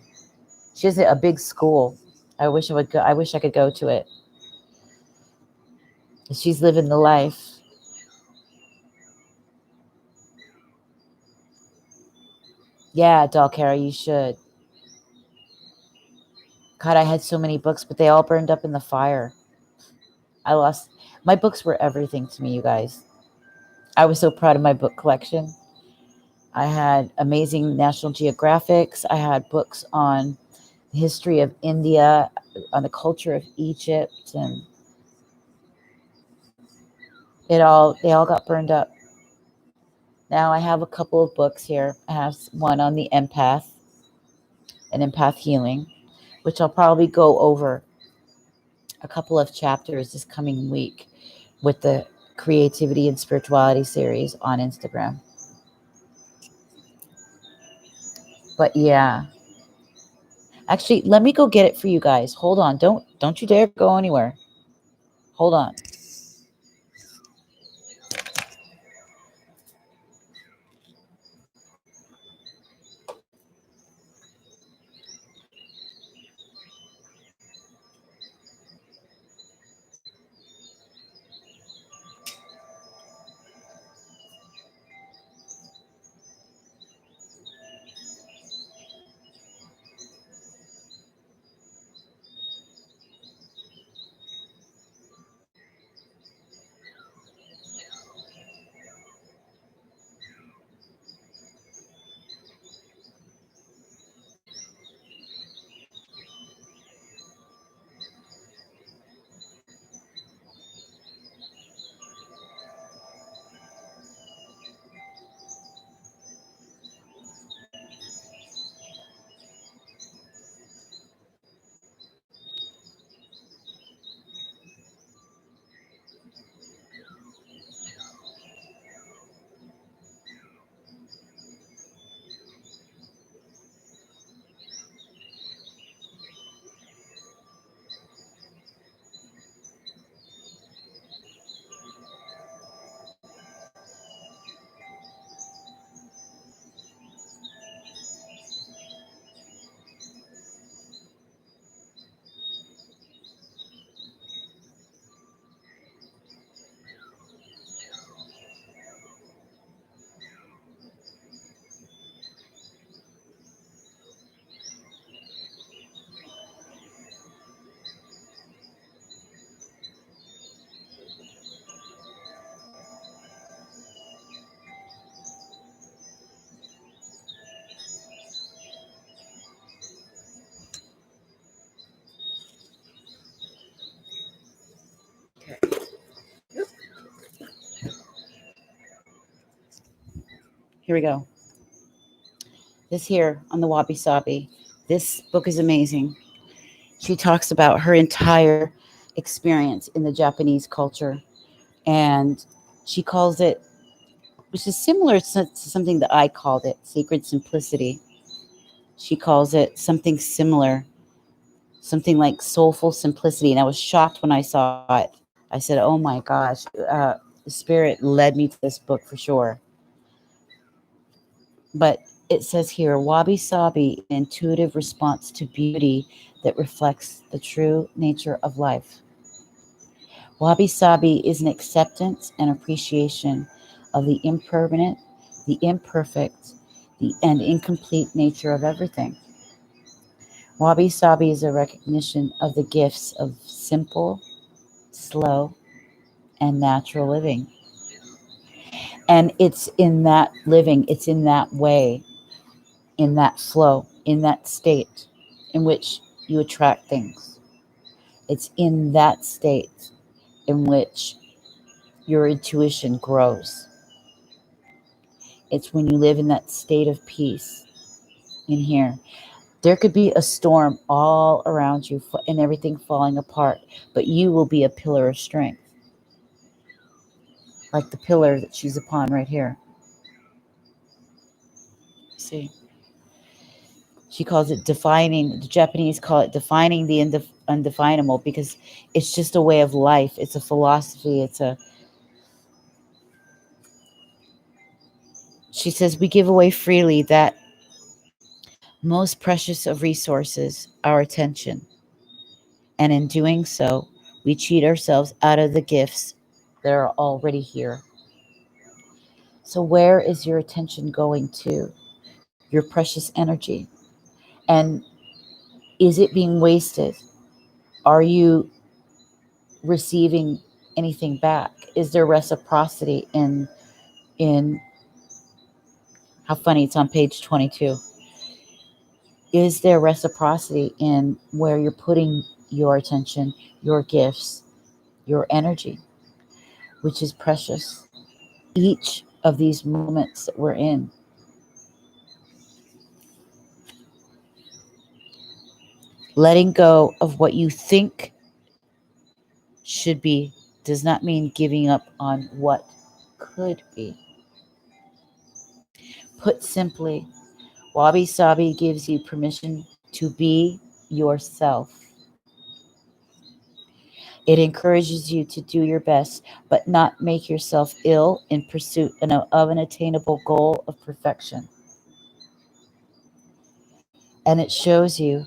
She has a big school. I wish I would go. I wish I could go to it. She's living the life. Yeah, Doll you should. God, I had so many books, but they all burned up in the fire. I lost my books were everything to me, you guys. I was so proud of my book collection. I had amazing National Geographics. I had books on the history of India, on the culture of Egypt, and they all got burned up. Now I have a couple of books here. I have one on the empath and empath healing, which I'll probably go over a couple of chapters this coming week with the creativity and spirituality series on Instagram. But yeah, actually, let me go get it for you guys. Hold on. Don't you dare go anywhere. Hold on. Here we go. This here on the Wabi Sabi. This book is amazing. She talks about her entire experience in the Japanese culture, and she calls it, which is similar to something that I called it, sacred simplicity. She calls it something similar, something like soulful simplicity. And I was shocked when I saw it. I said, oh my gosh, the Spirit led me to this book for sure. But it says here, wabi sabi, an intuitive response to beauty that reflects the true nature of life. Wabi sabi is an acceptance and appreciation of the impermanent, the imperfect, and incomplete nature of everything. Wabi sabi is a recognition of the gifts of simple, slow, and natural living. And it's in that living, it's in that way, in that flow, in that state in which you attract things. It's in that state in which your intuition grows. It's when you live in that state of peace in here. There could be a storm all around you and everything falling apart, but you will be a pillar of strength, like the pillar that she's upon right here. See? She calls it defining, the Japanese call it defining the undefinable, because it's just a way of life. It's a philosophy. She says, we give away freely that most precious of resources, our attention. And in doing so, we cheat ourselves out of the gifts that are already here. So where is your attention going to? Your precious energy. And is it being wasted? Are you receiving anything back? Is there reciprocity in how funny, it's on page 22. Is there reciprocity in where you're putting your attention, your gifts, your energy, which is precious? Each of these moments that we're in. Letting go of what you think should be does not mean giving up on what could be. Put simply, Wabi Sabi gives you permission to be yourself. It encourages you to do your best, but not make yourself ill in pursuit of an attainable goal of perfection. And it shows you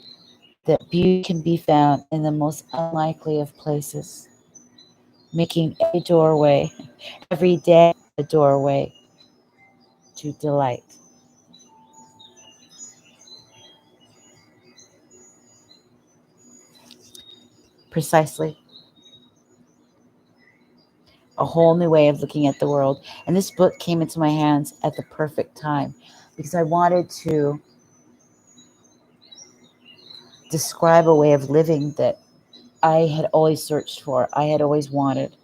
that beauty can be found in the most unlikely of places, making every day, a doorway to delight. Precisely. A whole new way of looking at the world. And this book came into my hands at the perfect time because I wanted to describe a way of living that I had always searched for. I had always wanted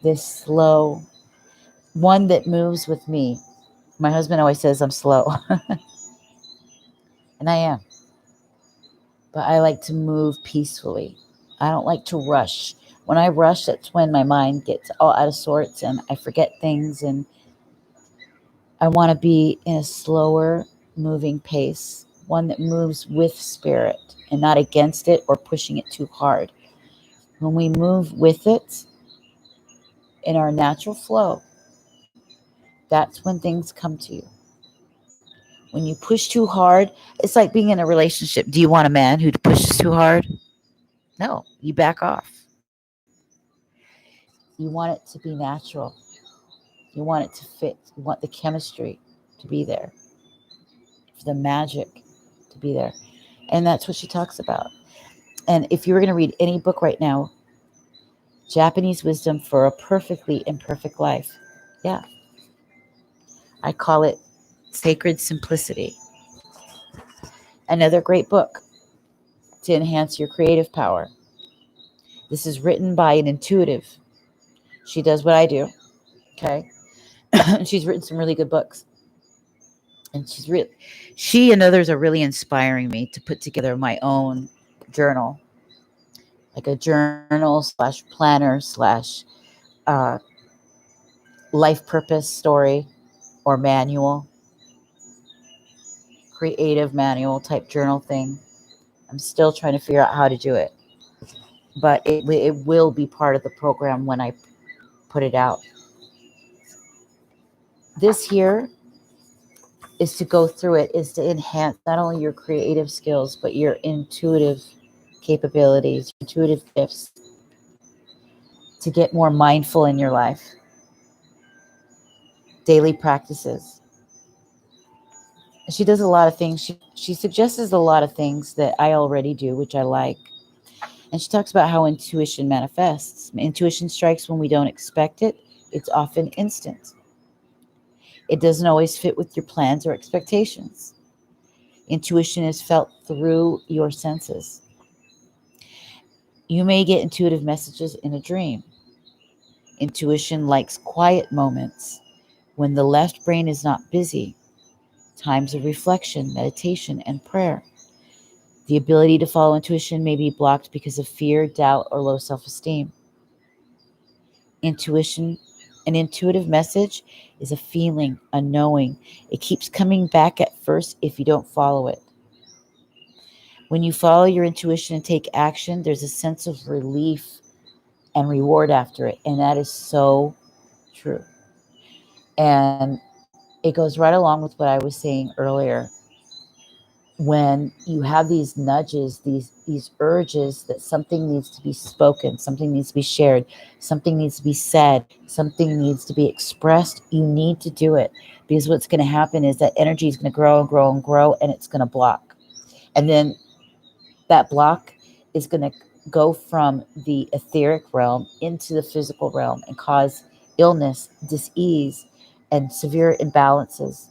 this slow one that moves with me. My husband always says I'm slow, and I am. But I like to move peacefully. I don't like to rush. When I rush, that's when my mind gets all out of sorts and I forget things. And I want to be in a slower moving pace, one that moves with spirit and not against it or pushing it too hard. When we move with it in our natural flow, that's when things come to you. When you push too hard, it's like being in a relationship. Do you want a man who pushes too hard? No, you back off. You want it to be natural. You want it to fit. You want the chemistry to be there, for the magic to be there. And that's what she talks about. And if you were going to read any book right now, Japanese Wisdom for a Perfectly Imperfect Life. Yeah. I call it Sacred Simplicity. Another great book to enhance your creative power. This is written by an intuitive. She does what I do. Okay. She's written some really good books. And she and others are really inspiring me to put together my own journal, like a journal slash planner slash uh, life purpose story or manual, creative manual type journal thing. I'm still trying to figure out how to do it, but it will be part of the program when I put it out. This here is to go through it, is to enhance not only your creative skills, but your intuitive capabilities, intuitive gifts, to get more mindful in your life. Daily practices. She does a lot of things. She suggests a lot of things that I already do, which I like. And she talks about how intuition manifests. Intuition strikes when we don't expect it. It's often instant. It doesn't always fit with your plans or expectations. Intuition is felt through your senses. You may get intuitive messages in a dream. Intuition likes quiet moments when the left brain is not busy, times of reflection, meditation, and prayer. The ability to follow intuition may be blocked because of fear, doubt, or low self esteem. Intuition, an intuitive message is a feeling, a knowing. It keeps coming back at first if you don't follow it. When you follow your intuition and take action, there's a sense of relief and reward after it. And that is so true. And it goes right along with what I was saying earlier. When you have these nudges, these urges that something needs to be spoken, something needs to be shared, something needs to be said, something needs to be expressed, you need to do it. Because what's going to happen is that energy is going to grow and grow and grow, and it's going to block. And then that block is going to go from the etheric realm into the physical realm and cause illness, dis-ease, and severe imbalances.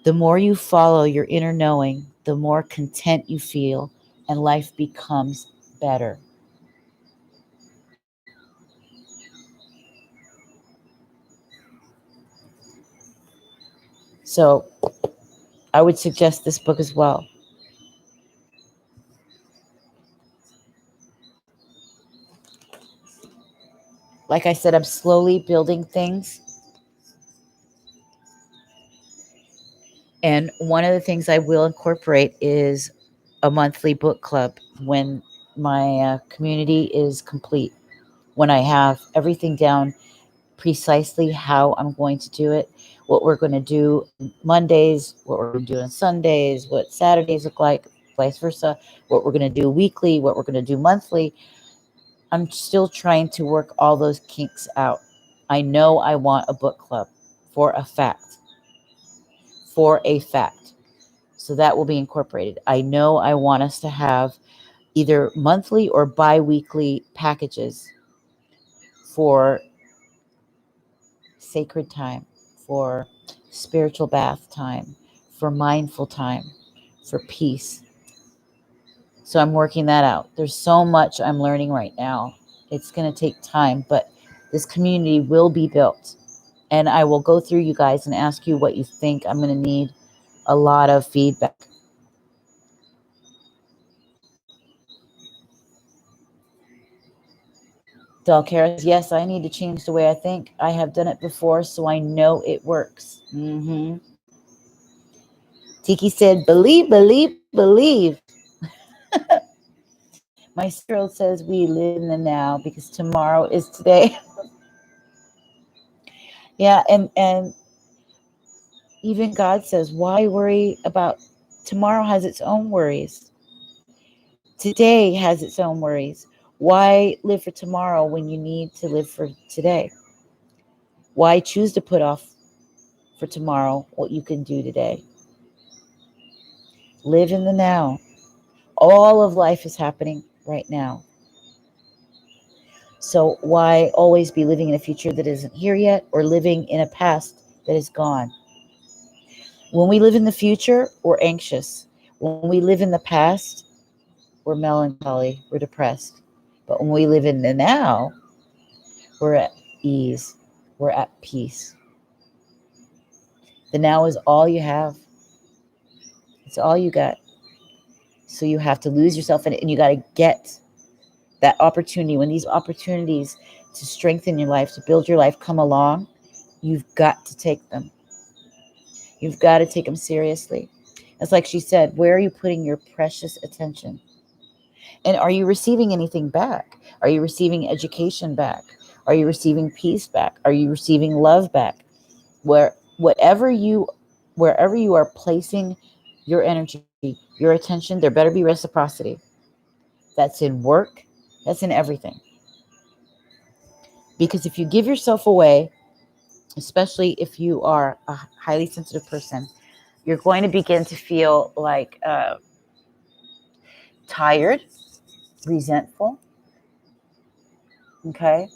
The more you follow your inner knowing, the more content you feel, and life becomes better. So I would suggest this book as well. Like I said, I'm slowly building things. And one of the things I will incorporate is a monthly book club when my community is complete, when I have everything down precisely how I'm going to do it, what we're going to do Mondays, what we're going to do on Sundays, what Saturdays look like, vice versa, what we're going to do weekly, what we're going to do monthly. I'm still trying to work all those kinks out. I know I want a book club for a fact. For a fact. So that will be incorporated. I know I want us to have either monthly or bi-weekly packages for sacred time, for spiritual bath time, for mindful time, for peace. So I'm working that out. There's so much I'm learning right now. It's going to take time, but this community will be built. And I will go through you guys and ask you what you think. I'm going to need a lot of feedback. Dalcara says, yes, I need to change the way I think. I have done it before, so I know it works. Tiki said, believe, believe, believe. My 6-year-old says we live in the now because tomorrow is today. Yeah, and even God says, why worry about tomorrow? Has its own worries. Today has its own worries. Why live for tomorrow when you need to live for today? Why choose to put off for tomorrow what you can do today? Live in the now. All of life is happening right now. So why always be living in a future that isn't here yet, or living in a past that is gone? When we live in the future, we're anxious. When we live in the past, we're melancholy, we're depressed. But when we live in the now, we're at ease, we're at peace. The now is all you have. It's all you got. So you have to lose yourself in it, and you got to get that opportunity. When these opportunities to strengthen your life, to build your life come along, you've got to take them. You've got to take them seriously. It's like she said, where are you putting your precious attention? And are you receiving anything back? Are you receiving education back? Are you receiving peace back? Are you receiving love back? Wherever you are placing your energy, your attention, there better be reciprocity. That's in work, that's in everything. Because if you give yourself away, especially if you are a highly sensitive person, you're going to begin to feel like tired, resentful. Okay?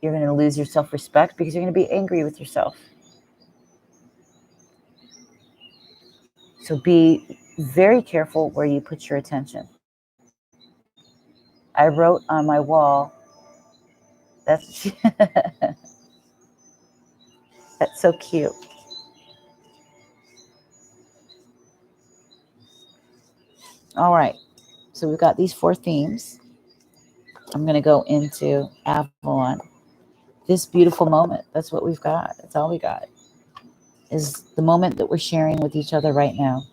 You're going to lose your self-respect because you're going to be angry with yourself. So be very careful where you put your attention. I wrote on my wall, that's that's so cute. All right. So we've got these 4 themes. I'm going to go into Avalon. This beautiful moment. That's what we've got. That's all we got. Is the moment that we're sharing with each other right now.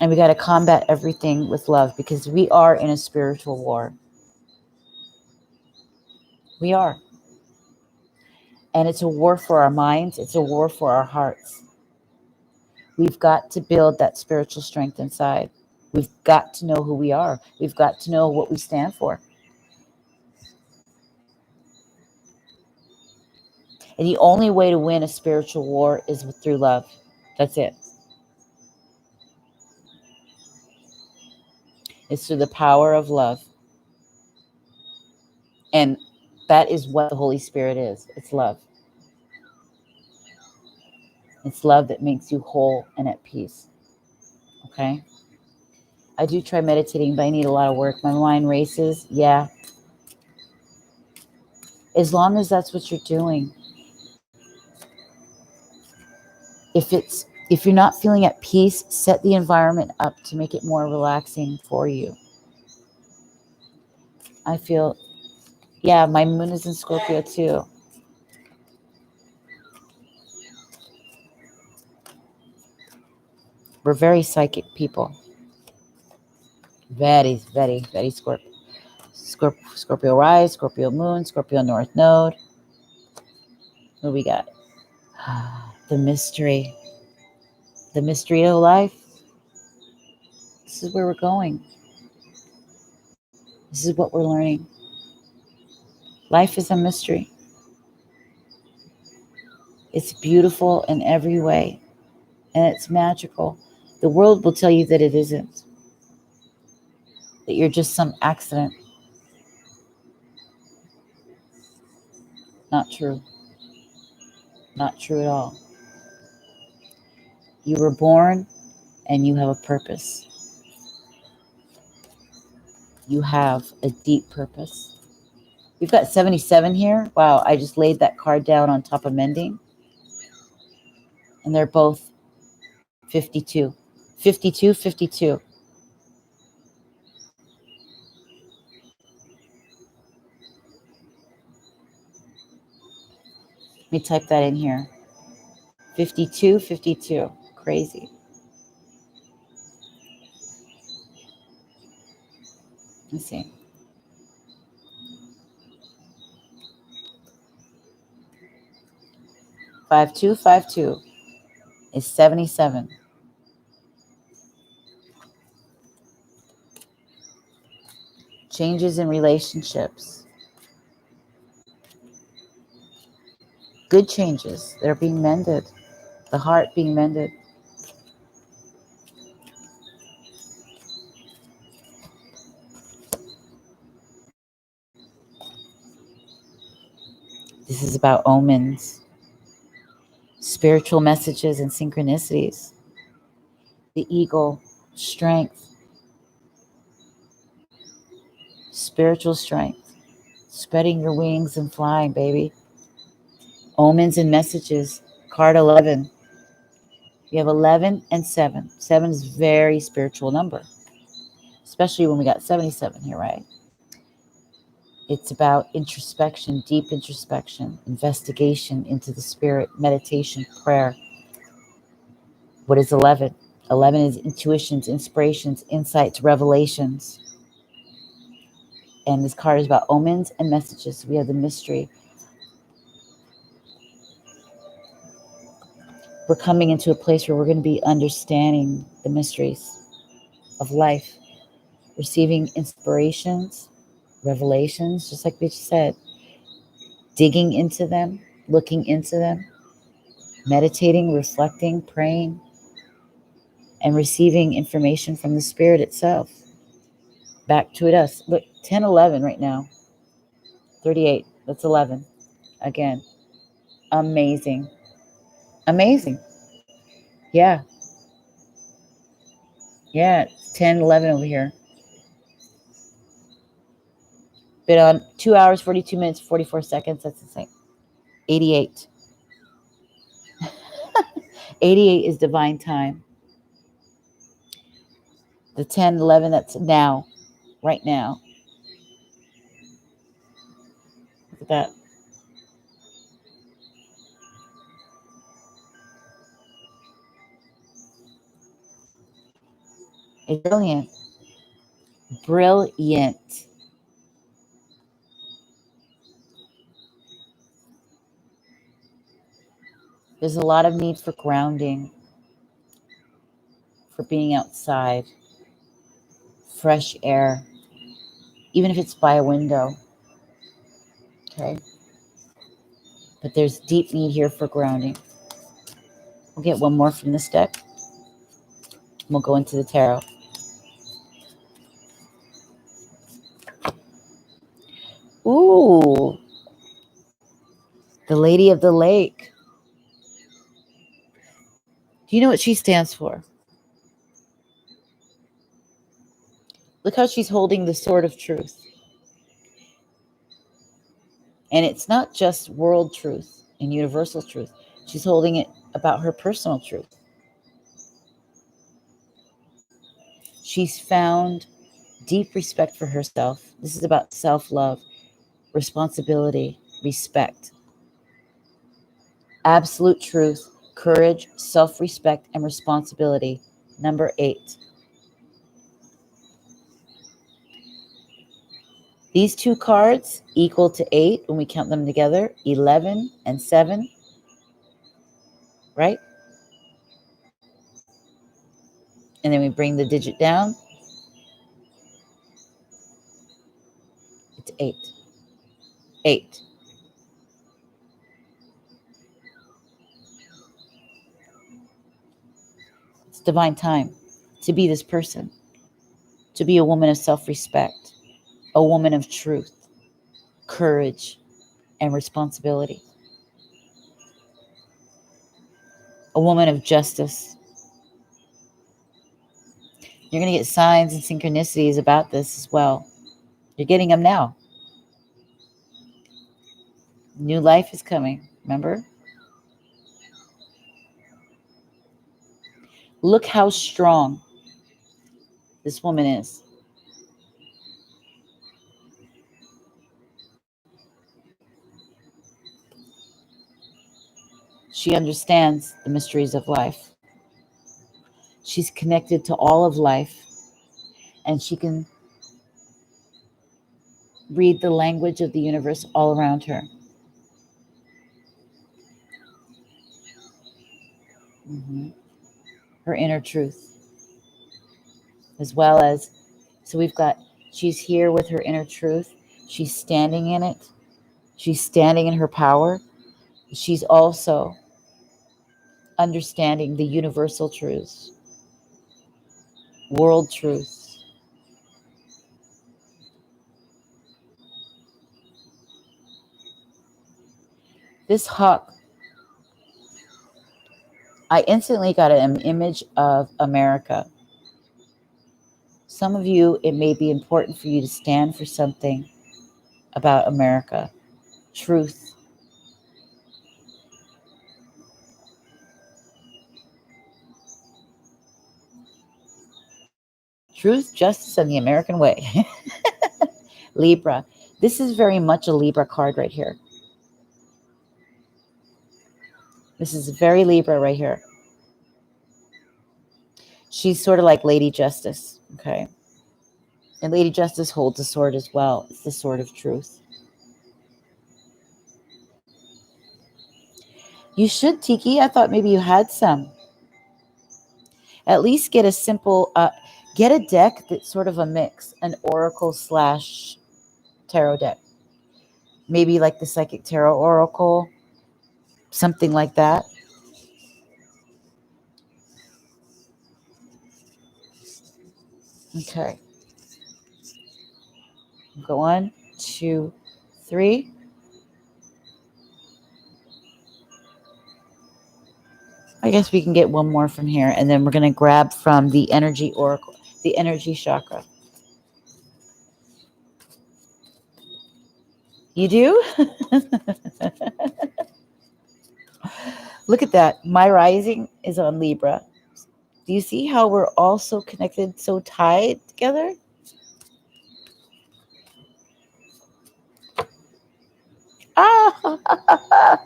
And we got to combat everything with love because we are in a spiritual war. We are. And it's a war for our minds. It's a war for our hearts. We've got to build that spiritual strength inside. We've got to know who we are. We've got to know what we stand for. And the only way to win a spiritual war is through love. That's it. It's through the power of love. And that is what the Holy Spirit is. It's love. It's love that makes you whole and at peace. Okay? I do try meditating, but I need a lot of work. My mind races. Yeah. As long as that's what you're doing. If you're not feeling at peace, set the environment up to make it more relaxing for you. I feel, yeah, my moon is in Scorpio too. We're very psychic people. Very, very, very Scorpio rise, Scorpio moon, Scorpio north node. What do we got? The mystery. The mystery of life. This is where we're going. This is what we're learning. Life is a mystery. It's beautiful in every way, and it's magical. The world will tell you that it isn't, that you're just some accident. Not true. Not true at all. You were born and you have a purpose. You have a deep purpose. We've got 77 here. Wow, I just laid that card down on top of mending. And they're both 52. 52, 52. Let me type that in here. 52, 52. Crazy. Let's see. 5252 is 77. Changes in relationships. Good changes. They're being mended. The heart being mended. This is about omens, spiritual messages, and synchronicities. The eagle strength, spiritual strength, spreading your wings and flying, baby. Omens and messages, card 11. You have 11 and 7. 7 is a very spiritual number, especially when we got 77 here, right? It's about introspection, deep introspection, investigation into the spirit, meditation, prayer. What is 11? 11 is intuitions, inspirations, insights, revelations. And this card is about omens and messages. We have the mystery. We're coming into a place where we're going to be understanding the mysteries of life, receiving inspirations, revelations, just like Bitch said, digging into them, looking into them, meditating, reflecting, praying, and receiving information from the spirit itself. Back to us. Look, 10, 11 right now. 38. That's 11. Again. Amazing. Amazing. Yeah. Yeah. It's 10, 11 over here. Been on 2 hours, 42 minutes, 44 seconds. That's insane. 88. 88 is divine time. The 10, 11, that's now. Right now. Look at that. It's brilliant. Brilliant. There's a lot of need for grounding, for being outside, fresh air, even if it's by a window. Okay. But there's deep need here for grounding. We'll get one more from this deck. We'll go into the tarot. Ooh. The Lady of the Lake. Do you know what she stands for? Look how she's holding the sword of truth. And it's not just world truth and universal truth. She's holding it about her personal truth. She's found deep respect for herself. This is about self-love, responsibility, respect, absolute truth, courage, self-respect, and responsibility. Number 8. These two cards equal to 8 when we count them together, 11 and 7, right? And then we bring the digit down. It's 8. 8. It's divine time to be this person, to be a woman of self-respect, a woman of truth, courage, and responsibility, a woman of justice. You're going to get signs and synchronicities about this as well. You're getting them now. New life is coming, remember? Look how strong this woman is. She understands the mysteries of life. She's connected to all of life, and she can read the language of the universe all around her. Her inner truth, as well as, so we've got, she's here with her inner truth. She's standing in it. She's standing in her power. She's also understanding the universal truths, world truths. This hawk, I instantly got an image of America. Some of you, it may be important for you to stand for something about America. Truth. Truth, justice, and the American way. Libra. This is very much a Libra card right here. This is very Libra right here. She's sort of like Lady Justice, okay? And Lady Justice holds a sword as well. It's the sword of truth. You should, Tiki. I thought maybe you had some. At least get a simple, get a deck that's sort of a mix, an oracle / tarot deck. Maybe like the Psychic Tarot Oracle, something like that. Okay. Go 1, 2, 3. I guess we can get one more from here, and then we're going to grab from the energy oracle, the energy chakra. You do? Look at that. My rising is on Libra. Do you see how we're all so connected, so tied together? Ah!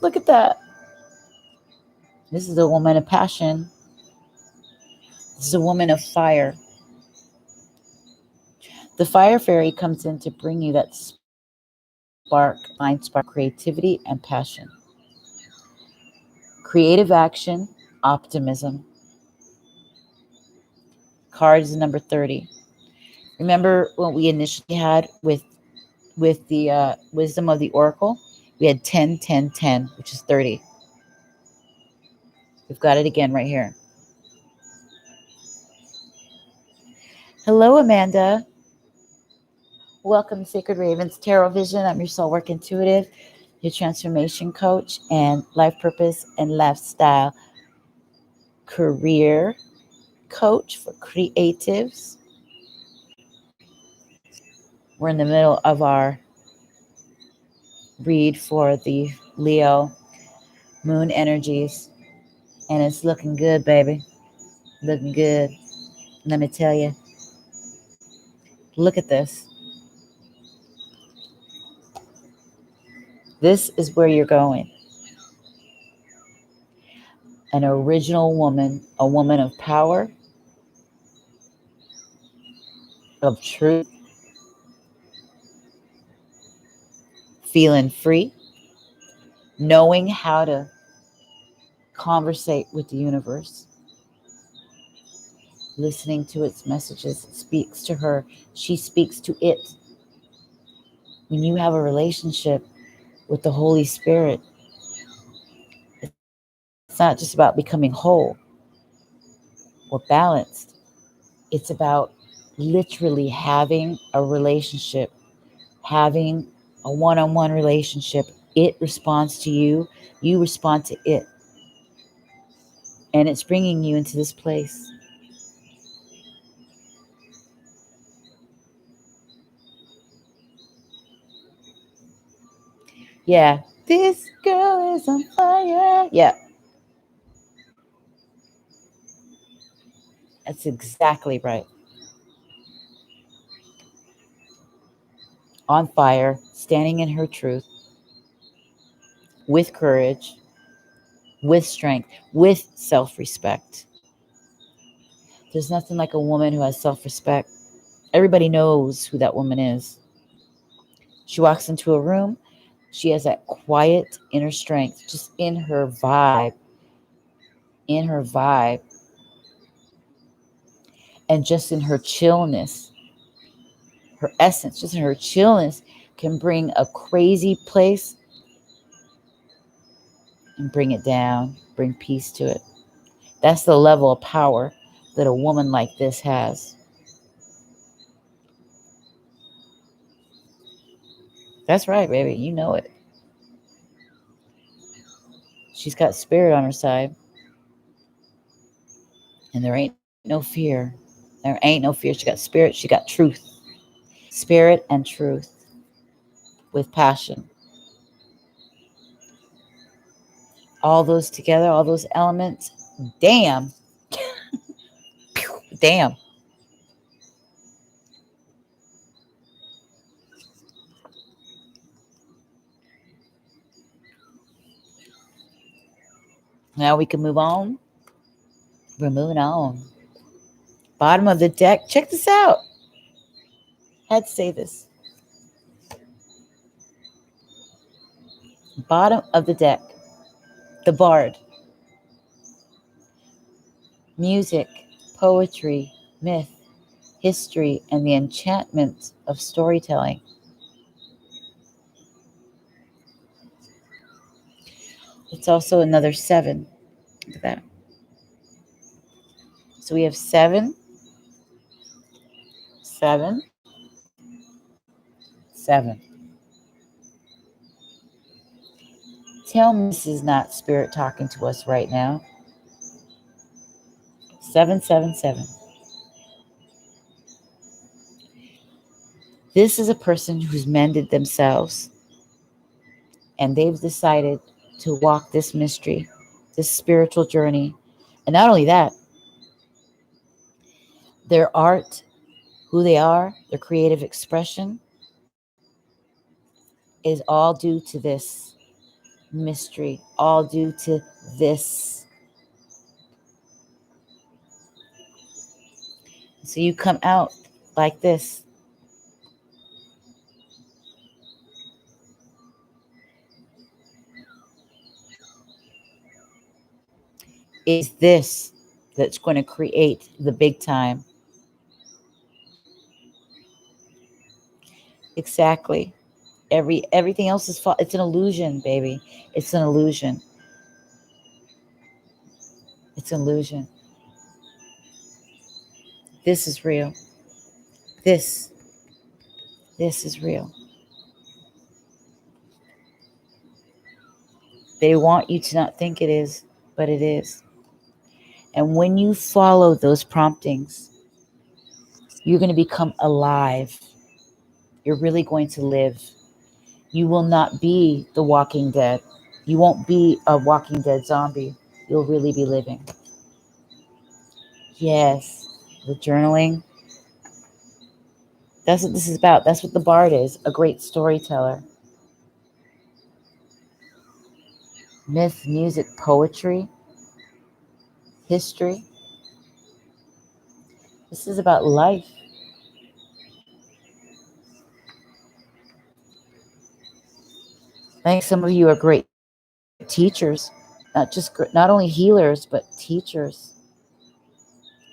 Look at that. This is a woman of passion. This is a woman of fire. The fire fairy comes in to bring you that spark, mind spark, creativity, and passion. Creative action, optimism. Card is number 30. Remember what we initially had with the wisdom of the oracle? We had 10, 10, 10, which is 30. We've got it again right here. Hello, Amanda. Welcome to Sacred Ravens Tarot Vision. I'm your soul work intuitive, your transformation coach, and life purpose and lifestyle career coach for creatives. We're in the middle of our read for the Leo moon energies, and it's looking good, baby. Looking good. Let me tell you. Look at this. This is where you're going. An original woman, a woman of power, of truth, feeling free, knowing how to conversate with the universe, listening to its messages. It speaks to her. She speaks to it. When you have a relationship with the Holy Spirit, it's not just about becoming whole or balanced. It's about literally having a relationship, having a one-on-one relationship. It responds to you. You respond to it. And it's bringing you into this place. Yeah. This girl is on fire. Yeah. That's exactly right. On fire, standing in her truth, with courage, with strength, with self-respect. There's nothing like a woman who has self-respect. Everybody knows who that woman is. She walks into a room, she has that quiet inner strength just in her vibe, and just in her chillness, her essence, just in her chillness can bring a crazy place and bring it down, bring peace to it. That's the level of power that a woman like this has. That's right, baby. You know it. She's got spirit on her side. And there ain't no fear. There ain't no fear. She got spirit. She got truth. Spirit and truth with passion. All those together, all those elements. Damn. Damn. Now we can move on. We're moving on. Bottom of the deck. Check this out. I had to say this. Bottom of the deck. The Bard. Music, poetry, myth, history, and the enchantment of storytelling. It's also another 7. Look at that. So we have 7, 7, 7. Tell me this is not spirit talking to us right now. 777. This is a person who's mended themselves, and they've decided to walk this mystery, this spiritual journey. And not only that, their art, who they are, their creative expression is all due to this mystery, all due to this. So you come out like this. Is this that's going to create the big time? Exactly. Everything else is it's an illusion, baby. It's an illusion. It's an illusion. This is real. This is real. They want you to not think it is, but it is. And when you follow those promptings, you're going to become alive. You're really going to live. You will not be the Walking Dead. You won't be a Walking Dead zombie. You'll really be living. Yes, the journaling. That's what this is about. That's what the Bard is, a great storyteller. Myth, music, poetry, history. This is about life. I think some of you are great teachers, not only healers, but teachers,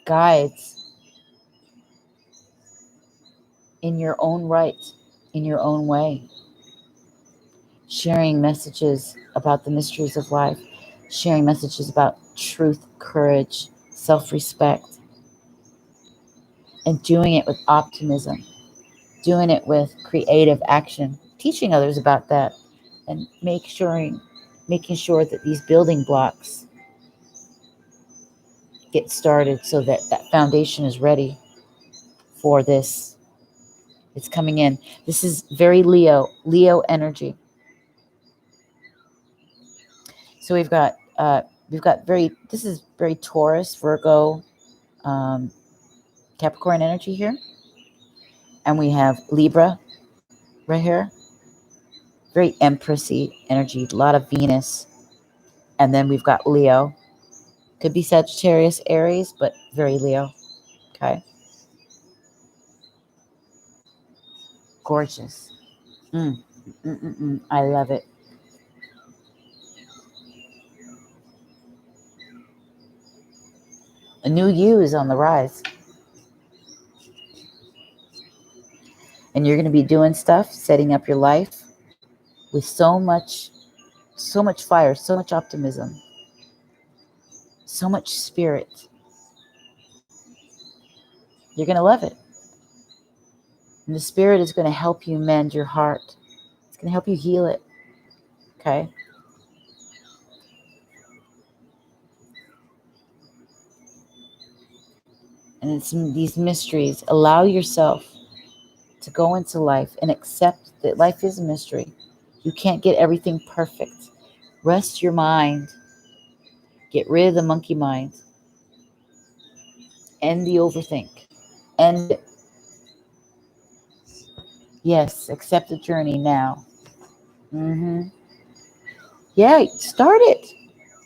guides in your own right, in your own way, sharing messages about the mysteries of life, sharing messages about truth, courage, self-respect, and doing it with optimism, doing it with creative action, teaching others about that, and making sure that these building blocks get started so that that foundation is ready for this. It's coming in. This is very Leo energy. So we've got this is very Taurus, Virgo, Capricorn energy here. And we have Libra right here. Very Empressy energy, a lot of Venus. And then we've got Leo. Could be Sagittarius, Aries, but very Leo. Okay. Gorgeous. I love it. A new you is on the rise. And you're going to be doing stuff, setting up your life with so much fire, so much optimism, so much spirit. You're going to love it. And the spirit is going to help you mend your heart. It's going to help you heal it. Okay? And it's these mysteries. Allow yourself to go into life and accept that life is a mystery. You can't get everything perfect. Rest your mind. Get rid of the monkey mind. End the overthink. End it. Yes, accept the journey now. Mm-hmm. Yeah, start it.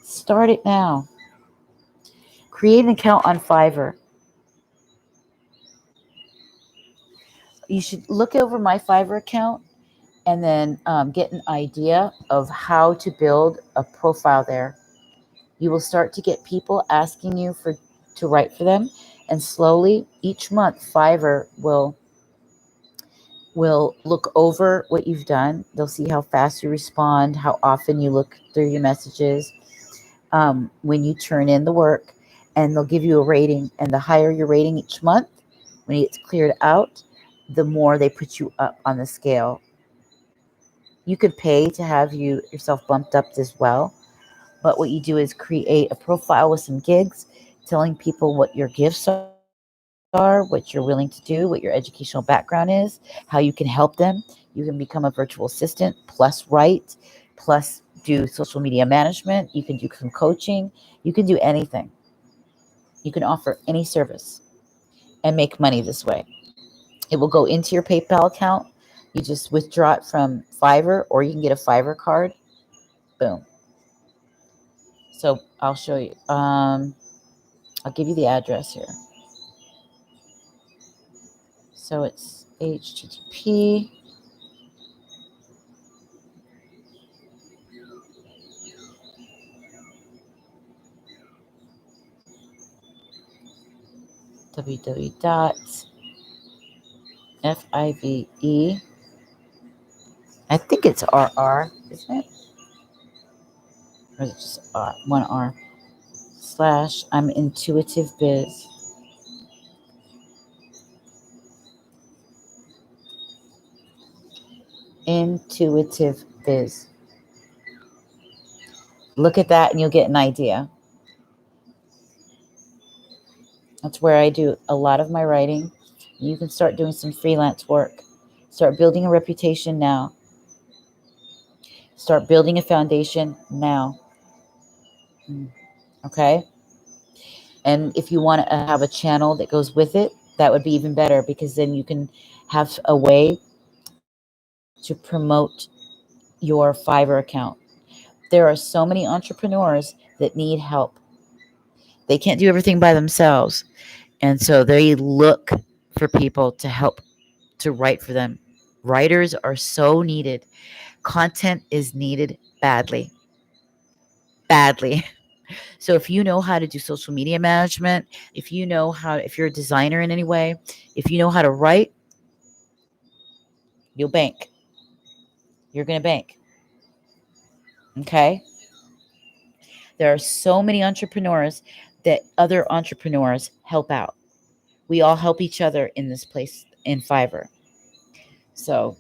Start it now. Create an account on Fiverr. You should look over my Fiverr account and then get an idea of how to build a profile there. You will start to get people asking you to write for them, and slowly each month Fiverr will look over what you've done. They'll see how fast you respond, how often you look through your messages, when you turn in the work, and they'll give you a rating. And the higher your rating each month, when it's cleared out, the more they put you up on the scale. You could pay to have yourself bumped up as well. But what you do is create a profile with some gigs, telling people what your gifts are, what you're willing to do, what your educational background is, how you can help them. You can become a virtual assistant, plus write, plus do social media management. You can do some coaching. You can do anything. You can offer any service and make money this way. It will go into your PayPal account. You just withdraw it from Fiverr, or you can get a Fiverr card. Boom. So I'll show you. I'll give you the address here. So it's HTTP www.five. I think it's RR, isn't it? Or is it just one R? / I'm Intuitive Biz. Intuitive Biz. Look at that and you'll get an idea. That's where I do a lot of my writing. You can start doing some freelance work. Start building a reputation now. Start building a foundation now. Okay? And if you want to have a channel that goes with it, that would be even better, because then you can have a way to promote your Fiverr account. There are so many entrepreneurs that need help. They can't do everything by themselves. And so they look for people to help to write for them. Writers are so needed. Content is needed badly. Badly. So if you know how to do social media management, if you're a designer in any way, if you know how to write, you'll bank. You're going to bank. Okay? There are so many entrepreneurs that other entrepreneurs help out. We all help each other in this place in Fiverr. So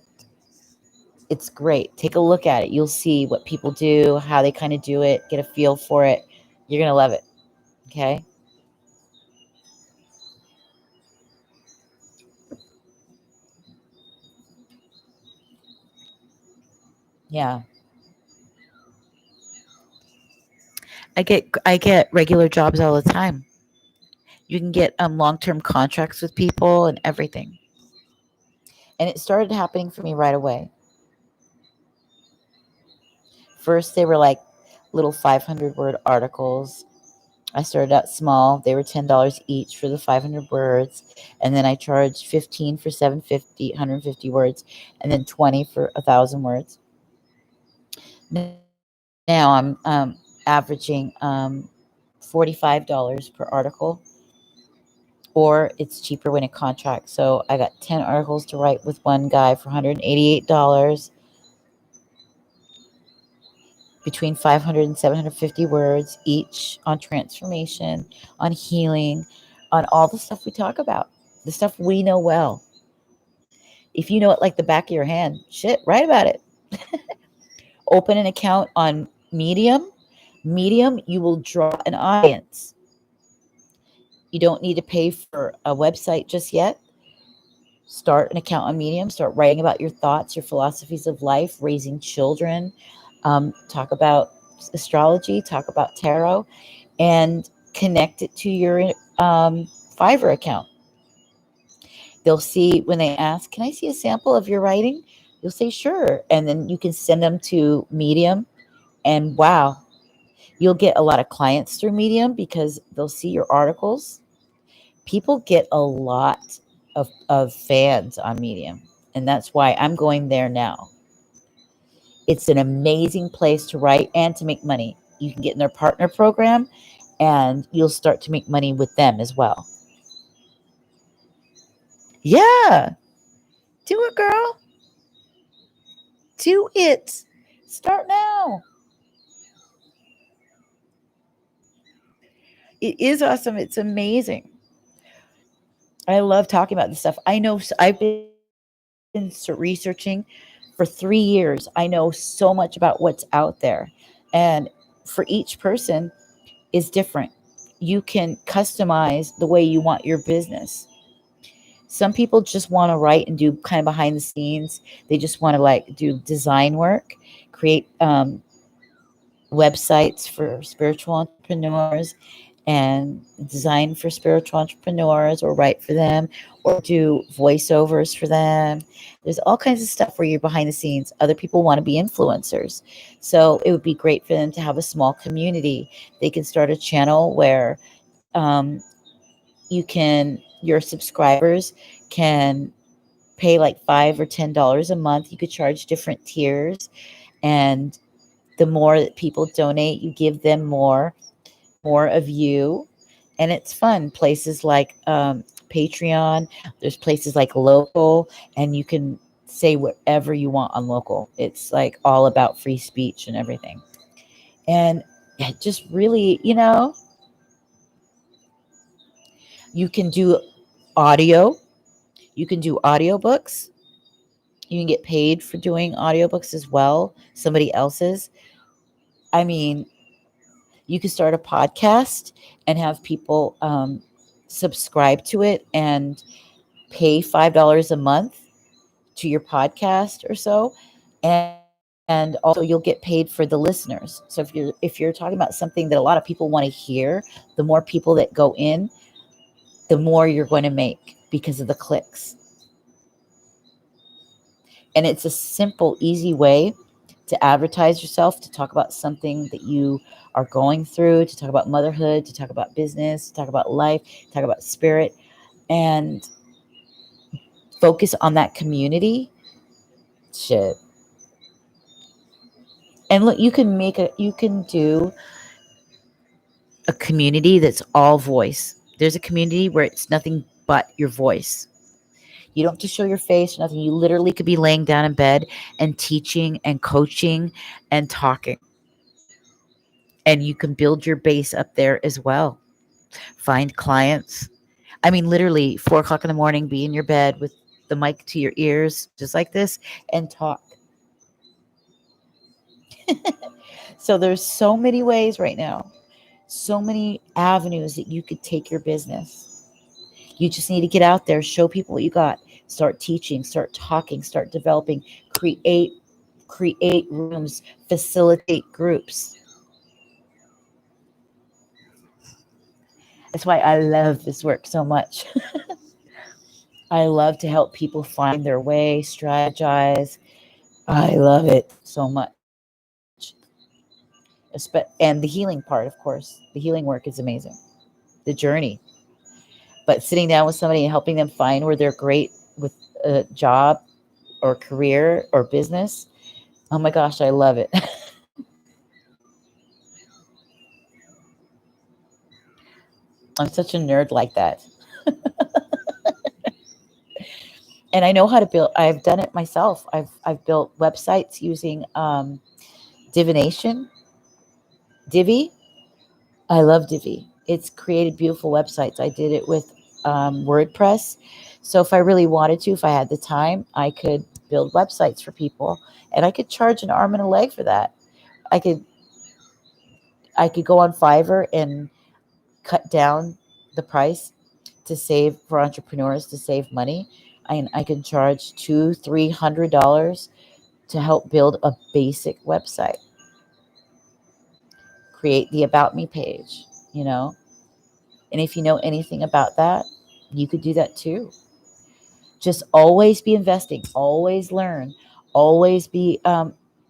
it's great. Take a look at it. You'll see what people do, how they kind of do it, get a feel for it. You're going to love it. Okay? Yeah. I get regular jobs all the time. You can get long-term contracts with people and everything. And it started happening for me right away. First, they were like little 500 word articles. I started out small. They were $10 each for the 500 words. And then I charged 15 for 750, 150 words, and then 20 for 1,000 words. Now I'm averaging $45 per article, or it's cheaper when a contract. So I got 10 articles to write with one guy for $188, between 500 and 750 words each, on transformation, on healing, on all the stuff we talk about, the stuff we know well. If you know it like the back of your hand, shit, write about it. Open an account on Medium. You will draw an audience. You don't need to pay for a website just yet. Start an account on Medium, start writing about your thoughts, your philosophies of life, raising children, talk about astrology, talk about tarot, and connect it to your Fiverr account. They'll see when they ask, "Can I see a sample of your writing?" You'll say, "Sure." And then you can send them to Medium. And wow, you'll get a lot of clients through Medium because they'll see your articles. People get a lot of fans on Medium. And that's why I'm going there now. It's an amazing place to write and to make money. You can get in their partner program and you'll start to make money with them as well. Yeah, do it, girl. Do it. Start now. It is awesome. It's amazing. I love talking about this stuff. I know I've been researching for 3 years. I know so much about what's out there. And for each person is different. You can customize the way you want your business. Some people just want to write and do kind of behind the scenes. They just want to like do design work, create websites for spiritual entrepreneurs and design for spiritual entrepreneurs or write for them or do voiceovers for them. There's all kinds of stuff where you're behind the scenes. Other people want to be influencers. So it would be great for them to have a small community. They can start a channel where um, your subscribers can pay like $5 or $10 a month. You could charge different tiers, and the more that people donate, you give them more of you, and it's fun. Places like Patreon, there's places like Local, and you can say whatever you want on Local. It's like all about free speech and everything, and it just really, you can do audio. You can do audiobooks. You can get paid for doing audiobooks as well, somebody else's. I mean, you can start a podcast and have people subscribe to it and pay $5 a month to your podcast or so. And also you'll get paid for the listeners. So if you're talking about something that a lot of people want to hear, the more people that go in, the more you're going to make because of the clicks. And it's a simple, easy way to advertise yourself, to talk about something that you are going through, to talk about motherhood, to talk about business, to talk about life, to talk about spirit, and focus on that community. Shit. And look, you can do a community that's all voice. There's a community where it's nothing but your voice. You don't have to show your face or nothing. You literally could be laying down in bed and teaching and coaching and talking. And you can build your base up there as well. Find clients. I mean, literally 4 o'clock in the morning, be in your bed with the mic to your ears, just like this, and talk. So there's so many ways right now, so many avenues that you could take your business. You just need to get out there, show people what you got, start teaching, start talking, start developing, create rooms, facilitate groups. That's why I love this work so much. I love to help people find their way, strategize. I love it so much. And the healing part, of course. The healing work is amazing. The journey. But sitting down with somebody and helping them find where they're great with a job or career or business. Oh my gosh, I love it. I'm such a nerd like that. And I know how to build. I've done it myself. I've built websites using divination, Divi. I love Divi. It's created beautiful websites. I did it with WordPress. So if I really wanted to, if I had the time, I could build websites for people, and I could charge an arm and a leg for that. I could go on Fiverr and cut down the price to save for entrepreneurs to save money. I can charge $200-300 to help build a basic website, create the about me page, you know. And if you know anything about that, you could do that too. Just always be investing, always learn, always be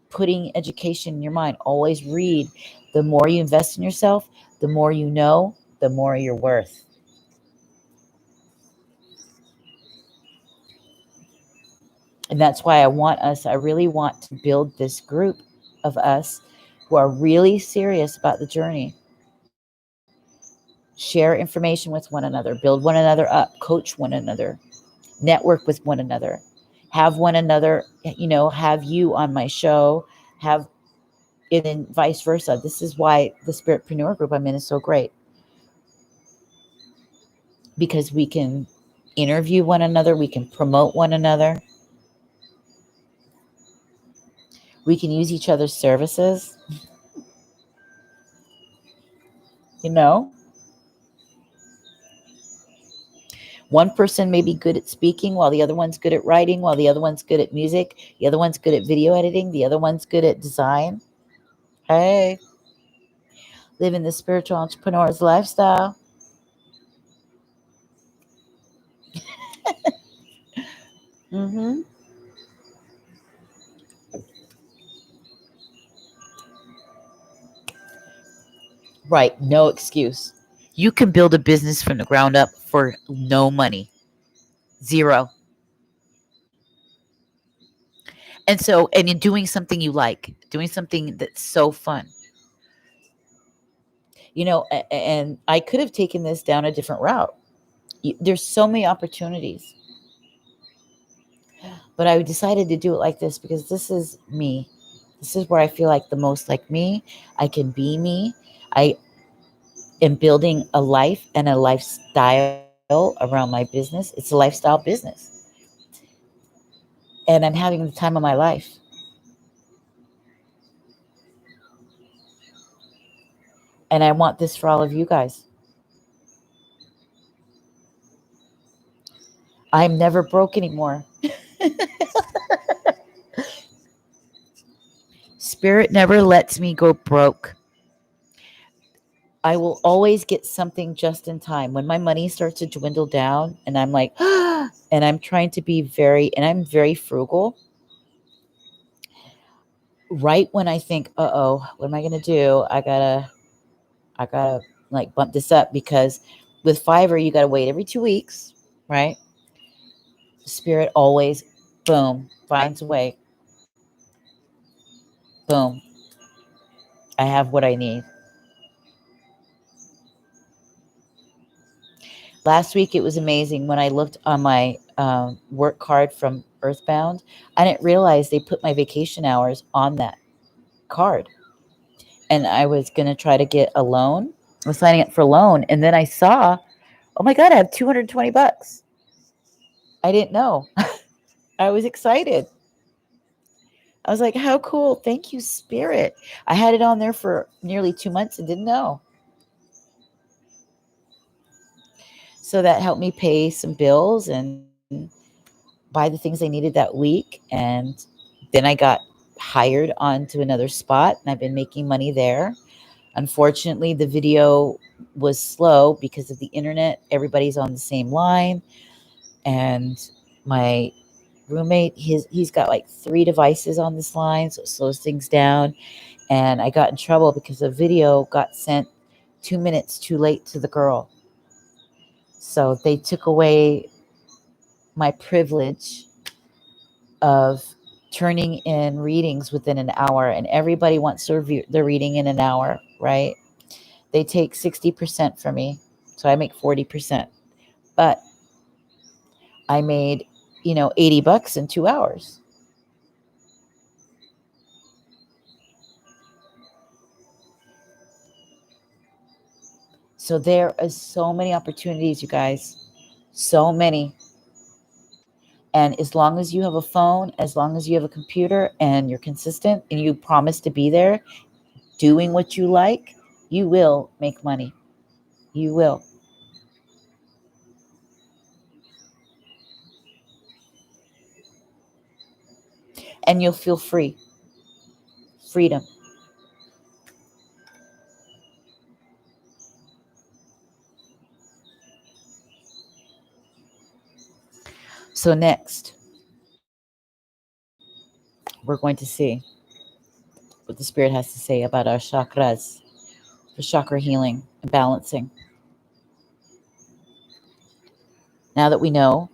putting education in your mind, always read. The more you invest in yourself, the more you know, the more you're worth. And that's why I really want to build this group of us who are really serious about the journey. Share information with one another, build one another up, coach one another, network with one another, have one another, have you on my show, have it, and vice versa. This is why the Spiritpreneur group I'm in is so great, because we can interview one another, we can promote one another, we can use each other's services, you know. One person may be good at speaking while the other one's good at writing, while the other one's good at music, the other one's good at video editing, the other one's good at design. Hey, living the spiritual entrepreneur's lifestyle. Mm-hmm. Right. No excuse. You can build a business from the ground up for no money, zero. And in doing something you like, doing something that's so fun, and I could have taken this down a different route. There's so many opportunities, but I decided to do it like this because this is me. This is where I feel like the most like me. I can be me. I am building a life and a lifestyle around my business. It's a lifestyle business. And I'm having the time of my life. And I want this for all of you guys. I'm never broke anymore. Spirit never lets me go broke. I will always get something just in time. When my money starts to dwindle down and I'm like, and I'm trying to be and I'm very frugal. Right when I think, uh-oh, what am I going to do? I gotta like bump this up, because with Fiverr, you got to wait every 2 weeks, right? Spirit always, boom, finds a way. Boom. I have what I need. Last week, it was amazing when I looked on my work card from Earthbound. I didn't realize they put my vacation hours on that card. And I was going to try to get a loan. I was signing up for a loan. And then I saw, oh my God, I have 220 bucks. I didn't know. I was excited. I was like, how cool. Thank you, Spirit. I had it on there for nearly 2 months and didn't know. So that helped me pay some bills and buy the things I needed that week. And then I got hired onto another spot and I've been making money there. Unfortunately, the video was slow because of the internet. Everybody's on the same line. And my roommate, he's got like 3 devices on this line, so it slows things down. And I got in trouble because the video got sent 2 minutes too late to the girl. So they took away my privilege of turning in readings within an hour, and everybody wants their reading in an hour, right? They take 60% from me, so I make 40%. But I made, $80 in 2 hours. So there is so many opportunities, you guys, so many. And as long as you have a phone, as long as you have a computer and you're consistent and you promise to be there doing what you like, you will make money. You will. and you'll feel free. Freedom. So next, we're going to see what the Spirit has to say about our chakras, for chakra healing and balancing. Now that we know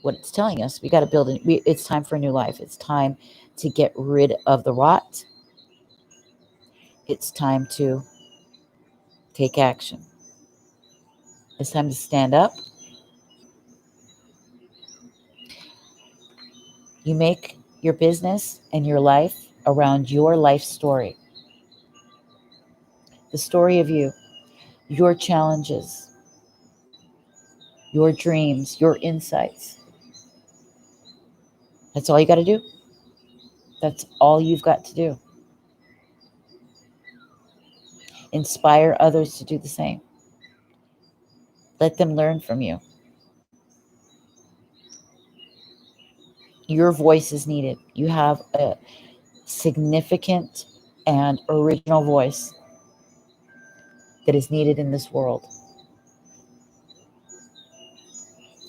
what it's telling us, we got to build it. It's time for a new life. It's time to get rid of the rot. It's time to take action. It's time to stand up. You make your business and your life around your life story. The story of you, your challenges, your dreams, your insights. That's all you got to do. That's all you've got to do. Inspire others to do the same. Let them learn from you. Your voice is needed. You have a significant and original voice that is needed in this world.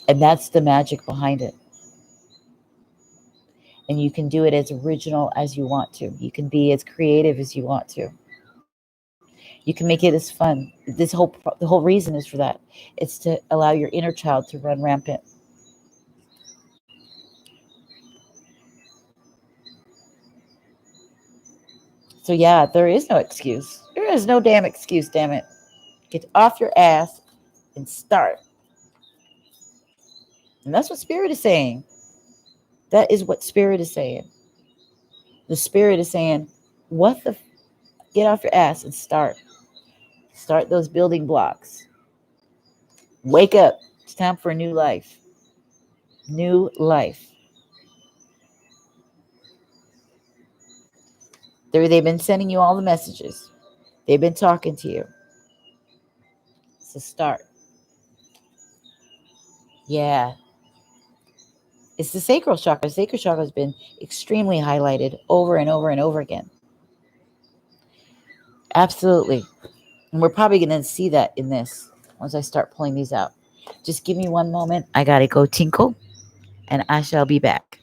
And that's the magic behind it. And you can do it as original as you want to. You can be as creative as you want to. You can make it as fun. The whole reason is for that. It's to allow your inner child to run rampant. So yeah, there is no excuse. There is no damn excuse, damn it. Get off your ass and start. And that's what Spirit is saying. That is what Spirit is saying. The Spirit is saying, get off your ass and start. Start those building blocks. Wake up. It's time for a new life. New life. They've been sending you all the messages. They've been talking to you. So start. Yeah. It's the sacral chakra. The sacral chakra has been extremely highlighted over and over and over again. Absolutely. And we're probably going to see that in this once I start pulling these out. Just give me one moment. I got to go tinkle, and I shall be back.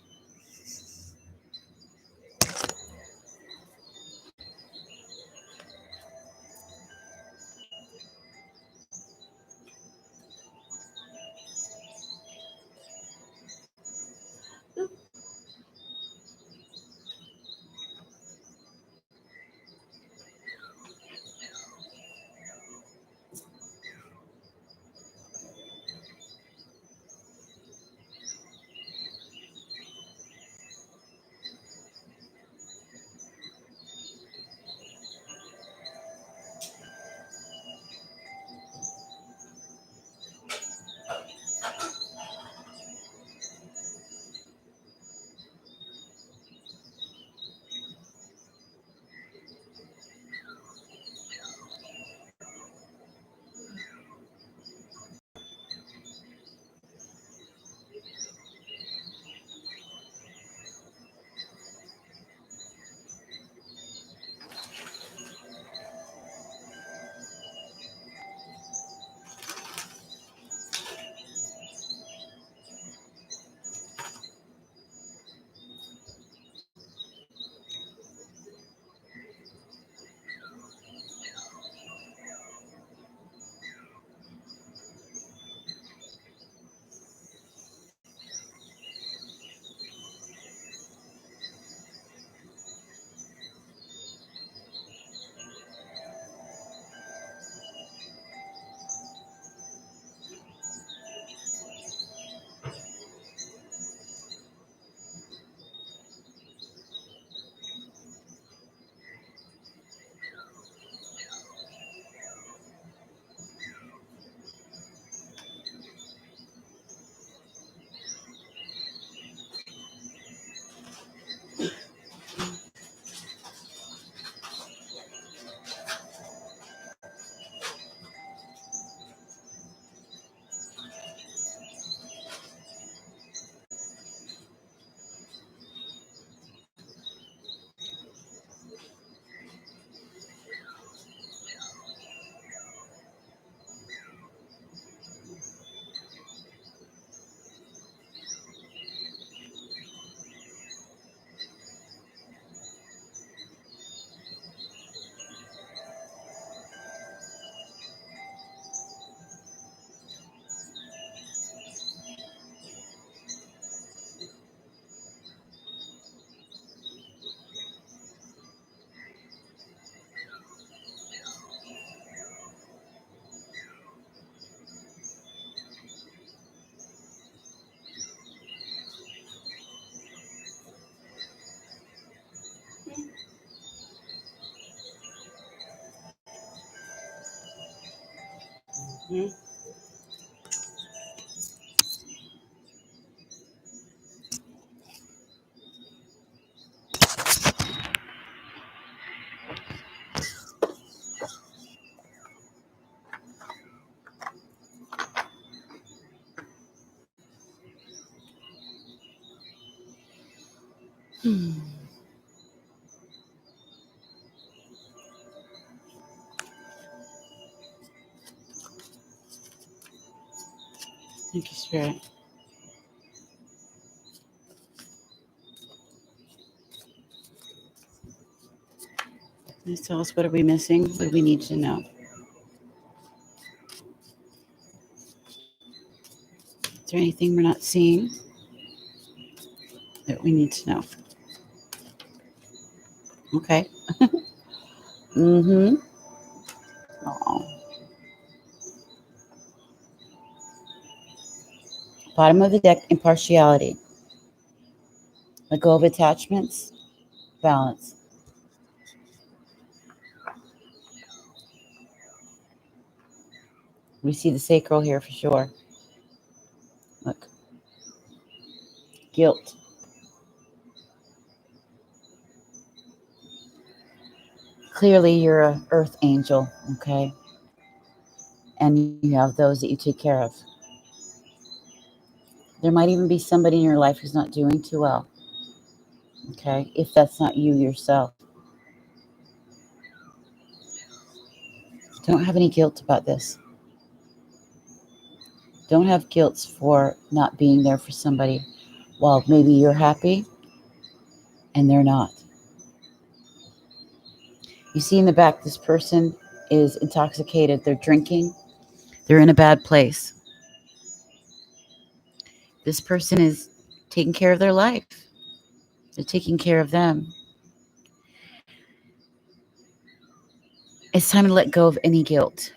Hmm? Thank you, Spirit. Please tell us, what are we missing? What do we need to know? Is there anything we're not seeing that we need to know? Okay. Mm-hmm. Oh. Bottom of the deck, impartiality. Let go of attachments, balance. We see the sacral here for sure. Look. Guilt. Clearly, you're an earth angel, okay? And you have those that you take care of. There might even be somebody in your life who's not doing too well, okay? If that's not you yourself. Don't have any guilt about this. Don't have guilt for not being there for somebody while maybe you're happy and they're not. You see in the back, this person is intoxicated. They're drinking. They're in a bad place. This person is taking care of their life. They're taking care of them. It's time to let go of any guilt.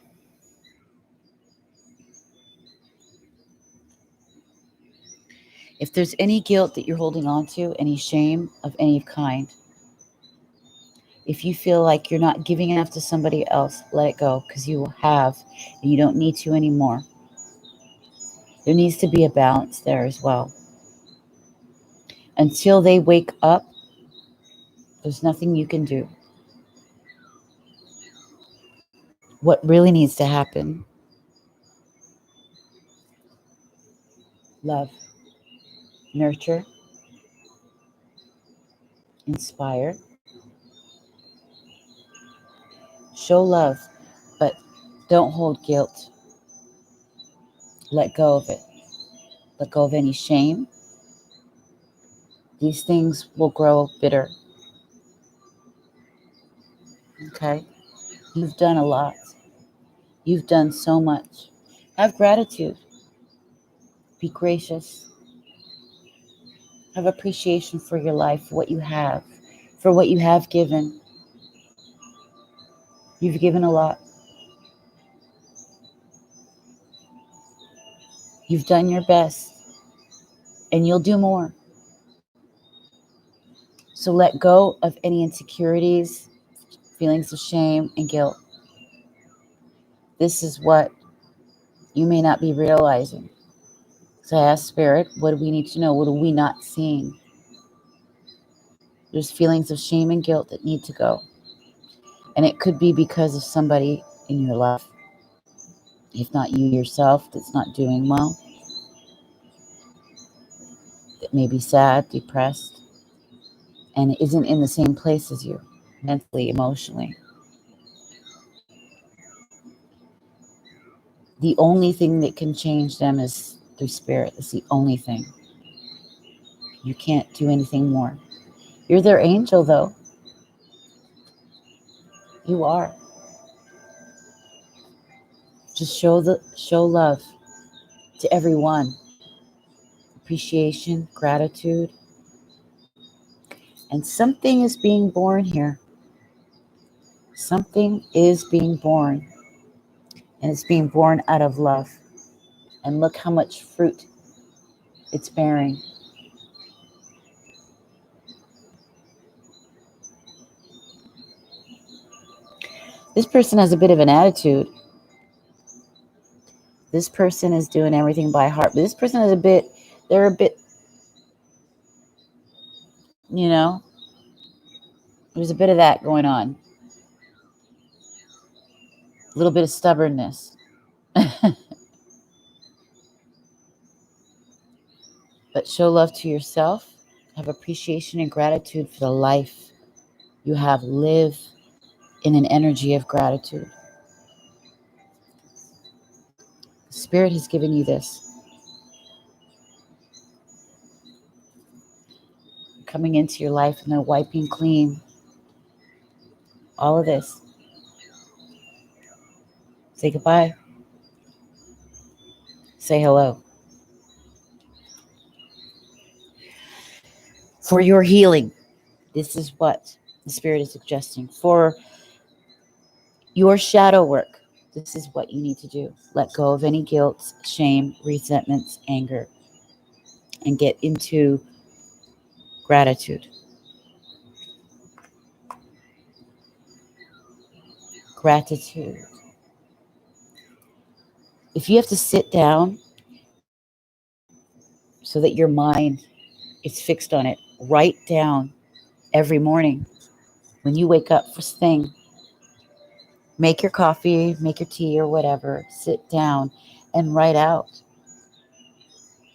If there's any guilt that you're holding on to, any shame of any kind, if you feel like you're not giving enough to somebody else, let it go, because you have, and you don't need to anymore. There needs to be a balance there as well. Until they wake up, there's nothing you can do. What really needs to happen: love, nurture, inspire, show love, but don't hold guilt. Let go of it. Let go of any shame. These things will grow bitter. Okay? You've done a lot. You've done so much. Have gratitude. Be gracious. Have appreciation for your life, for what you have given. You've given a lot. You've done your best, and you'll do more. So let go of any insecurities, feelings of shame, and guilt. This is what you may not be realizing. So I ask Spirit, what do we need to know? What are we not seeing? There's feelings of shame and guilt that need to go. And it could be because of somebody in your life. If not you yourself, that's not doing well, that may be sad, depressed, and isn't in the same place as you, mentally, emotionally. The only thing that can change them is through Spirit. It's the only thing. You can't do anything more. You're their angel, though. You are. Just show love to everyone. Appreciation, gratitude. And something is being born here. Something is being born. And it's being born out of love. And look how much fruit it's bearing. This person has a bit of an attitude. This person is doing everything by heart. But this person is they're a bit, you know, there's a bit of that going on. A little bit of stubbornness. But show love to yourself. Have appreciation and gratitude for the life you have. Live in an energy of gratitude. Spirit has given you this. Coming into your life and they're wiping clean all of this. Say goodbye. Say hello. For your healing, this is what the Spirit is suggesting. For your shadow work, this is what you need to do. Let go of any guilt, shame, resentments, anger, and get into gratitude. Gratitude. If you have to sit down so that your mind is fixed on it, write down every morning when you wake up, first thing, make your coffee, make your tea or whatever, sit down and write out,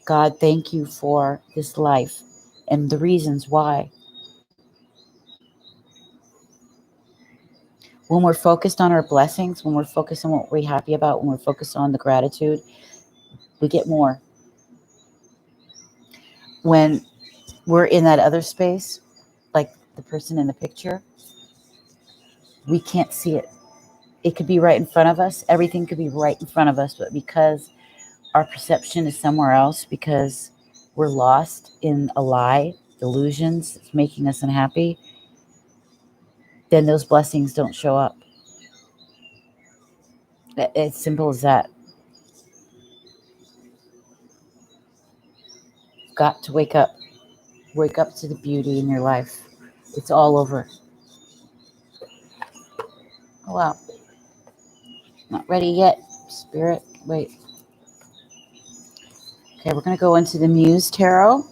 God, thank you for this life and the reasons why. When we're focused on our blessings, when we're focused on what we're happy about, when we're focused on the gratitude, we get more. When we're in that other space, like the person in the picture, we can't see it. It could be right in front of us. Everything could be right in front of us, but because our perception is somewhere else, because we're lost in a lie, delusions, it's making us unhappy, then those blessings don't show up. It's simple as that. You've got to wake up. Wake up to the beauty in your life. It's all over. Oh, wow. Not ready yet, Spirit. Wait. Okay, we're going to go into the Muse Tarot.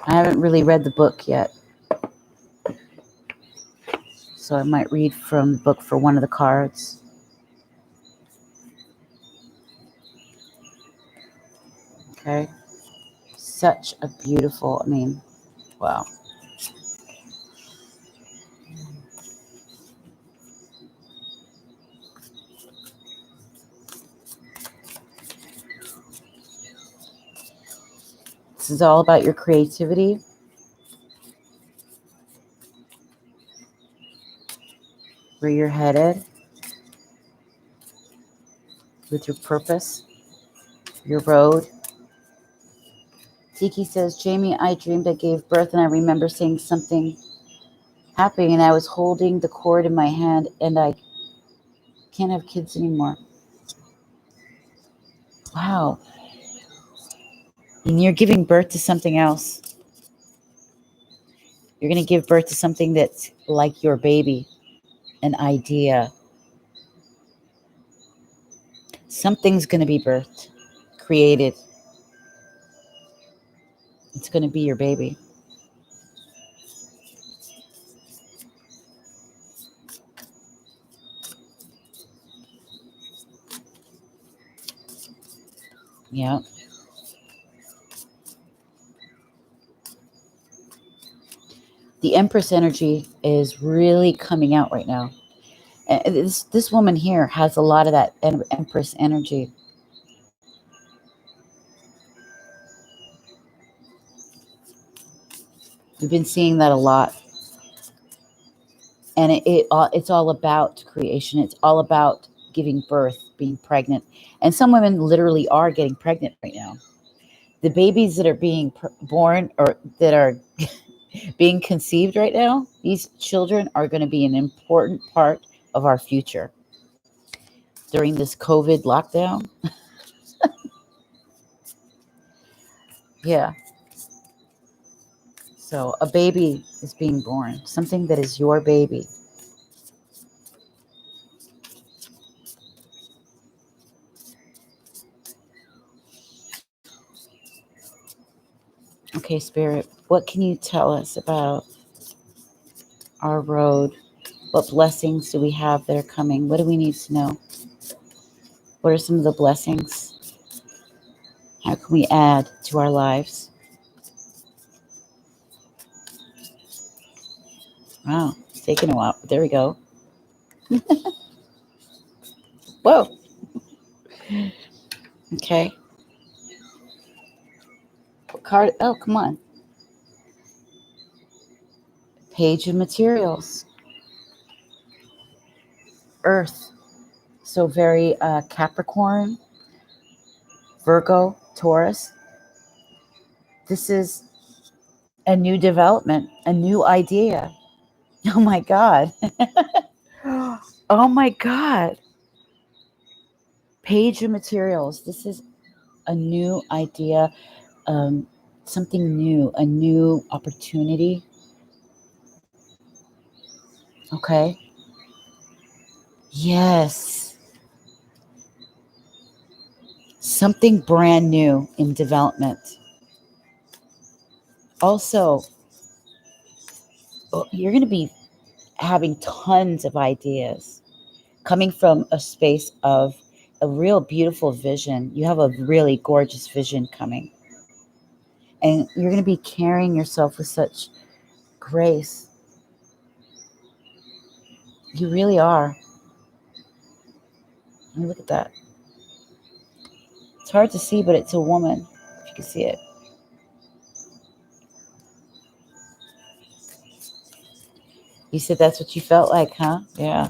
I haven't really read the book yet, so I might read from the book for one of the cards. Okay. Such a beautiful, wow. This is all about your creativity. Where you're headed. With your purpose. Your road. Tiki says, Jamie, I dreamed I gave birth and I remember saying something happening and I was holding the cord in my hand and I can't have kids anymore. Wow. And you're giving birth to something else. You're going to give birth to something that's like your baby, an idea. Something's going to be birthed, created. It's going to be your baby. Yeah. The Empress energy is really coming out right now. And this woman here has a lot of that Empress energy. We've been seeing that a lot. And it's all about creation. It's all about giving birth, being pregnant. And some women literally are getting pregnant right now. The babies that are being born or that are being conceived right now, these children are going to be an important part of our future. During this COVID lockdown. Yeah. So a baby is being born, something that is your baby. Okay, Spirit, what can you tell us about our road? What blessings do we have that are coming? What do we need to know? What are some of the blessings? How can we add to our lives? Wow, it's taking a while. There we go. Whoa. Okay. What card? Oh, come on. Page of materials. Earth. So very Capricorn, Virgo, Taurus. This is a new development, a new idea. Oh my God. Oh my God. Page of materials. This is a new idea, something new, a new opportunity. Okay. Yes. Something brand new in development. Also, you're going to be having tons of ideas coming from a space of a real beautiful vision. You have a really gorgeous vision coming. And you're going to be carrying yourself with such grace. You really are. I mean, look at that. It's hard to see, but it's a woman, if you can see it. You said that's what you felt like, huh? Yeah.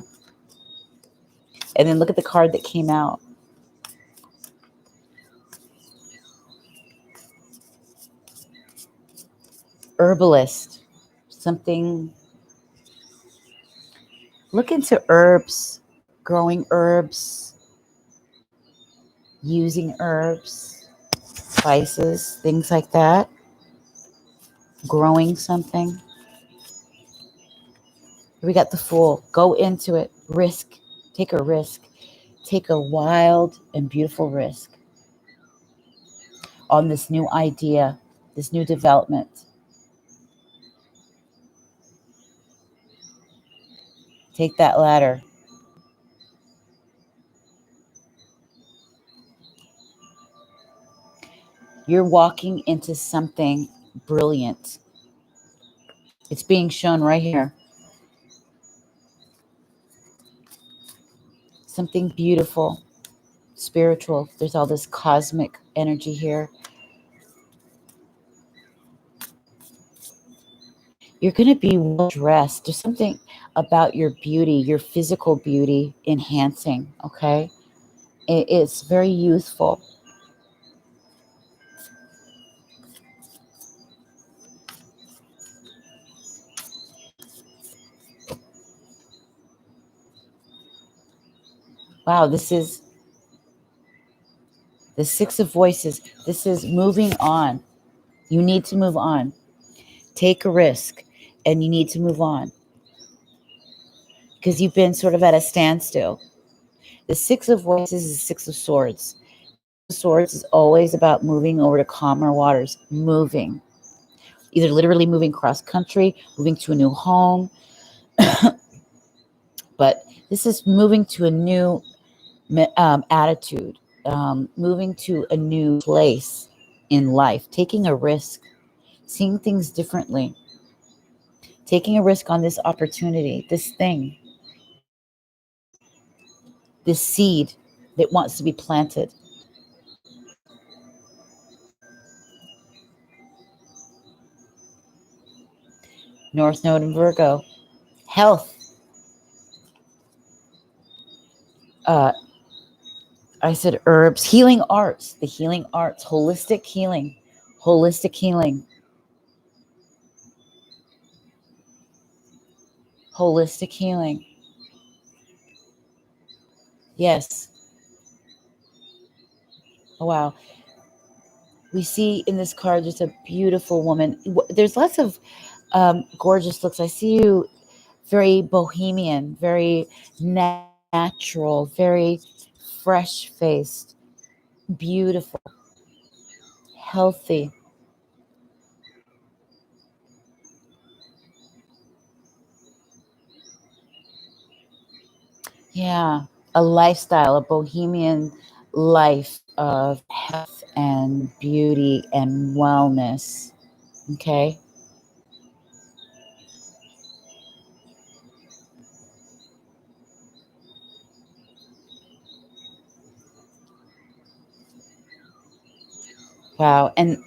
And then look at the card that came out. Herbalist. Something. Look into herbs, growing herbs, using herbs, spices, things like that. Growing something. We got the Fool. Go into it. Risk. Take a risk. Take a wild and beautiful risk on this new idea, this new development. Take that ladder. You're walking into something brilliant. It's being shown right here. Something beautiful, spiritual. There's all this cosmic energy here. You're going to be well dressed. There's something about your beauty, your physical beauty enhancing, okay? It's very youthful. Wow, this is the Six of Voices. This is moving on. You need to move on. Take a risk, and you need to move on because you've been sort of at a standstill. The Six of Voices is Six of Swords. Swords is always about moving over to calmer waters, moving, either literally moving cross country, moving to a new home, but this is moving to a new attitude, moving to a new place in life, taking a risk, seeing things differently, taking a risk on this opportunity, this thing, this seed that wants to be planted. North Node in Virgo. Health. Uh, I said herbs, healing arts, the healing arts, holistic healing, holistic healing, holistic healing. Yes. Oh, wow. We see in this card just a beautiful woman. There's lots of gorgeous looks. I see you very bohemian, very natural, very fresh faced, beautiful, healthy. Yeah, a lifestyle, a bohemian life of health and beauty and wellness. Okay. Wow. And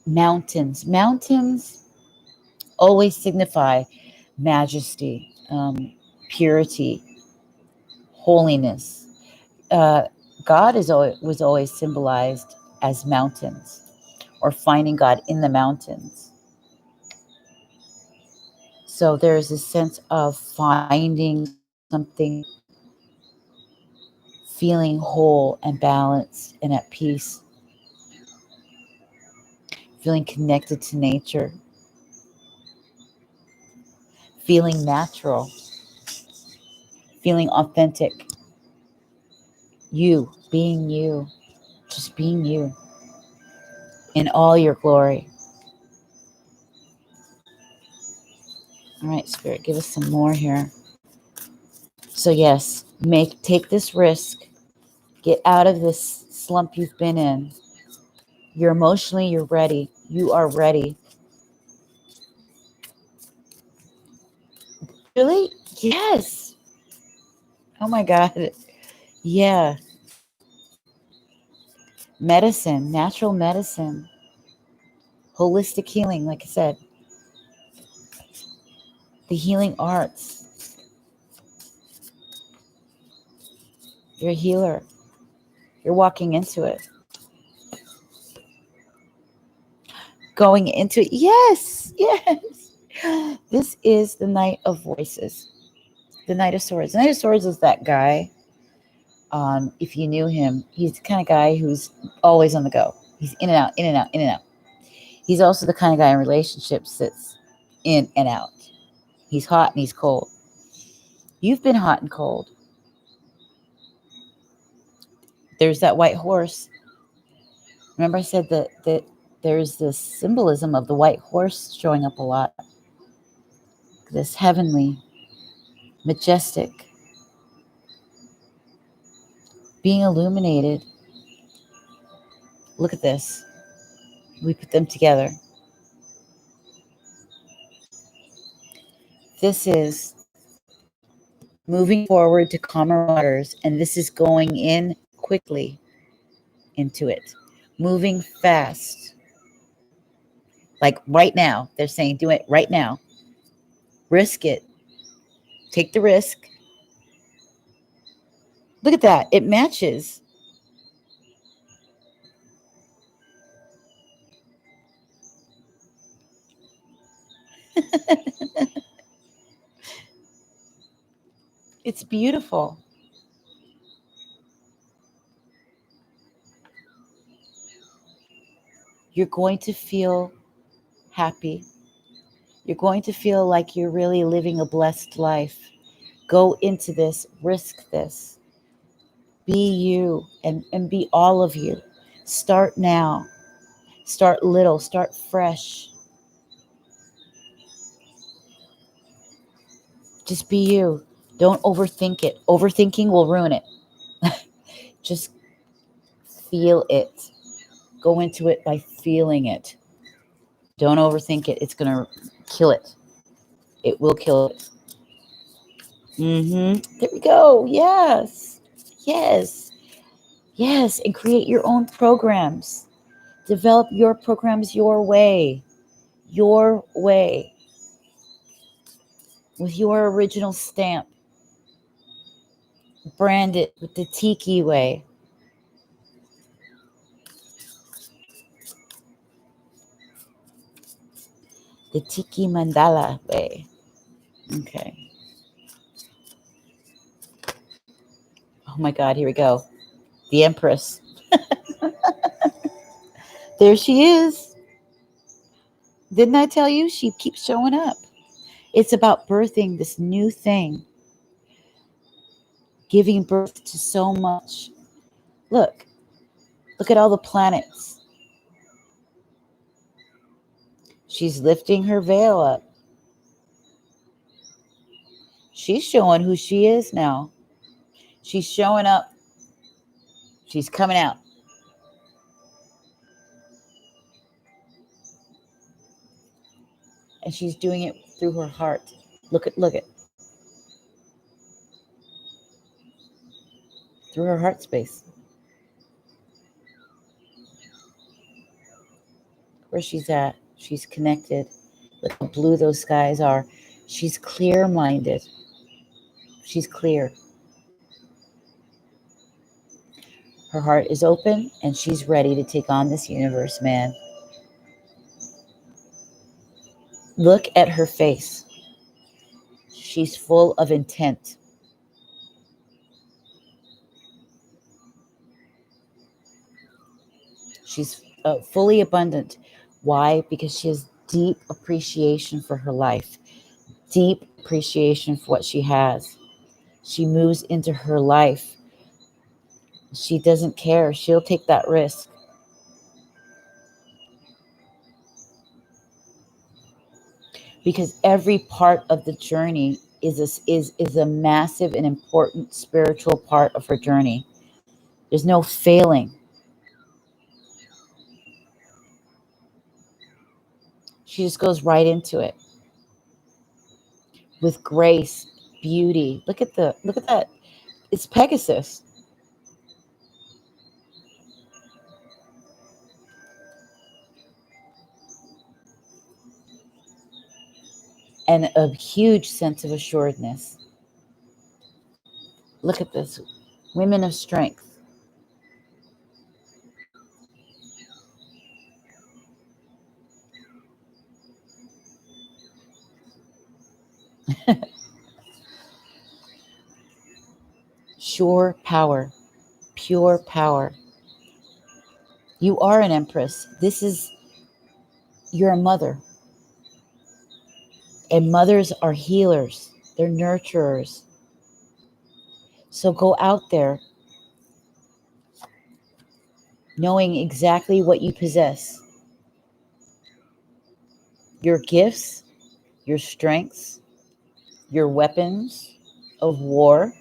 mountains. Mountains always signify majesty, purity, holiness. Uh, God was always symbolized as mountains or finding God in the mountains. So there's a sense of finding something, feeling whole and balanced and at peace, feeling connected to nature, feeling natural, feeling authentic. You, just being you in all your glory. All right, Spirit, give us some more here. So yes, take this risk. Get out of this slump you've been in. You're ready. You are ready. Really? Yes. Oh my God. Yeah. Medicine, natural medicine, holistic healing, like I said, the healing arts. You're a healer. You're walking into it. Going into it. Yes. Yes. This is the Knight of Voices, the Knight of Swords. The Knight of Swords is that guy. If you knew him, he's the kind of guy who's always on the go. He's in and out, in and out, in and out. He's also the kind of guy in relationships that's in and out. He's hot and he's cold. You've been hot and cold. There's that white horse. Remember I said that there's this symbolism of the white horse showing up a lot. This heavenly, majestic, being illuminated. Look at this. We put them together. This is moving forward to calmer waters, and this is going in quickly into it. Moving fast. Like right now. They're saying do it right now. Risk it. Take the risk. Look at that. It matches. It's beautiful. You're going to feel happy. You're going to feel like you're really living a blessed life. Go into this, risk this. Be you and be all of you. Start now. Start little, start fresh. Just be you. Don't overthink it. Overthinking will ruin it. Just feel it. Go into it by feeling it. Don't overthink it. It's going to kill it. It will kill it. There we go. Yes. Yes. Yes. And create your own programs. Develop your programs your way. Your way. With your original stamp. Brand it with the Tiki way. The Tiki Mandala way. Okay. Oh my God, here we go. The Empress. There she is. Didn't I tell you? She keeps showing up. It's about birthing this new thing, giving birth to so much. Look, look at all the planets. She's lifting her veil up. She's showing who she is now. She's showing up. She's coming out. And she's doing it through her heart. Look at through her heart space. Where she's at, she's connected. Look how blue those skies are. She's clear minded. She's clear. Her heart is open and she's ready to take on this universe, man. Look at her face. She's full of intent. She's fully abundant. Why? Because she has deep appreciation for her life, deep appreciation for what she has. She moves into her life. She doesn't care. She'll take that risk. Because every part of the journey is a massive and important spiritual part of her journey. There's no failing. She just goes right into it with grace, beauty. Look at that. It's Pegasus. And a huge sense of assuredness. Look at this. Women of strength. Sure power. Pure power. You are an empress. You're a mother. And mothers are healers. They're nurturers. So go out there knowing exactly what you possess. Your gifts, your strengths, your weapons of war.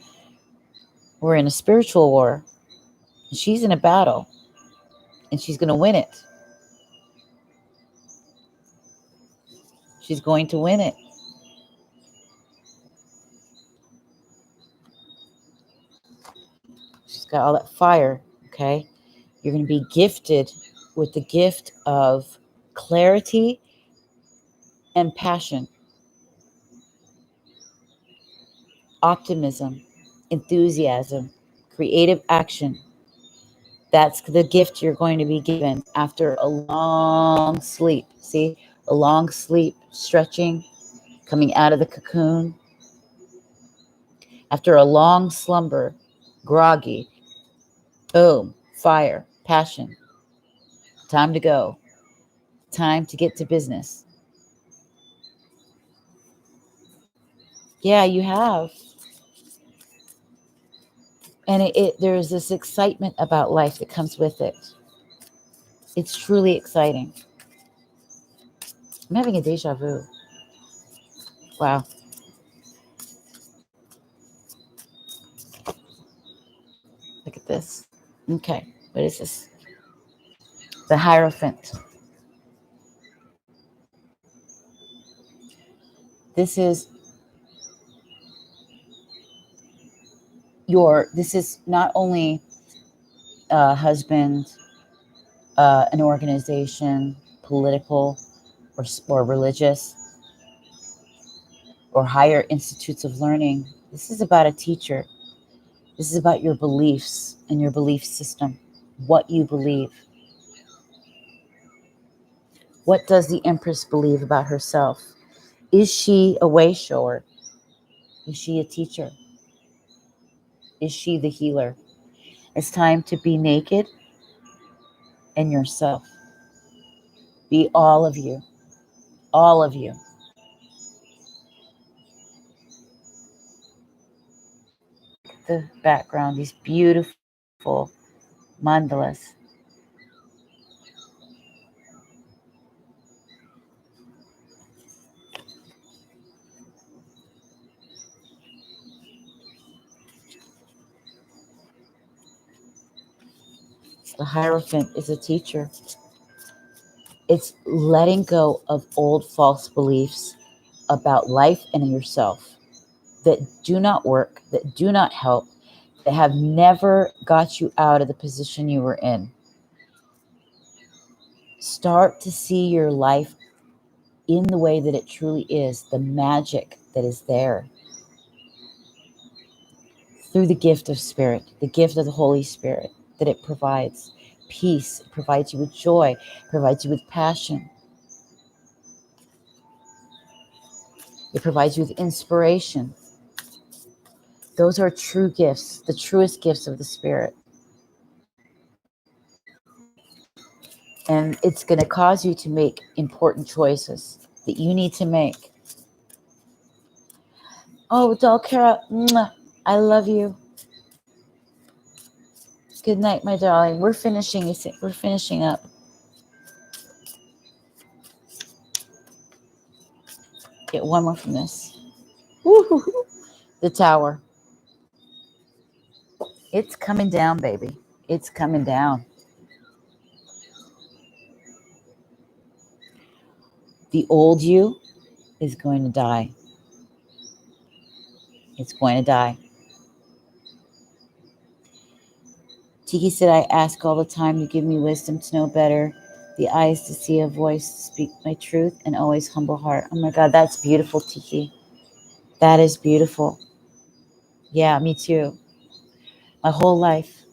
We're in a spiritual war. She's in a battle. And she's going to win it. She's going to win it. She's got all that fire, okay? You're going to be gifted with the gift of clarity and passion, optimism, enthusiasm, creative action. That's the gift you're going to be given after a long sleep. See, a long sleep, stretching, coming out of the cocoon. After a long slumber, groggy, boom, fire, passion. Time to go. Time to get to business. Yeah, you have. And there's this excitement about life that comes with it. It's truly exciting. I'm having a deja vu. Wow. Look at this. Okay. What is this? The Hierophant. This is this is not only a husband, an organization, political or religious, or higher institutes of learning. This is about a teacher. This is about your beliefs and your belief system, what you believe. What does the Empress believe about herself? Is she a way shower? Is she a teacher? Is she the healer? It's time to be naked and yourself. Be all of you. All of you. The background, these beautiful mandalas. The Hierophant is a teacher. It's letting go of old false beliefs about life and yourself that do not work, that do not help, that have never got you out of the position you were in. Start to see your life in the way that it truly is, the magic that is there through the gift of Spirit, the gift of the Holy Spirit, that it provides peace, it provides you with joy, provides you with passion. It provides you with inspiration. Those are true gifts, the truest gifts of the Spirit. And it's going to cause you to make important choices that you need to make. Oh, Dalkara, I love you. Good night, my darling. We're finishing up. Get one more from this. Woo-hoo-hoo. The tower. It's coming down, baby. It's coming down. The old you is going to die. It's going to die. Tiki said, I ask all the time, you give me wisdom to know better, the eyes to see, a voice to speak my truth, and always humble heart. Oh my God, that's beautiful, Tiki. That is beautiful. Yeah, me too. My whole life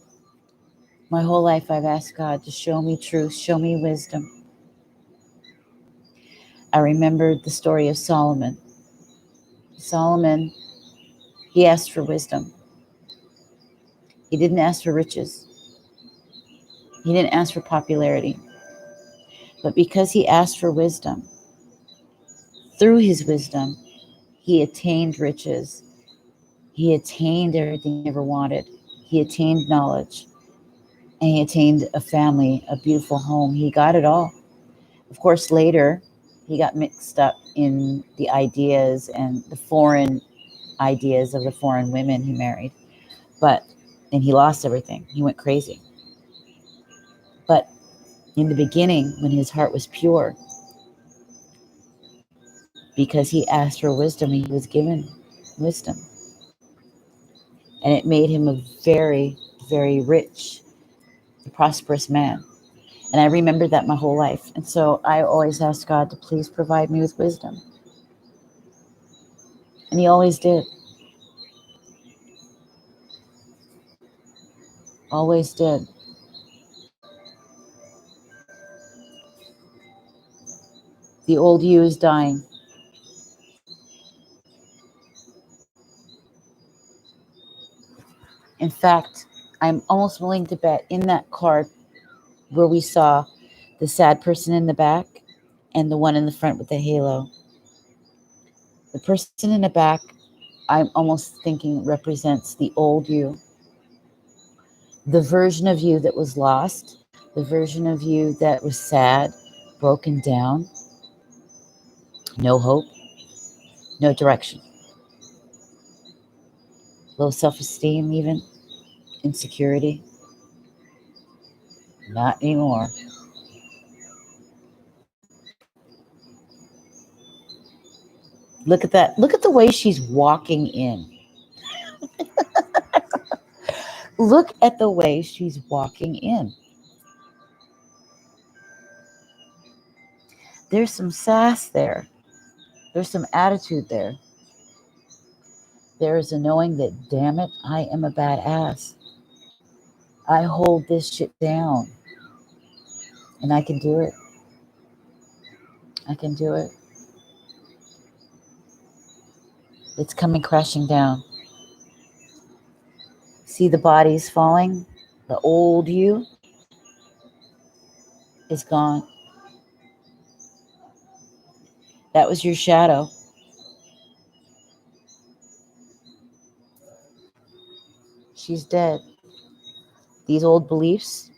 I've asked God to show me truth, show me wisdom. I remembered the story of Solomon. Solomon, he asked for wisdom. He didn't ask for riches. He didn't ask for popularity. But because he asked for wisdom, through his wisdom, he attained riches. He attained everything he ever wanted. He attained knowledge. And he attained a family, a beautiful home. He got it all. Of course, later, he got mixed up in the ideas and the foreign ideas of the foreign women he married. And he lost everything. He went crazy. But in the beginning, when his heart was pure, because he asked for wisdom, he was given wisdom. And it made him a very, very rich, prosperous man. And I remembered that my whole life. And so I always asked God to please provide me with wisdom. And he always did. Always did. The old you is dying. In fact, I'm almost willing to bet in that card where we saw the sad person in the back and the one in the front with the halo. The person in the back, I'm almost thinking represents the old you. The version of you that was lost, the version of you that was sad, broken down, no hope, no direction, low self-esteem even, insecurity. Not anymore. Look at that. Look at the way she's walking in. Look at the way she's walking in. There's some sass there. There's some attitude there. There is a knowing that, damn it, I am a badass. I hold this shit down. And I can do it. I can do it. It's coming crashing down. See the bodies falling? The old you is gone. That was your shadow. She's dead. These old beliefs,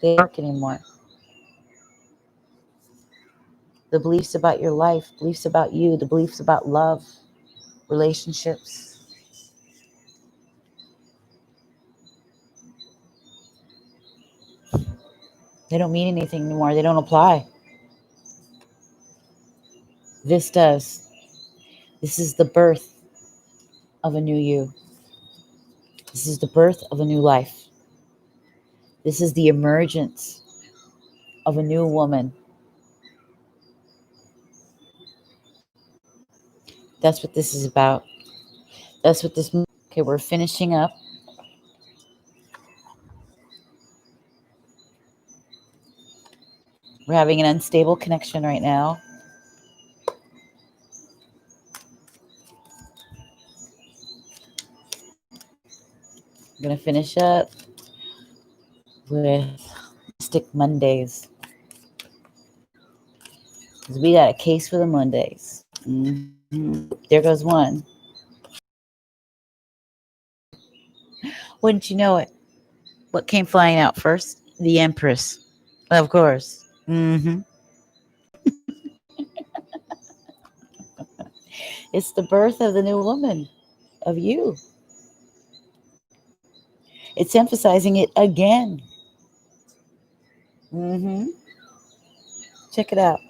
they don't work anymore. The beliefs about your life, beliefs about you, the beliefs about love, relationships. They don't mean anything anymore. They don't apply. This does. This is the birth of a new you. This is the birth of a new life. This is the emergence of a new woman. That's what this is about. That's what this. Okay, we're finishing up. We're having an unstable connection right now. I'm going to finish up with Mystic Mondays. Because we got a case for the Mondays. There goes one. Wouldn't you know it? What came flying out first? The Empress. Of course. It's the birth of the new woman, of you. It's emphasizing it again. Check it out.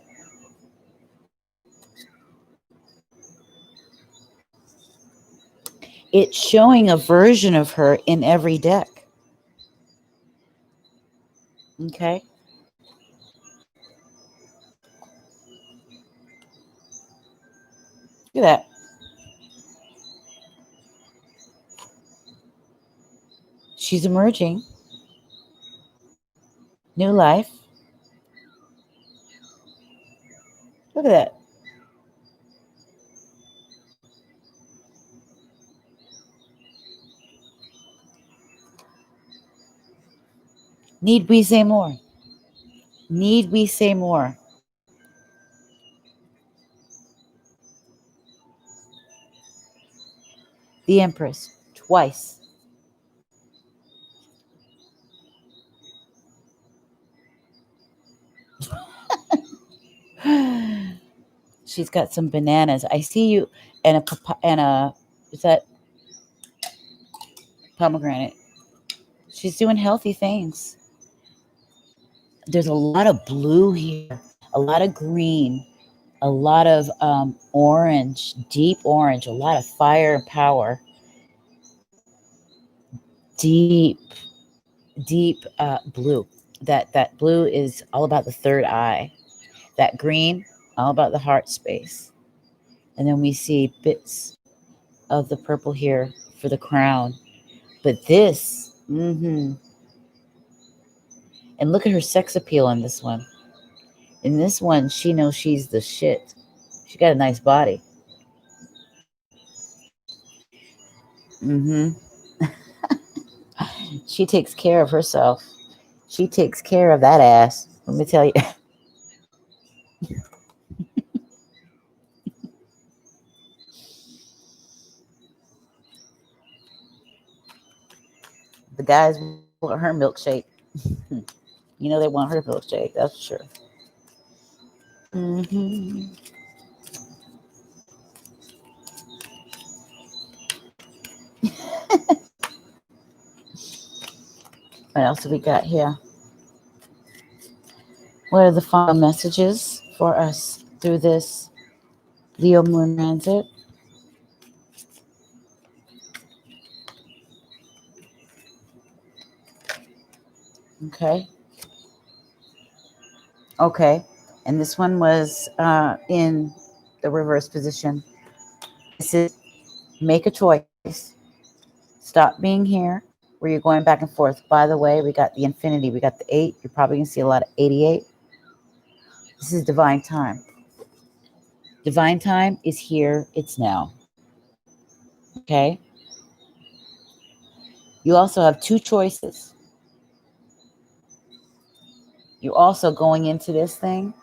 It's showing a version of her in every deck. Okay? Look at that. She's emerging. New life. Look at that. Need we say more? Need we say more? The Empress, twice. She's got some bananas. I see you, and is that pomegranate? She's doing healthy things. There's a lot of blue here, a lot of green, a lot of orange, deep orange, a lot of fire and power. Deep blue. That blue is all about the third eye. That green, all about the heart space. And then we see bits of the purple here for the crown. But this, and look at her sex appeal on this one. In this one, she knows she's the shit. She got a nice body. She takes care of herself. She takes care of that ass. Let me tell you. The guys want her milkshake. You know they want her milkshake. That's for sure. What else have we got here? What are the final messages for us through this Leo moon transit? Okay. And this one was in the reverse position. This is make a choice. Stop being here where you're going back and forth. By the way, we got the infinity. We got the 8. You're probably going to see a lot of 88. This is divine time. Divine time is here. It's now. Okay? You also have 2 choices. You also going into this thing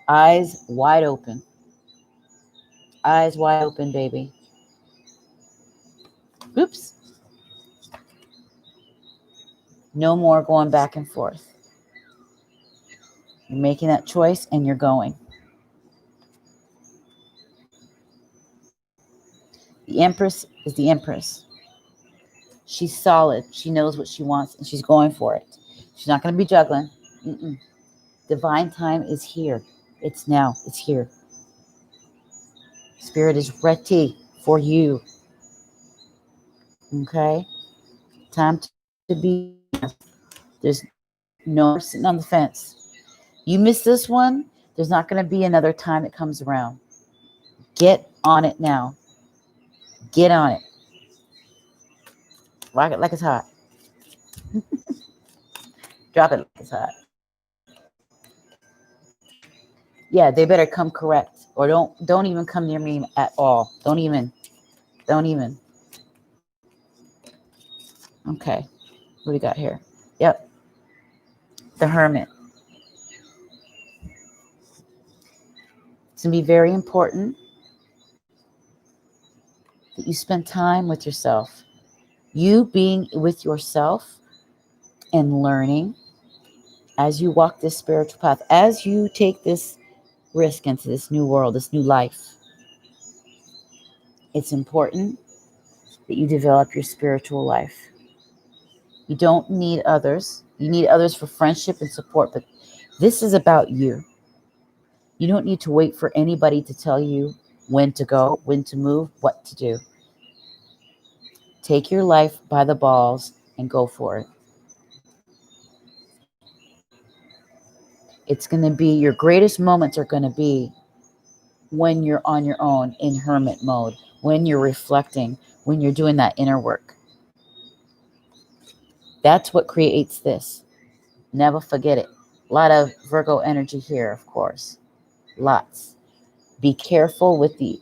Eyes wide open. Eyes wide open, baby. Oops. No more going back and forth. You're making that choice and you're going. The Empress is the Empress. She's solid. She knows what she wants and she's going for it. She's not going to be juggling. Mm-mm. Divine time is here. It's now. It's here. Spirit is ready for you. Okay? Time to be. There's no sitting on the fence. You miss this one, there's not going to be another time that comes around. Get on it now. Get on it. Rock it like it's hot. Drop it like it's hot. Yeah, they better come correct. Or don't even come near me at all. Don't even. Okay. What do we got here? Yep. The Hermit. It's going to be very important that you spend time with yourself. You being with yourself and learning as you walk this spiritual path, as you take this risk into this new world, this new life. It's important that you develop your spiritual life. You don't need others. You need others for friendship and support, but this is about you. You don't need to wait for anybody to tell you when to go, when to move, what to do. Take your life by the balls and go for it. It's going to be, your greatest moments are going to be when you're on your own in hermit mode, when you're reflecting, when you're doing that inner work. That's what creates this. Never forget it. A lot of Virgo energy here, of course. Lots. Be careful with the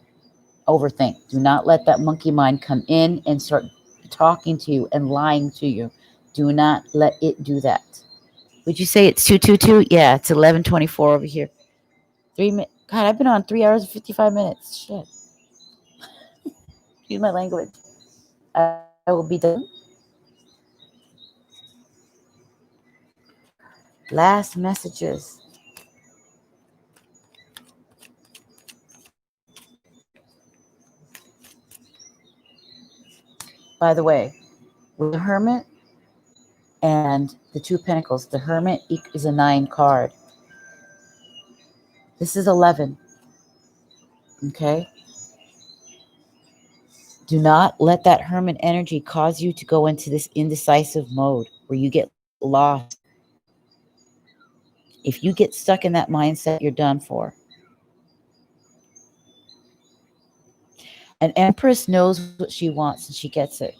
overthink. Do not let that monkey mind come in and start talking to you and lying to you. Do not let it do that. Would you say it's 222? Yeah, it's 11:24 over here. 3 minutes. God, I've been on 3 hours and 55 minutes. Shit. Excuse my language. I will be done. Last messages. By the way, with the Hermit and the Two Pentacles, the Hermit is a 9 card. This is 11. Okay? Do not let that Hermit energy cause you to go into this indecisive mode where you get lost. If you get stuck in that mindset, you're done for. An Empress knows what she wants and she gets it.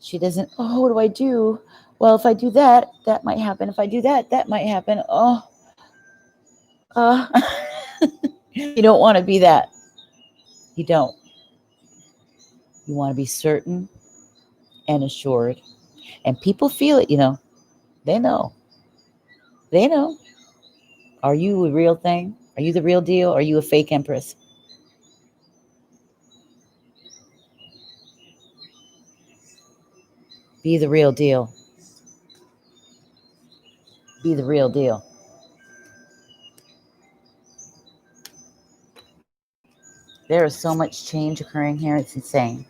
She doesn't, oh, what do I do? Well, if I do that, that might happen. If I do that, that might happen. Oh, you don't want to be that. You don't. You want to be certain and assured. And people feel it, They know. They know. Are you a real thing? Are you the real deal? Or are you a fake Empress? Be the real deal. Be the real deal. There is so much change occurring here. It's insane.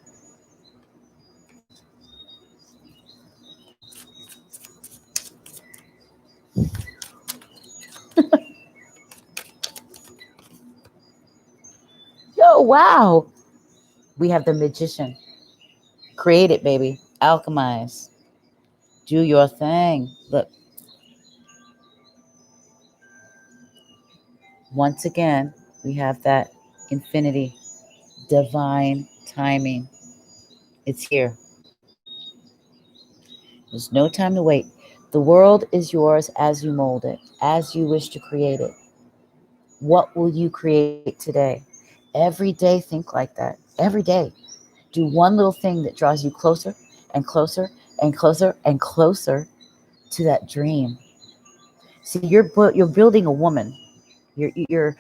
Yo, wow. We have the Magician. Create it, baby. Alchemize. Do your thing. Look. Once again, we have that infinity, divine timing. It's here. There's no time to wait. The world is yours as you mold it, as you wish to create it. What will you create today? Every day, think like that. Every day. Do one little thing that draws you closer and closer and closer and closer to that dream. See, you're building a woman. You're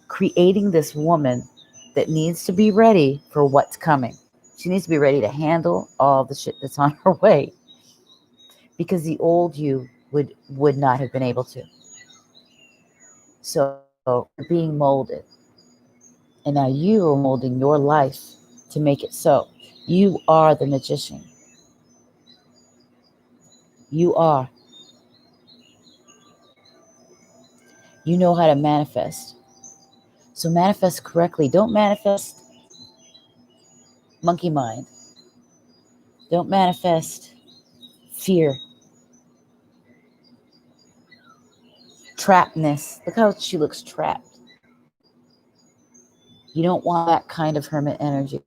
creating this woman that needs to be ready for what's coming. She needs to be ready to handle all the shit that's on her way, because the old you would not have been able to. So you're being molded, and now you are molding your life to make it so. You are the magician. You are. You know how to manifest. So manifest correctly. Don't manifest monkey mind. Don't manifest fear, trappedness. Look how she looks trapped. You don't want that kind of hermit energy.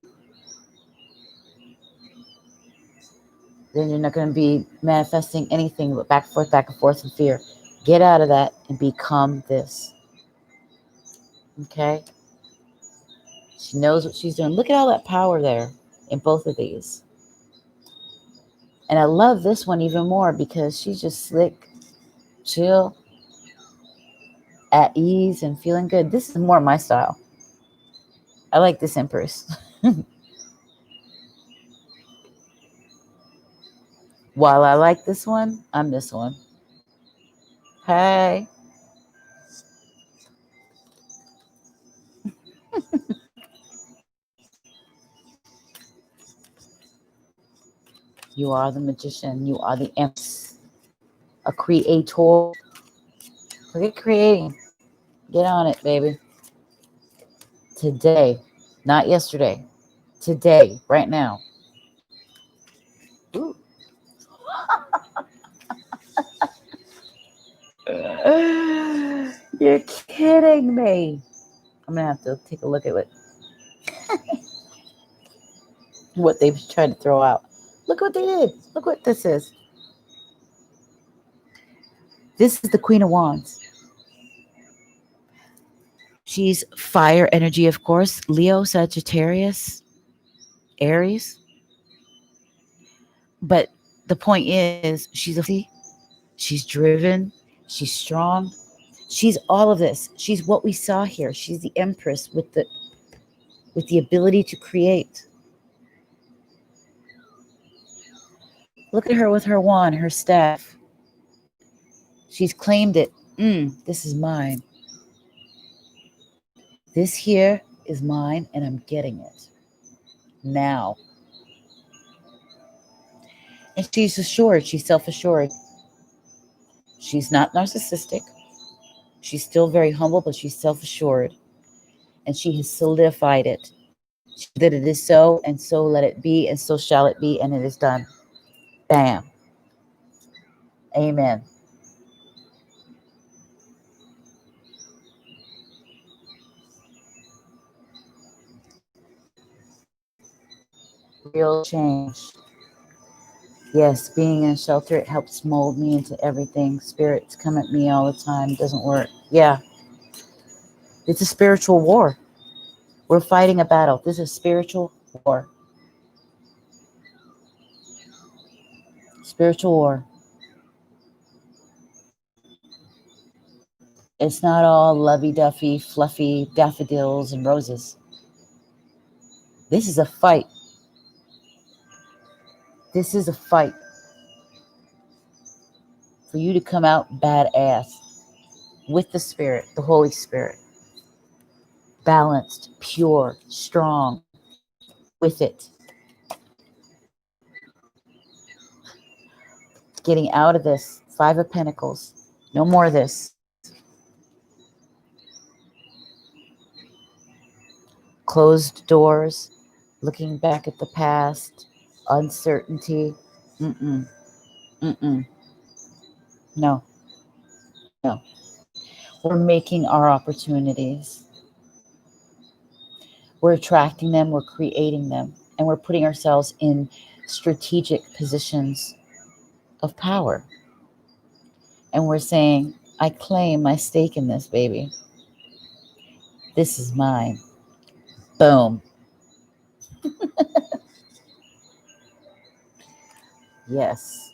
Then you're not going to be manifesting anything but back and forth in fear. Get out of that and become this. Okay? She knows what she's doing. Look at all that power there in both of these. And I love this one even more because she's just slick, chill, at ease, and feeling good. This is more my style. I like this Empress. While I like this one, I'm this one. Hey. You are the magician. You are the Empress. A creator. Look at creating. Get on it, baby. Today. Not yesterday. Today. Right now. Ooh. You're kidding me. I'm going to have to take a look at what they've tried to throw out. Look what they did. Look what this is. This is the Queen of Wands. She's fire energy, of course. Leo, Sagittarius, Aries. But the point is, she's driven, she's strong. She's all of this. She's what we saw here. She's the Empress with the ability to create. Look at her with her wand, her staff. She's claimed it. This is mine. This here is mine, and I'm getting it now. And she's assured. She's self-assured. She's not narcissistic. She's still very humble, but she's self-assured. And she has solidified it. That it is so, and so let it be, and so shall it be, and it is done. Bam. Amen. Real change. Yes, being in a shelter, it helps mold me into everything. Spirits come at me all the time. It doesn't work. Yeah. It's a spiritual war. We're fighting a battle. This is a spiritual war. Spiritual war. It's not all lovey-dovey, fluffy daffodils and roses. This is a fight. This is a fight for you to come out badass with the Spirit, the Holy Spirit. Balanced, pure, strong with it. Getting out of this. 5 of Pentacles. No more of this. Closed doors. Looking back at the past. Uncertainty. Mm-mm. Mm-mm. No. No. We're making our opportunities. We're attracting them. We're creating them. And we're putting ourselves in strategic positions of power. And we're saying, I claim my stake in this, baby. This is mine. Boom. Yes.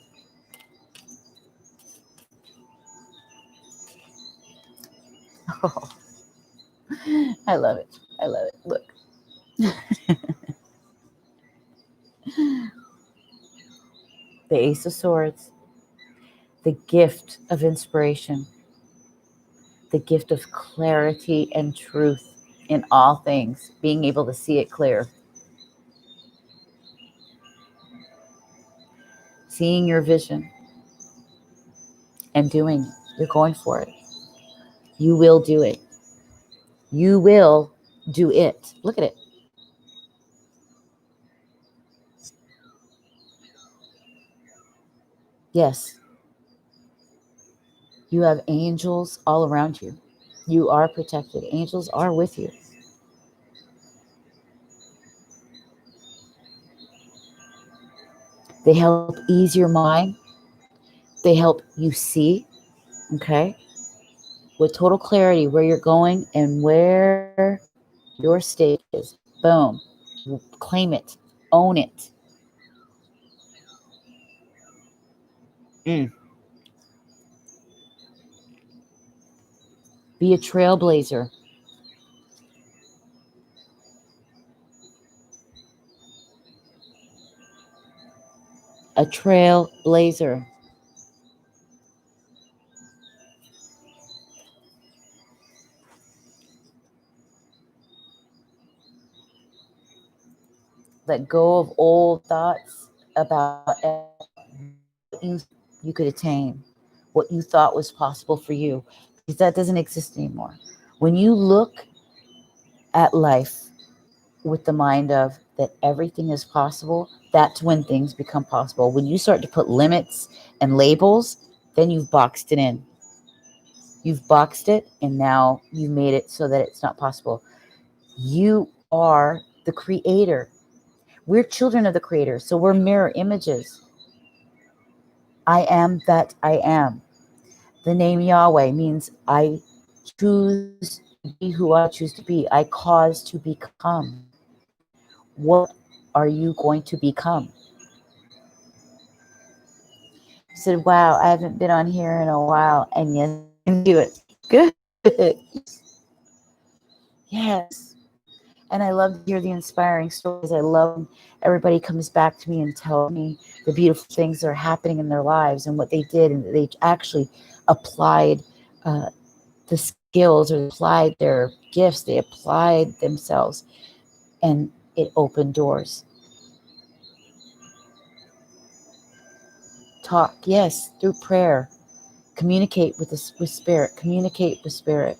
I love it. I love it. Look. The Ace of Swords, the gift of inspiration, the gift of clarity and truth in all things, being able to see it clear, seeing your vision and doing it. You're going for it. You will do it. You will do it. Look at it. Yes, you have angels all around you. You are protected. Angels are with you. They help ease your mind. They help you see, okay, with total clarity where you're going and where your stake is. Boom. Claim it. Own it. Mm. Be a trailblazer. A trailblazer. Let go of old thoughts about what you could attain, what you thought was possible for you, because that doesn't exist anymore. When you look at life with the mind of that everything is possible, that's when things become possible. When you start to put limits and labels, then you've boxed it in. You've boxed it, and now you've made it so that it's not possible. You are the creator. We're children of the creator, so we're mirror images. I am that I am. The name Yahweh means I choose to be who I choose to be. I cause to become. What are you going to become? I said, wow, I haven't been on here in a while, and yes, I can do it. Good. Yes. And I love to hear the inspiring stories. I love when everybody comes back to me and tells me the beautiful things that are happening in their lives and what they did, and they actually applied the skills or applied their gifts, they applied themselves, and it opened doors. Talk, yes, through prayer. Communicate with spirit. Communicate with spirit.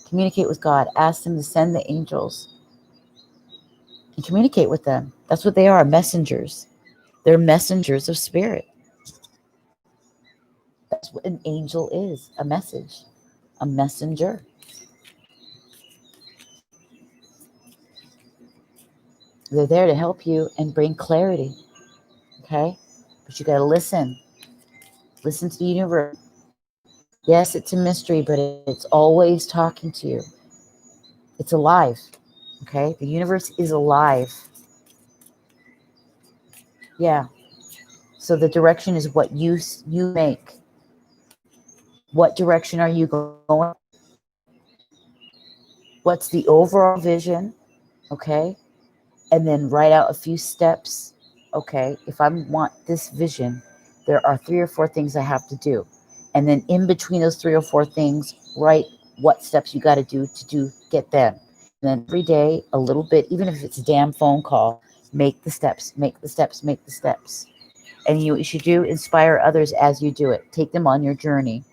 Communicate with God. Ask them to send the angels and communicate with them. That's what they are, messengers. They're messengers of spirit. That's what an angel is, a message, a messenger. They're there to help you and bring clarity, okay? But you got to listen. Listen to the universe. Yes, it's a mystery, but it's always talking to you. It's alive, okay? The universe is alive. Yeah. So the direction is what you make. What direction are you going? What's the overall vision? Okay. And then write out a few steps. Okay. If I want this vision, there are 3 or 4 things I have to do. And then in between those 3 or 4 things, write what steps you got to get them. And then every day, a little bit, even if it's a damn phone call, make the steps, make the steps, make the steps. And you should inspire others as you do it. Take them on your journey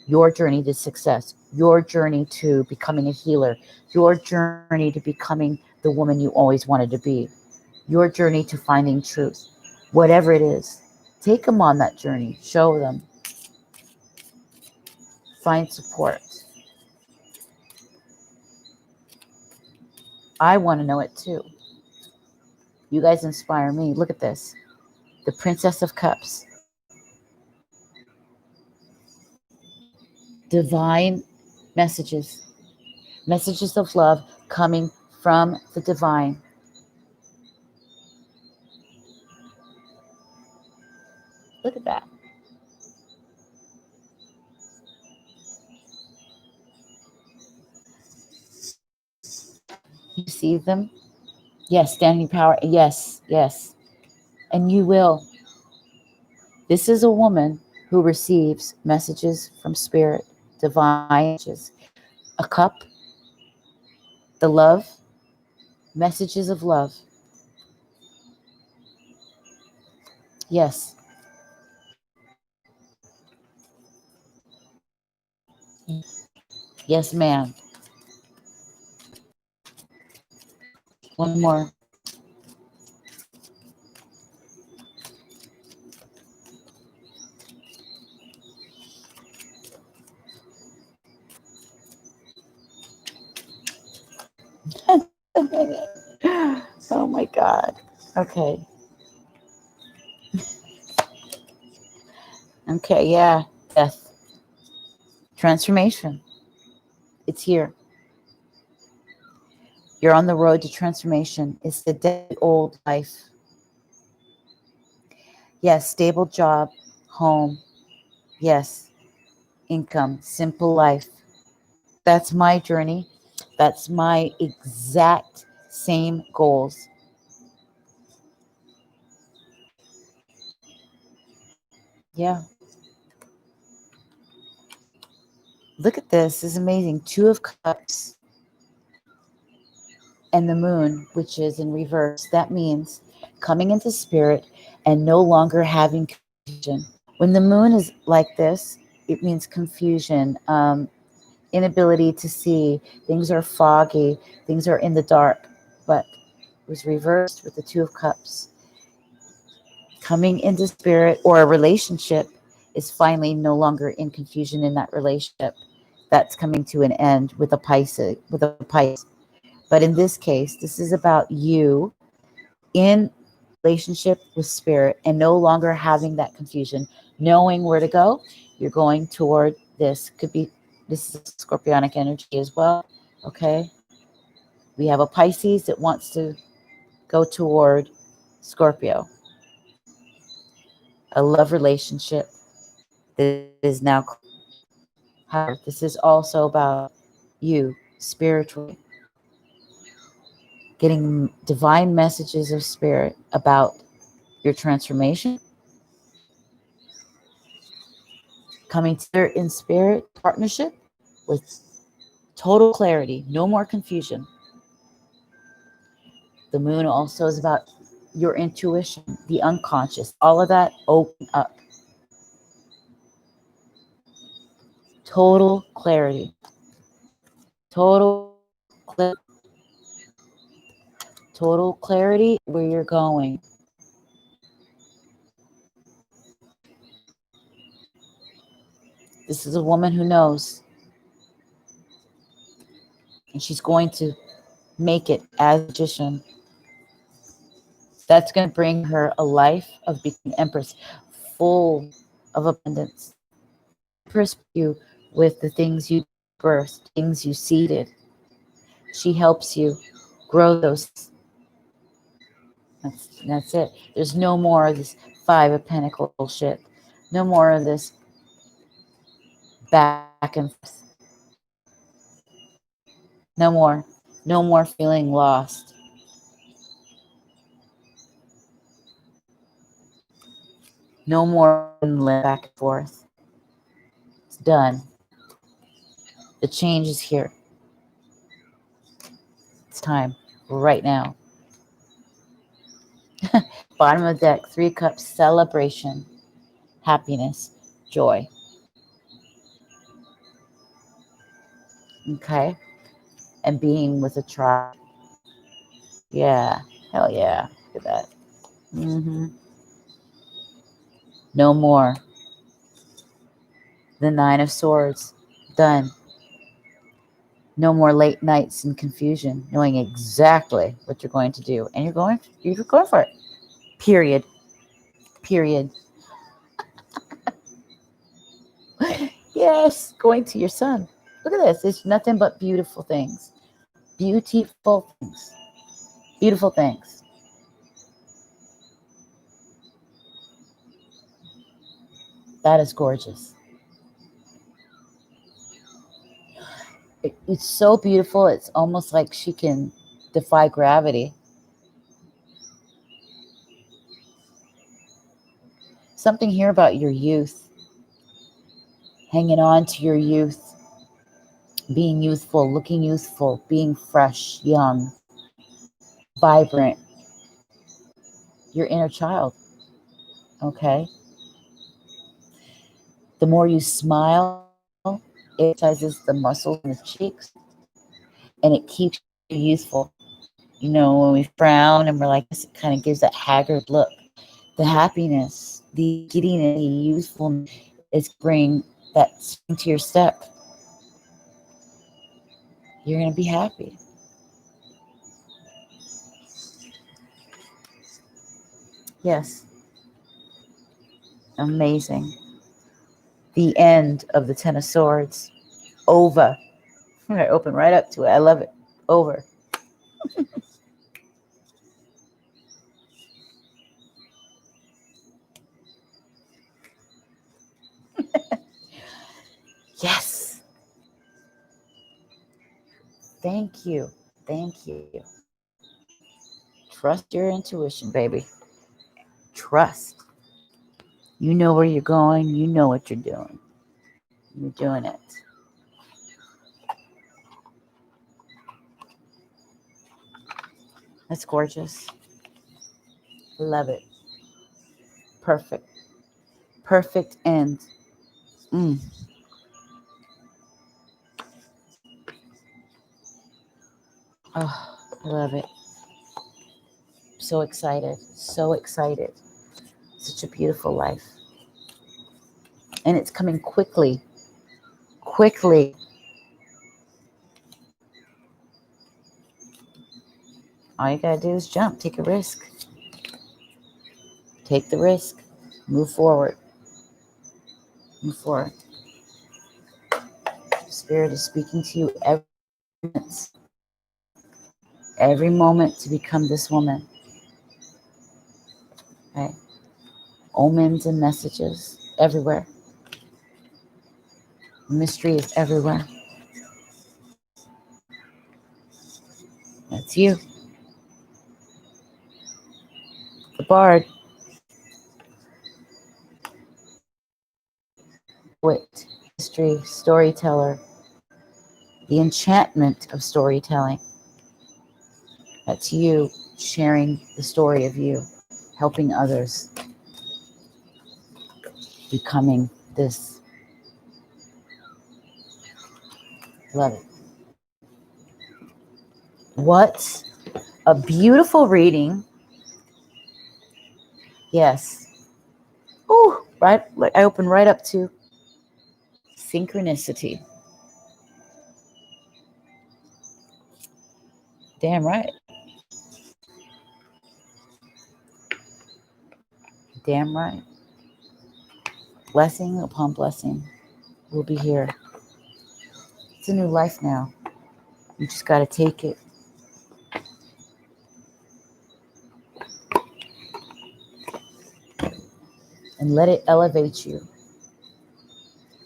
to success, your journey to becoming a healer, your journey to becoming the woman you always wanted to be, your journey to finding truth, whatever it is. Take them on that journey. Show them. Find support. I want to know it too. You guys inspire me. Look at this. The Princess of Cups. Divine messages. Messages of love coming from the divine. Look at that. You see them? Yes, standing power. Yes, yes. And you will. This is a woman who receives messages from spirit, divine messages. A cup, the love, messages of love. Yes. Yes, ma'am. One more. Oh my God. Okay. Okay, yeah. Death. Transformation. It's here. You're on the road to transformation. It's the dead old life. Yes, stable job, home. Yes, income, simple life. That's my journey. That's my exact same goals. Yeah. Look at this. This is amazing. Two of Cups and the moon, which is in reverse. That means coming into spirit and no longer having confusion. When the moon is like this, it means confusion, inability to see. Things are foggy. Things are in the dark. But it was reversed with the Two of Cups. Coming into spirit or a relationship is finally no longer in confusion in that relationship. That's coming to an end with a Pisces, But in this case, this is about you in relationship with spirit and no longer having that confusion, knowing where to go. You're going toward this. Could be this is scorpionic energy as well. Okay. We have a Pisces that wants to go toward Scorpio, a love relationship that is now. However, this is also about you spiritually getting divine messages of spirit about your transformation, coming together in spirit partnership with total clarity, no more confusion. The moon also is about your intuition, the unconscious, all of that open up. Total clarity, total, total clarity where you're going. This is a woman who knows, and she's going to make it as a magician. That's going to bring her a life of being Empress, full of abundance. Empress you with the things you birthed, things you seeded. She helps you grow those. That's it. There's no more of this Five of Pentacles bullshit. No more of this back and forth. No more. No more feeling lost. No more back and forth. It's done. The change is here. It's time. Right now. Bottom of the deck, Three Cups, celebration, happiness, joy. Okay? And being with a tribe. Yeah. Hell yeah. Look at that. No more. The Nine of Swords. Done. No more late nights and confusion, knowing exactly what you're going to do. And you're going for it. Period. Period. Yes, going to your son. Look at this. It's nothing but beautiful things. Beautiful things. Beautiful things. That is gorgeous. It's so beautiful. It's almost like she can defy gravity. Something here about your youth, hanging on to your youth, being youthful, looking youthful, being fresh, young, vibrant, your inner child, okay? The more you smile, it exercises the muscles in the cheeks, and it keeps you youthful. You know, when we frown and we're like this, it kind of gives that haggard look. The happiness, the giddiness, the youthfulness is bring that spring to your step. You're going to be happy. Yes. Amazing. The end of the Ten of Swords. Over. I open right up to it. I love it. Over. Yes. Thank you. Thank you. Trust your intuition, baby. Trust. You know where you're going. You know what you're doing. You're doing it. That's gorgeous. Love it. Perfect. Perfect end. Mm. Oh, I love it. So excited. So excited. Such a beautiful life. And it's coming quickly. Quickly. All you gotta do is jump. Take a risk. Take the risk. Move forward. Move forward. Spirit is speaking to you every moment to become this woman. Okay? Omens and messages everywhere. Mystery is everywhere. That's you. The bard. Poet. History. Storyteller. The enchantment of storytelling. That's you sharing the story of you. Helping others. Becoming this. Love it. What a beautiful reading. Yes. Oh, right. I open right up to synchronicity. Damn right. Damn right. Blessing upon blessing will be here. It's a new life now. You just got to take it. And let it elevate you.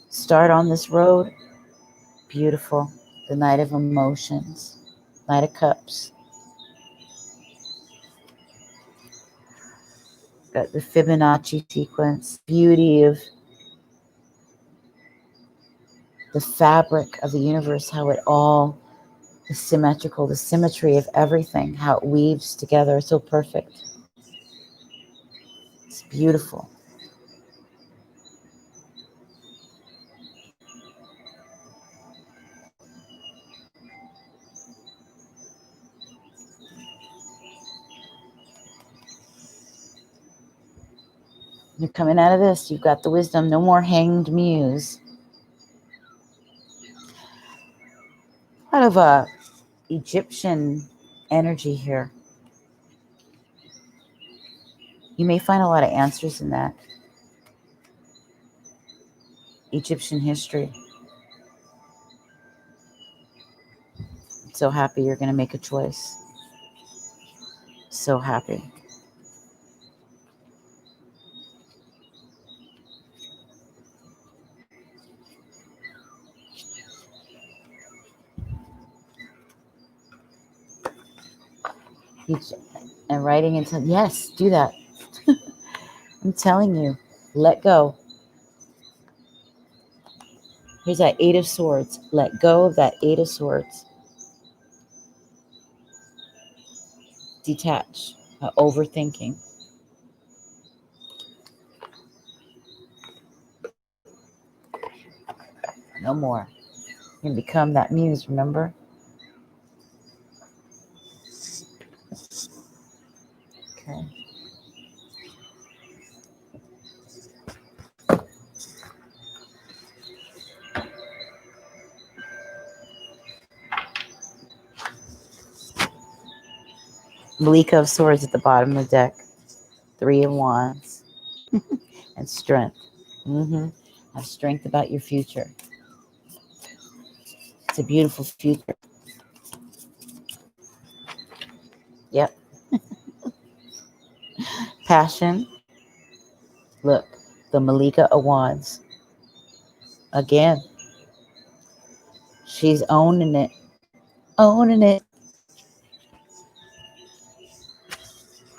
Start on this road. Beautiful. The Knight of Emotions. Knight of Cups. Got the Fibonacci sequence. Beauty of the fabric of the universe. How it all is symmetrical. The symmetry of everything. How it weaves together. So perfect. It's beautiful. You're coming out of this. You've got the wisdom. No more hanged muse. A lot of Egyptian energy here. You may find a lot of answers in that. Egyptian history. I'm so happy you're going to make a choice. So happy. Each, and writing into, yes, do that. I'm telling you, let go. Here's that Eight of Swords. Let go of that Eight of Swords. Detach. Overthinking. No more. You become that muse, remember? Okay. Malika of Swords at the bottom of the deck. Three of Wands. And strength. Have strength about your future. It's a beautiful future. Yep. Passion. Look, the Malika of Wands. Again, she's owning it. Owning it.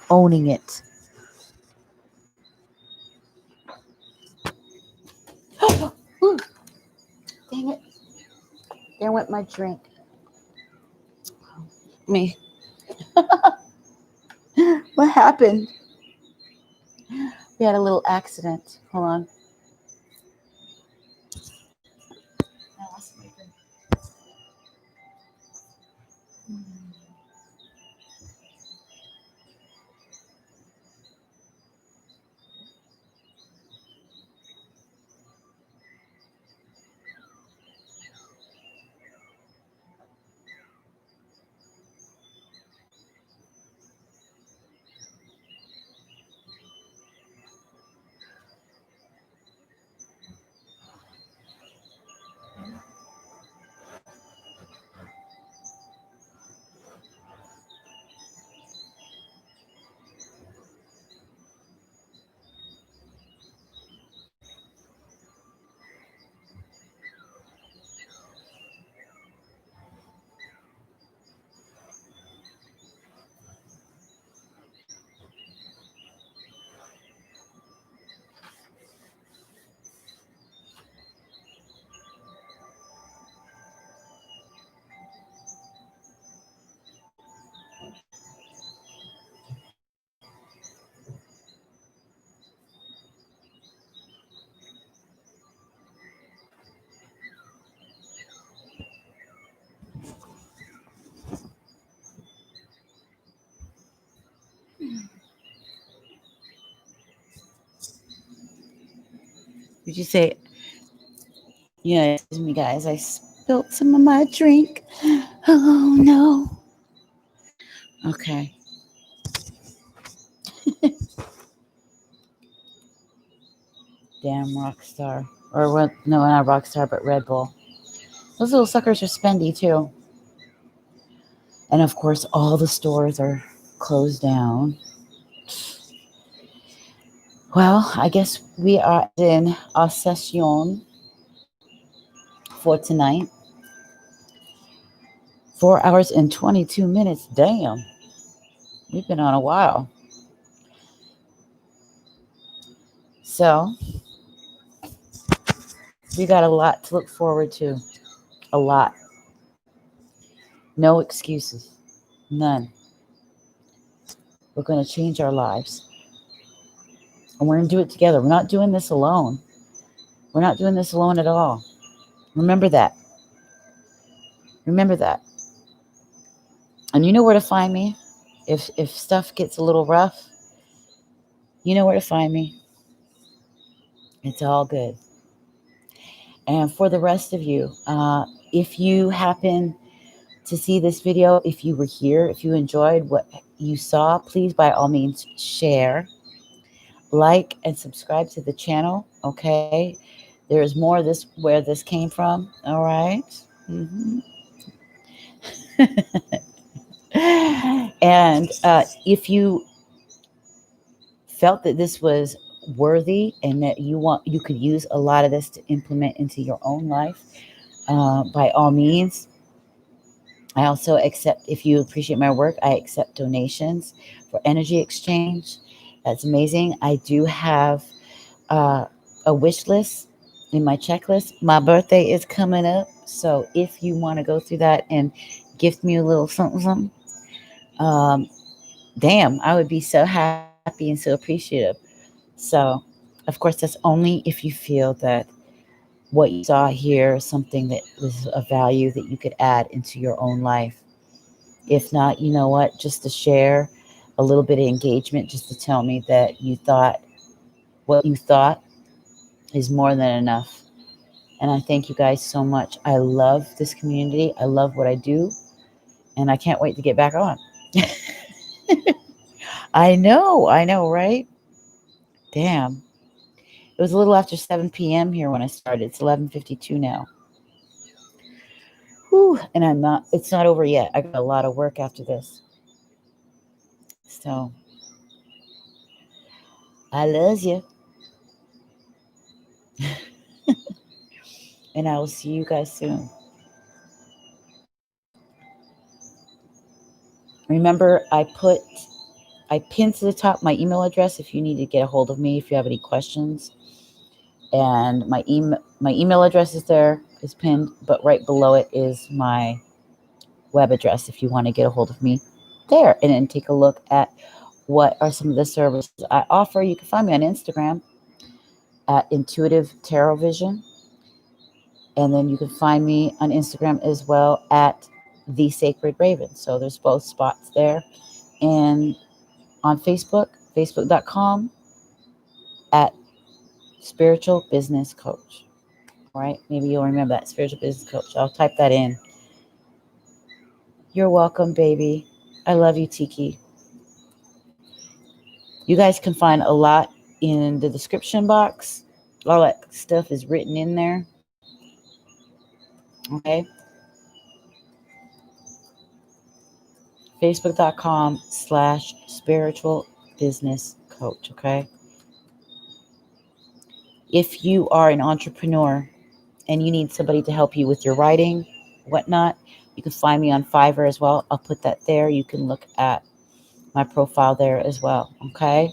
Owning it. Dang it. There went my drink. Me. What happened? We had a little accident. Hold on. I lost my drink. Did you say, yeah, excuse me, guys. I spilled some of my drink. Oh, no. Okay. Damn Rockstar. Or what? No, not Rockstar, but Red Bull. Those little suckers are spendy, too. And, of course, all the stores are closed down. Well, I guess we are in our session for tonight. 4 hours and 22 minutes. Damn. We've been on a while. So, we got a lot to look forward to. A lot. No excuses. None. We're going to change our lives. And we're going to do it together. We're not doing this alone. We're not doing this alone at all. Remember that. Remember that. And you know where to find me. If stuff gets a little rough, you know where to find me. It's all good. And for the rest of you, if you happen to see this video, if you were here, if you enjoyed what you saw, please by all means share, like, and subscribe to the channel. Okay, there is more of this where this came from. All right. And if you felt that this was worthy and that you could use a lot of this to implement into your own life, by all means, I also accept, if you appreciate my work, I accept donations for energy exchange. That's amazing. I do have uh, a wish list in my checklist. My birthday is coming up. So if you want to go through that and gift me a little something, something, um, damn, I would be so happy and so appreciative. So, of course, that's only if you feel that what you saw here is something that was a value that you could add into your own life. If not, you know what? Just to share a little bit of engagement, just to tell me that you thought what you thought is more than enough. And I thank you guys so much. I love this community. I love what I do. And I can't wait to get back on. I know, right? Damn. It was a little after 7 p.m. here when I started. It's 11:52 now. Whew, and it's not over yet. I got a lot of work after this. So I love you. And I will see you guys soon. Remember, I pinned to the top my email address if you need to get a hold of me if you have any questions. And my email address is there, is pinned, but right below it is my web address if you want to get a hold of me there and then take a look at what are some of the services I offer. You can find me on Instagram at Intuitive Tarot Vision. And then you can find me on Instagram as well at The Sacred Raven. So there's both spots there. And on Facebook, facebook.com at Spiritual Business Coach. All right. Maybe you'll remember that, Spiritual Business Coach. I'll type that in. You're welcome, baby. I love you, Tiki. You guys can find a lot in the description box. All that stuff is written in there. Okay. Facebook.com/spiritual business coach. Okay. If you are an entrepreneur and you need somebody to help you with your writing, whatnot, you can find me on Fiverr as well. I'll put that there. You can look at my profile there as well. Okay.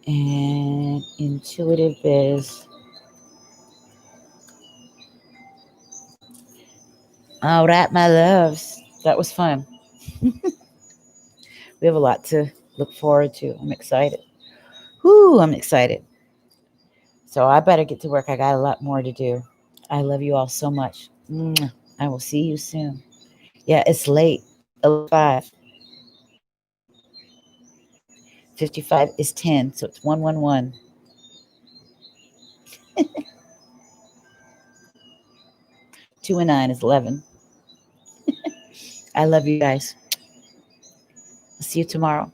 And Intuitive Biz. All right, my loves. That was fun. We have a lot to look forward to. I'm excited. Whoo, I'm excited. So I better get to work. I got a lot more to do. I love you all so much. I will see you soon. Yeah, it's late. 11:05. 55 is 10, so it's 111. 2 and 9 is 11. I love you guys. I'll see you tomorrow.